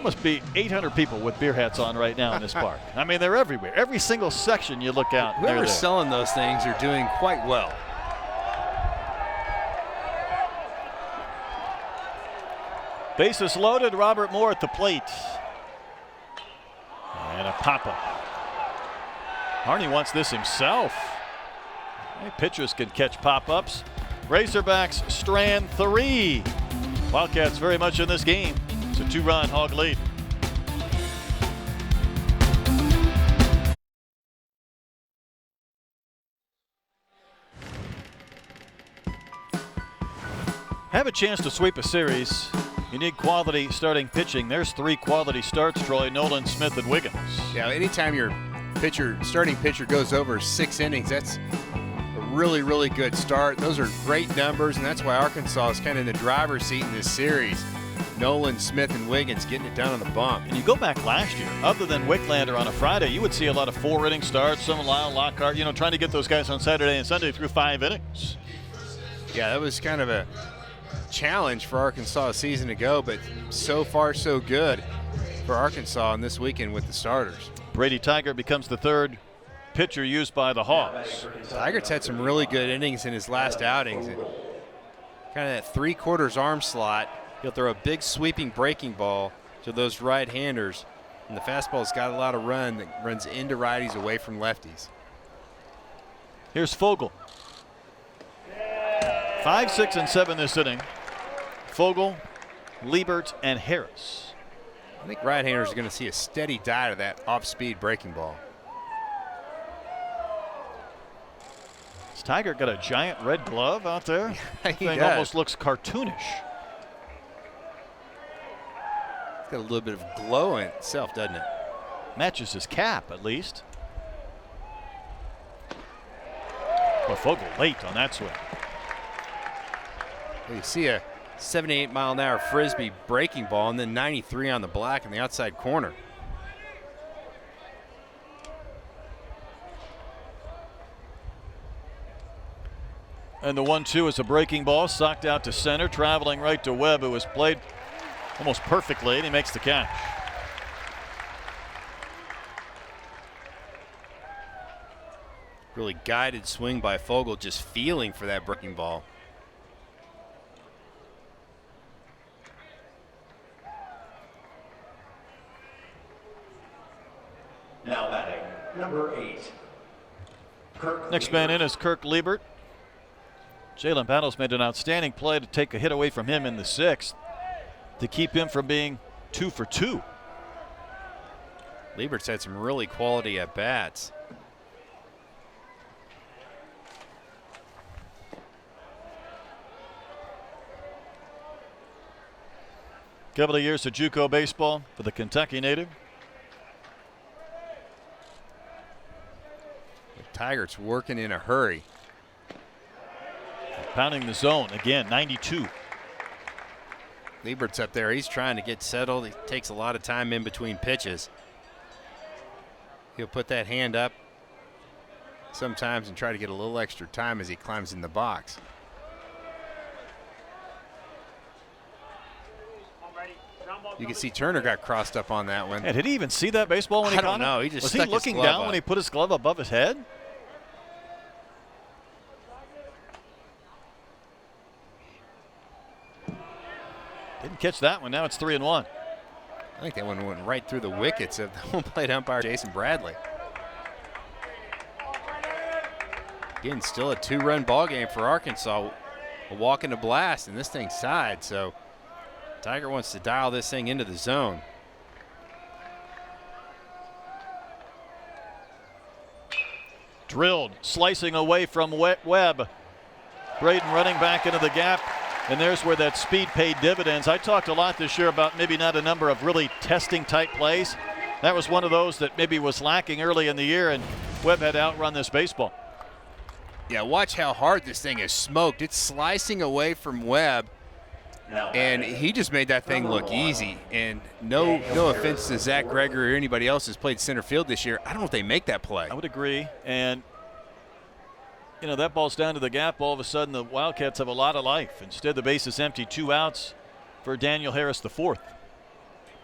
Must be 800 people with beer hats on right now in this park. I mean, they're everywhere. Every single section you look out, they're there. Whoever's selling those things are doing quite well. Bases loaded, Robert Moore at the plate. And a pop-up. Harney wants this himself. Hey, pitchers can catch pop-ups. Razorbacks strand 3. Wildcats very much in this game. It's a 2-run Hog lead. Have a chance to sweep a series. You need quality starting pitching. There's 3 quality starts, Troy: Nolan, Smith, and Wiggins. Yeah, anytime your starting pitcher goes over 6 innings, that's a really, really good start. Those are great numbers, and that's why Arkansas is kind of in the driver's seat in this series. Nolan, Smith, and Wiggins getting it done on the bump. And you go back last year, other than Wicklander on a Friday, you would see a lot of 4-inning starts, some Lyle Lockhart, trying to get those guys on Saturday and Sunday through 5 innings. Yeah, that was kind of a challenge for Arkansas a season ago, but so far so good for Arkansas in this weekend with the starters. Brady Tygart becomes the 3rd pitcher used by the Hawks. Tygart's had some really good innings in his last outings. Kind of that 3/4 arm slot. He'll throw a big sweeping breaking ball to those right-handers, and the fastball's got a lot of run that runs into righties away from lefties. Here's Fogel. 5, 6, and 7 this inning. Fogel, Liebert, and Harris. I think right-handers are going to see a steady diet of that off-speed breaking ball. Has Tygart got a giant red glove out there? He Thing does. almost looks cartoonish. Got a little bit of glow in itself, doesn't it? Matches his cap, at least. Well, Fogel late on that swing. Well, you see a 78-mile-an-hour frisbee breaking ball, and then 93 on the black in the outside corner. And the 1-2 is a breaking ball, socked out to center, traveling right to Webb, who was played almost perfectly, and he makes the catch. Really guided swing by Fogel, just feeling for that breaking ball. Now batting, number 8. Kirk Next man in is Kirk Liebert. Jalen Battles made an outstanding play to take a hit away from him in the 6th to keep him from being 2 for 2. Liebert's had some really quality at bats. Couple of years of JUCO baseball for the Kentucky native. Tygart's working in a hurry. Pounding the zone again, 92. Liebert's up there. He's trying to get settled. He takes a lot of time in between pitches. He'll put that hand up sometimes and try to get a little extra time as he climbs in the box. You can see Turner got crossed up on that one. Yeah, did he even see that baseball when he I caught don't know. it? He just Was he stuck his looking glove down up. when he put his glove above his head? Didn't catch that one. Now it's 3-1. I think that one went right through the wickets of the home plate umpire, Jason Bradley. Again, still a 2-run ball game for Arkansas. A walk and a blast, and this thing's side, so Tiger wants to dial this thing into the zone. Drilled, slicing away from Webb. Braden running back into the gap, and there's where that speed paid dividends. I talked a lot this year about maybe not a number of really testing type plays. That was one of those that maybe was lacking early in the year, and Webb had to outrun this baseball. Yeah, watch how hard this thing is smoked. It's slicing away from Webb, and he just made that thing look easy. And no offense to Zach Gregory or anybody else who's played center field this year. I don't know if they make that play. I would agree. And, you know, that ball's down to the gap. All of a sudden, the Wildcats have a lot of life. Instead, the base is empty. 2 outs for Daniel Harris, the 4th.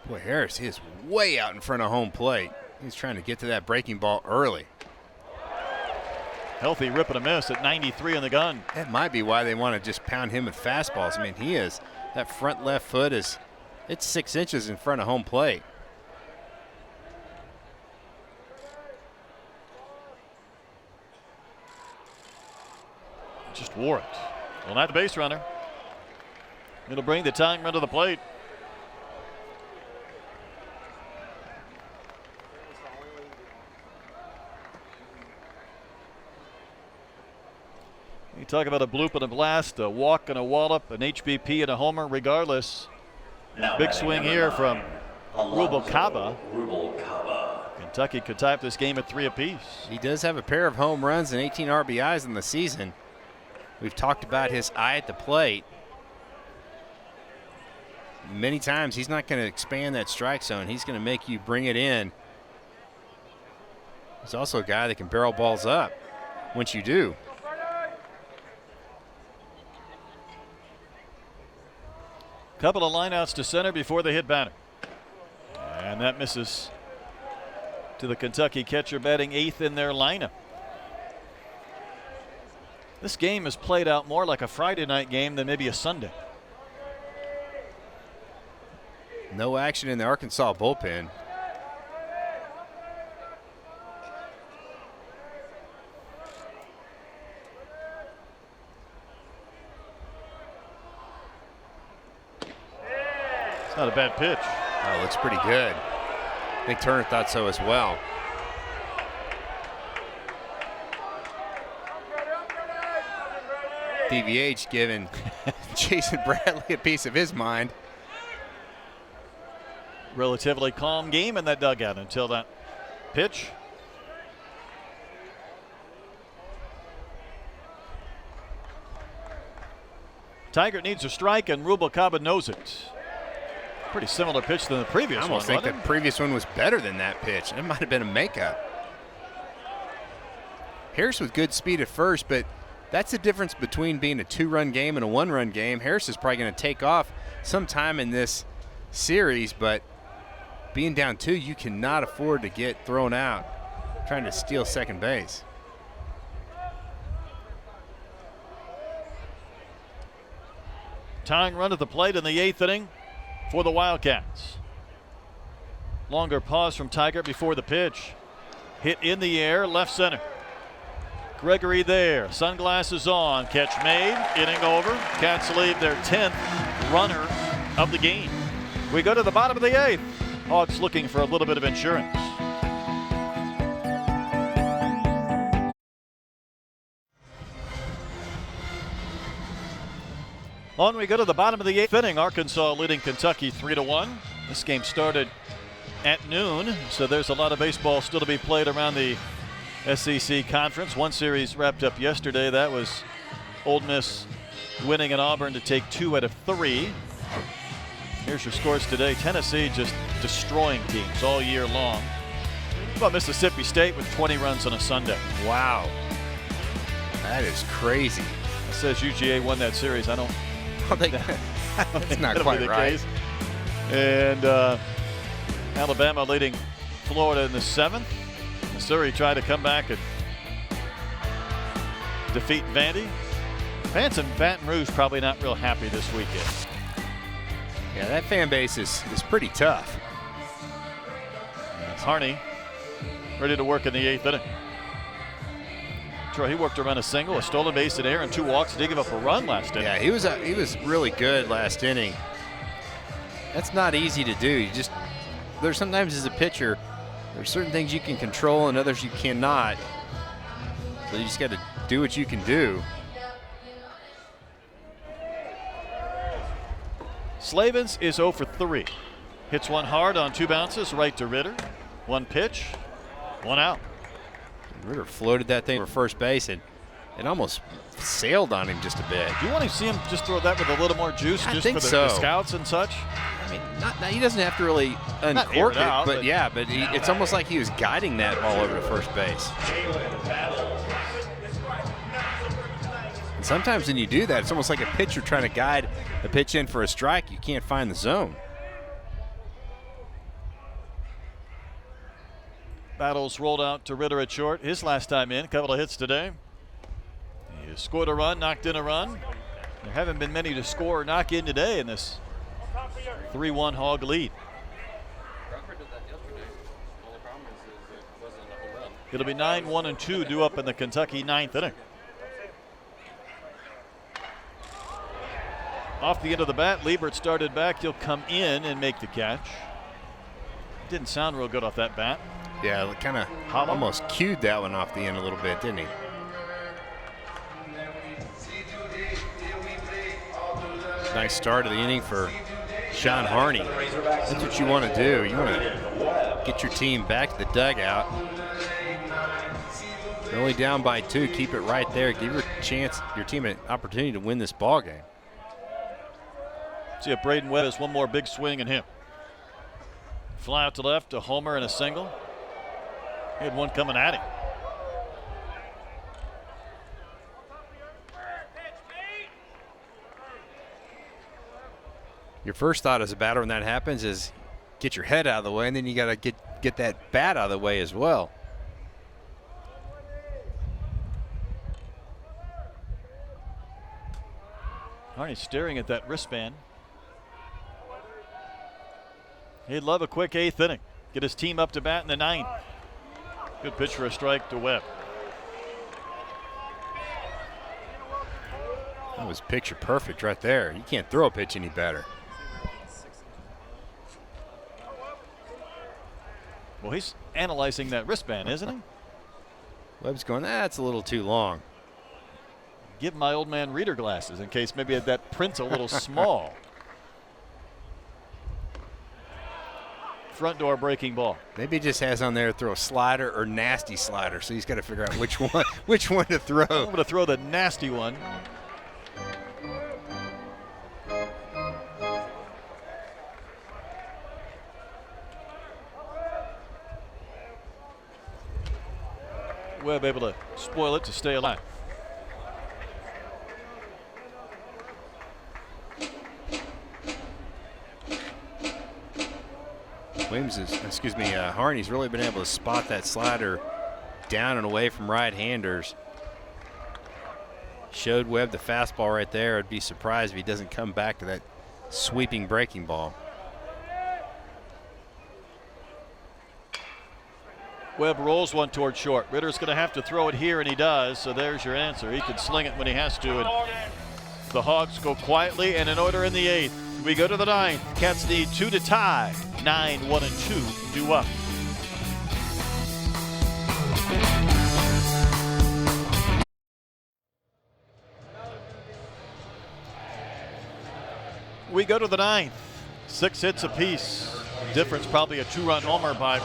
Boy, Harris is way out in front of home plate. He's trying to get to that breaking ball early. Healthy rip and a miss at 93 on the gun. That might be why they want to just pound him with fastballs. I mean, that front left foot it's 6 inches in front of home plate. Just wore it. Well, not the base runner. It'll bring the tying run to the plate. You talk about a bloop and a blast, a walk and a wallop, an HBP and a homer, regardless. Big swing here from Rubalcaba. Kentucky could tie up this game at 3 apiece. He does have a pair of home runs and 18 RBIs in the season. We've talked about his eye at the plate. Many times he's not going to expand that strike zone. He's going to make you bring it in. He's also a guy that can barrel balls up once you do. Couple of lineouts to center before they hit batter. And that misses to the Kentucky catcher, batting 8th in their lineup. This game is played out more like a Friday night game than maybe a Sunday. No action in the Arkansas bullpen. Not a bad pitch. Oh, looks pretty good. I think Turner thought so as well. DVH giving Jason Bradley a piece of his mind. Relatively calm game in that dugout until that pitch. Tiger needs a strike, and Rubalcaba knows it. Pretty similar pitch than the previous I one. almost think the wasn't it? previous one was better than that pitch. It might have been a makeup. Harris with good speed at first, but that's the difference between being a 2-run game and a 1-run game. Harris is probably going to take off sometime in this series, but being down 2, you cannot afford to get thrown out trying to steal second base. Tying run at the plate in the 8th inning for the Wildcats. Longer pause from Tiger before the pitch. Hit in the air, left center. Gregory there, sunglasses on, catch made, inning over. Cats leave their 10th runner of the game. We go to the bottom of the 8th. Hogs looking for a little bit of insurance. On we go to the bottom of the 8th inning. Arkansas leading Kentucky 3-1. This game started at noon, so there's a lot of baseball still to be played around the SEC Conference. One series wrapped up yesterday. That was Ole Miss winning at Auburn to take 2 out of 3. Here's your scores today. Tennessee just destroying teams all year long. How about Mississippi State with 20 runs on a Sunday? Wow. That is crazy. It says UGA won that series. I don't That's not that'll quite be the right. case. And Alabama leading Florida in the 7th. Missouri tried to come back and defeat Vandy. Fans in Baton Rouge probably not real happy this weekend. Yeah, that fan base is pretty tough. Harney ready to work in the 8th inning. Troy, he worked around a single, a stolen base in air, and 2 walks. Did give up a run last inning. Yeah, he was really good last inning. That's not easy to do. There's sometimes as a pitcher, there's certain things you can control and others you cannot. So you just got to do what you can do. Slavens is 0 for 3. Hits one hard on 2 bounces, right to Ritter. 1 pitch, 1 out. Ritter floated that thing for first base and it almost sailed on him just a bit. Do you want to see him just throw that with a little more juice I just think for the so. scouts and such? I mean, he doesn't have to really uncork it, out, but yeah, it's almost like he was guiding that ball over to first base. And sometimes when you do that, it's almost like a pitcher trying to guide a pitch in for a strike. You can't find the zone. Battles rolled out to Ritter at short. His last time in, a couple of hits today. He has scored a run, knocked in a run. There haven't been many to score or knock in today in this 3-1 Hog lead. It'll be 9-1-2 due up in the Kentucky 9th inning. Off the end of the bat, Liebert started back. He'll come in and make the catch. Didn't sound real good off that bat. Yeah, kind of almost cued that one off the end a little bit, didn't he? Nice start of the inning for Sean Harney. That's what you want to do. You want to get your team back to the dugout. They're only down by 2. Keep it right there. Give your team an opportunity to win this ball game. See if Braden Webb has one more big swing in him. Fly out to left, a homer and a single. He had one coming at him. Your first thought as a batter when that happens is get your head out of the way, and then you got to get that bat out of the way as well. Harney staring at that wristband. He'd love a quick 8th inning. Get his team up to bat in the 9th. Good pitch for a strike to Webb. That was picture perfect right there. You can't throw a pitch any better. Well, he's analyzing that wristband, isn't he? Webb's going, that's a little too long. Give my old man reader glasses in case maybe that print's a little small. Front door breaking ball. Maybe he just has on there throw a slider or nasty slider, so he's got to figure out which one to throw. I'm going to throw the nasty one. Webb able to spoil it to stay alive. Harney's really been able to spot that slider down and away from right-handers. Showed Webb the fastball right there. I'd be surprised if he doesn't come back to that sweeping breaking ball. Webb rolls one toward short. Ritter's going to have to throw it here, and he does. So there's your answer. He can sling it when he has to. And the Hogs go quietly and in order in the 8th. We go to the 9th. Cats need 2 to tie. 9-1-2 due up. We go to the 9th. 6 hits apiece. Difference probably a 2-run homer by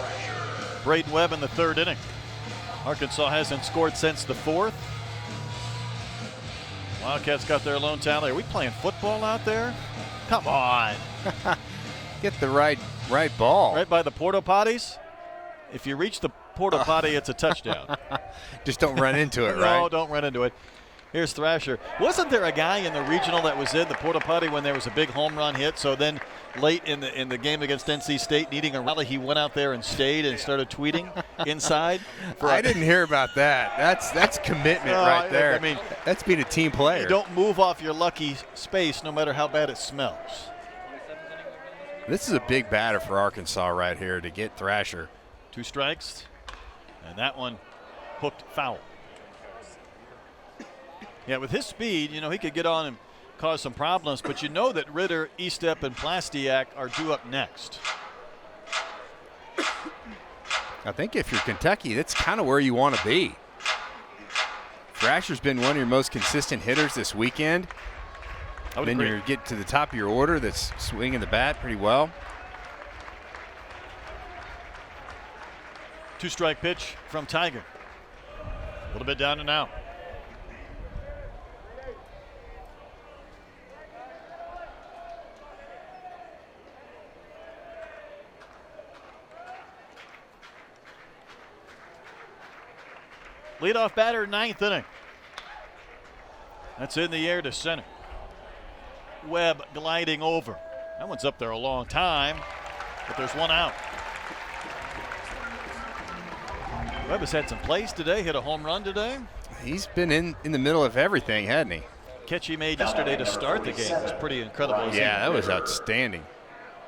Braden Webb in the 3rd inning. Arkansas hasn't scored since the 4th. Wildcats got their lone tally. Are we playing football out there? Come on. Get the right ball. Right by the porta potties. If you reach the porta potty, it's a touchdown. Just don't run into it, No, right? don't run into it. Here's Thrasher. Wasn't there a guy in the regional that was in the porta potty when there was a big home run hit? So then late in the game against NC State, needing a rally, he went out there and stayed and started tweeting inside. I didn't hear about that. That's commitment right there. I mean, that's being a team player. You don't move off your lucky space no matter how bad it smells. This is a big batter for Arkansas right here to get Thrasher. 2 strikes, and that one hooked foul. Yeah, with his speed, you know, he could get on and cause some problems, but you know that Ritter, Estep, and Plastiak are due up next. I think if you're Kentucky, that's kind of where you want to be. Thrasher's been one of your most consistent hitters this weekend. I would then agree. you get to the top of your order that's swinging the bat pretty well. 2-strike pitch from Tiger. A little bit down and out. Leadoff batter, 9th inning. That's in the air to center. Webb gliding over. That one's up there a long time, but there's one out. Webb has had some plays today, hit a home run today. He's been in the middle of everything, hadn't he? Catch he made yesterday to start the game was pretty incredible. Yeah, that was outstanding.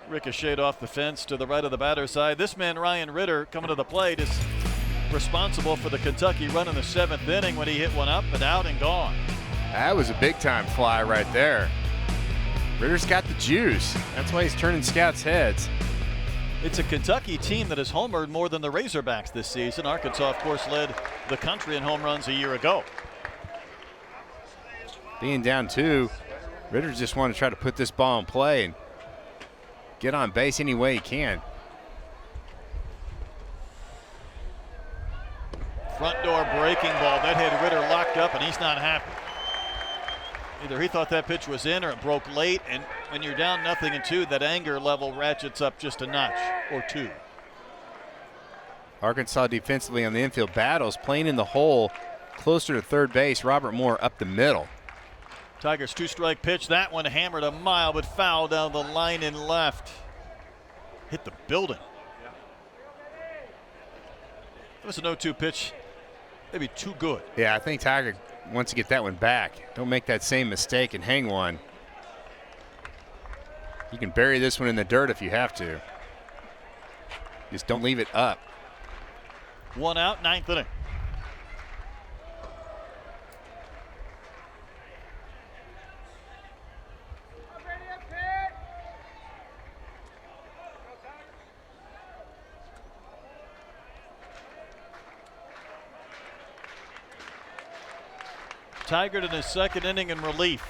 Ricocheted off the fence to the right of the batter's side. This man, Ryan Ritter, coming to the plate, is responsible for the Kentucky run in the 7th inning when he hit one up and out and gone. That was a big-time fly right there. Ritter's got the juice. That's why he's turning scouts' heads. It's a Kentucky team that has homered more than the Razorbacks this season. Arkansas, of course, led the country in home runs a year ago. Being down 2, Ritter just want to try to put this ball in play and get on base any way he can. Front door breaking ball. That had Ritter locked up, and he's not happy. Either he thought that pitch was in or it broke late, and when you're down 0-2, that anger level ratchets up just a notch or 2. Arkansas defensively on the infield battles, playing in the hole closer to third base. Robert Moore up the middle. Tigers 2-strike pitch. That one hammered a mile, but foul down the line and left. Hit the building. That was an 0-2 pitch. Maybe too good. Yeah, I think Tiger wants to get that one back. Don't make that same mistake and hang one. You can bury this one in the dirt if you have to. Just don't leave it up. 1 out, 9th inning. Tiger in his 2nd inning in relief.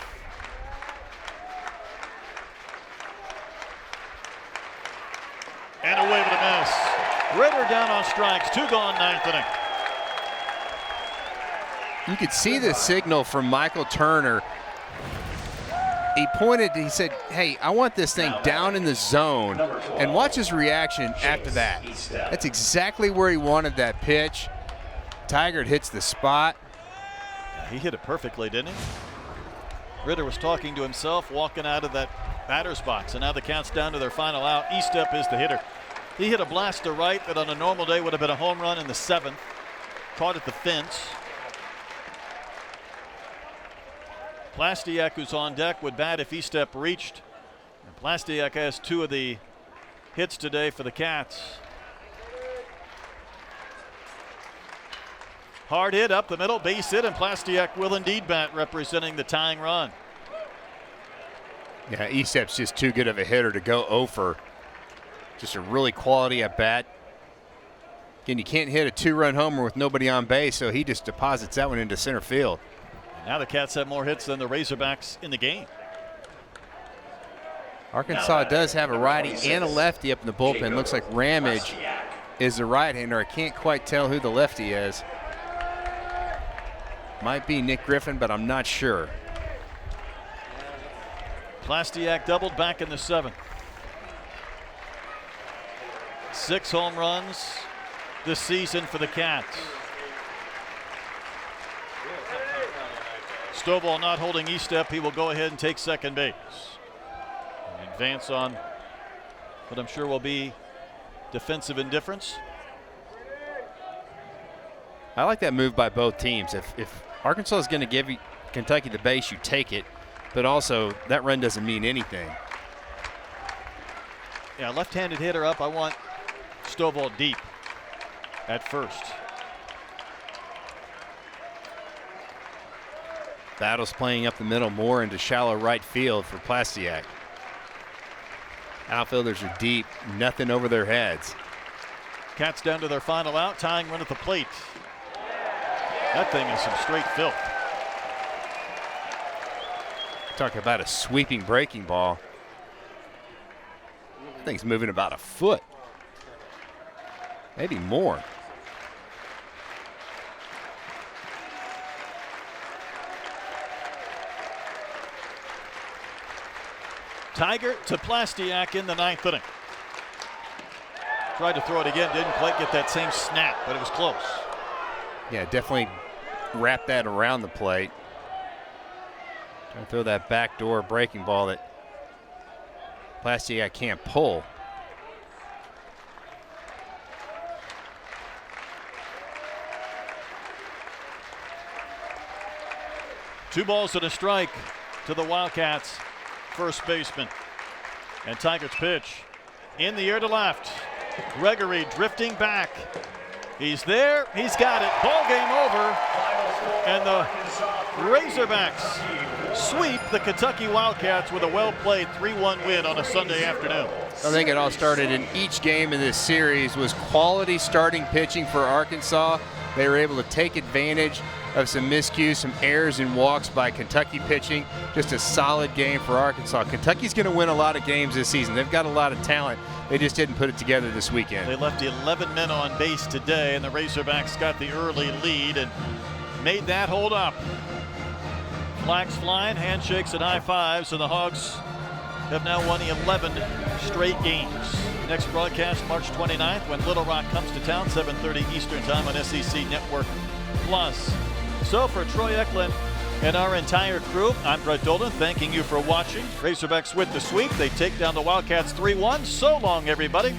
And away with a miss. Ritter down on strikes, 2 gone, 9th inning. You could see the signal from Michael Turner. He pointed, he said, hey, I want this thing down in the zone. And watch his reaction after that. That's exactly where he wanted that pitch. Tiger hits the spot. He hit it perfectly, didn't he? Ritter was talking to himself, walking out of that batter's box, and now the count's down to their final out. Estep is the hitter. He hit a blast to right that on a normal day would have been a home run in the 7th. Caught at the fence. Plastiak, who's on deck, would bat if Estep reached. And Plastiak has 2 of the hits today for the Cats. Hard hit up the middle, base hit, and Plastiak will indeed bat, representing the tying run. Yeah, Estep's just too good of a hitter to go 0 for. Just a really quality at bat. Again, you can't hit a 2-run homer with nobody on base, so he just deposits that one into center field. Now the Cats have more hits than the Razorbacks in the game. Arkansas does have a righty and a lefty up in the bullpen. Looks like Ramage is the right-hander. I can't quite tell who the lefty is. Might be Nick Griffin, but I'm not sure. Plastiak doubled back in the 7th. 6 home runs this season for the Cats. Stovall not holding E-step. He will go ahead and take second base. And advance on what I'm sure will be defensive indifference. I like that move by both teams. If Arkansas is going to give Kentucky the base, you take it. But also, that run doesn't mean anything. Yeah, left-handed hitter up. I want Stovall deep at first. Battle's playing up the middle more into shallow right field for Plastiak. Outfielders are deep, nothing over their heads. Cats down to their final out, tying run at the plate. That thing is some straight filth. Talk about a sweeping breaking ball. That thing's moving about a foot. Maybe more. Tiger to Plastiak in the 9th inning. Tried to throw it again, didn't quite get that same snap, but it was close. Yeah, definitely wrap that around the plate. Trying to throw that backdoor breaking ball that Plastiak can't pull. Two balls and a strike to the Wildcats first baseman. And Tiger's pitch in the air to left. Gregory drifting back. He's there. He's got it. Ball game over. And the Razorbacks sweep the Kentucky Wildcats with a well-played 3-1 win on a Sunday afternoon. I think it all started in each game in this series was quality starting pitching for Arkansas. They were able to take advantage of some miscues, some errors and walks by Kentucky pitching. Just a solid game for Arkansas. Kentucky's going to win a lot of games this season. They've got a lot of talent. They just didn't put it together this weekend. They left 11 men on base today, and the Razorbacks got the early lead and made that hold up. Flags flying, handshakes and high fives, and the Hogs have now won 11 straight games. Next broadcast March 29th when Little Rock comes to town, 7:30 Eastern Time on SEC Network Plus. So for Troy Eklund and our entire crew, I'm Brett Dolan, thanking you for watching. Razorbacks with the sweep. They take down the Wildcats 3-1. So long, everybody.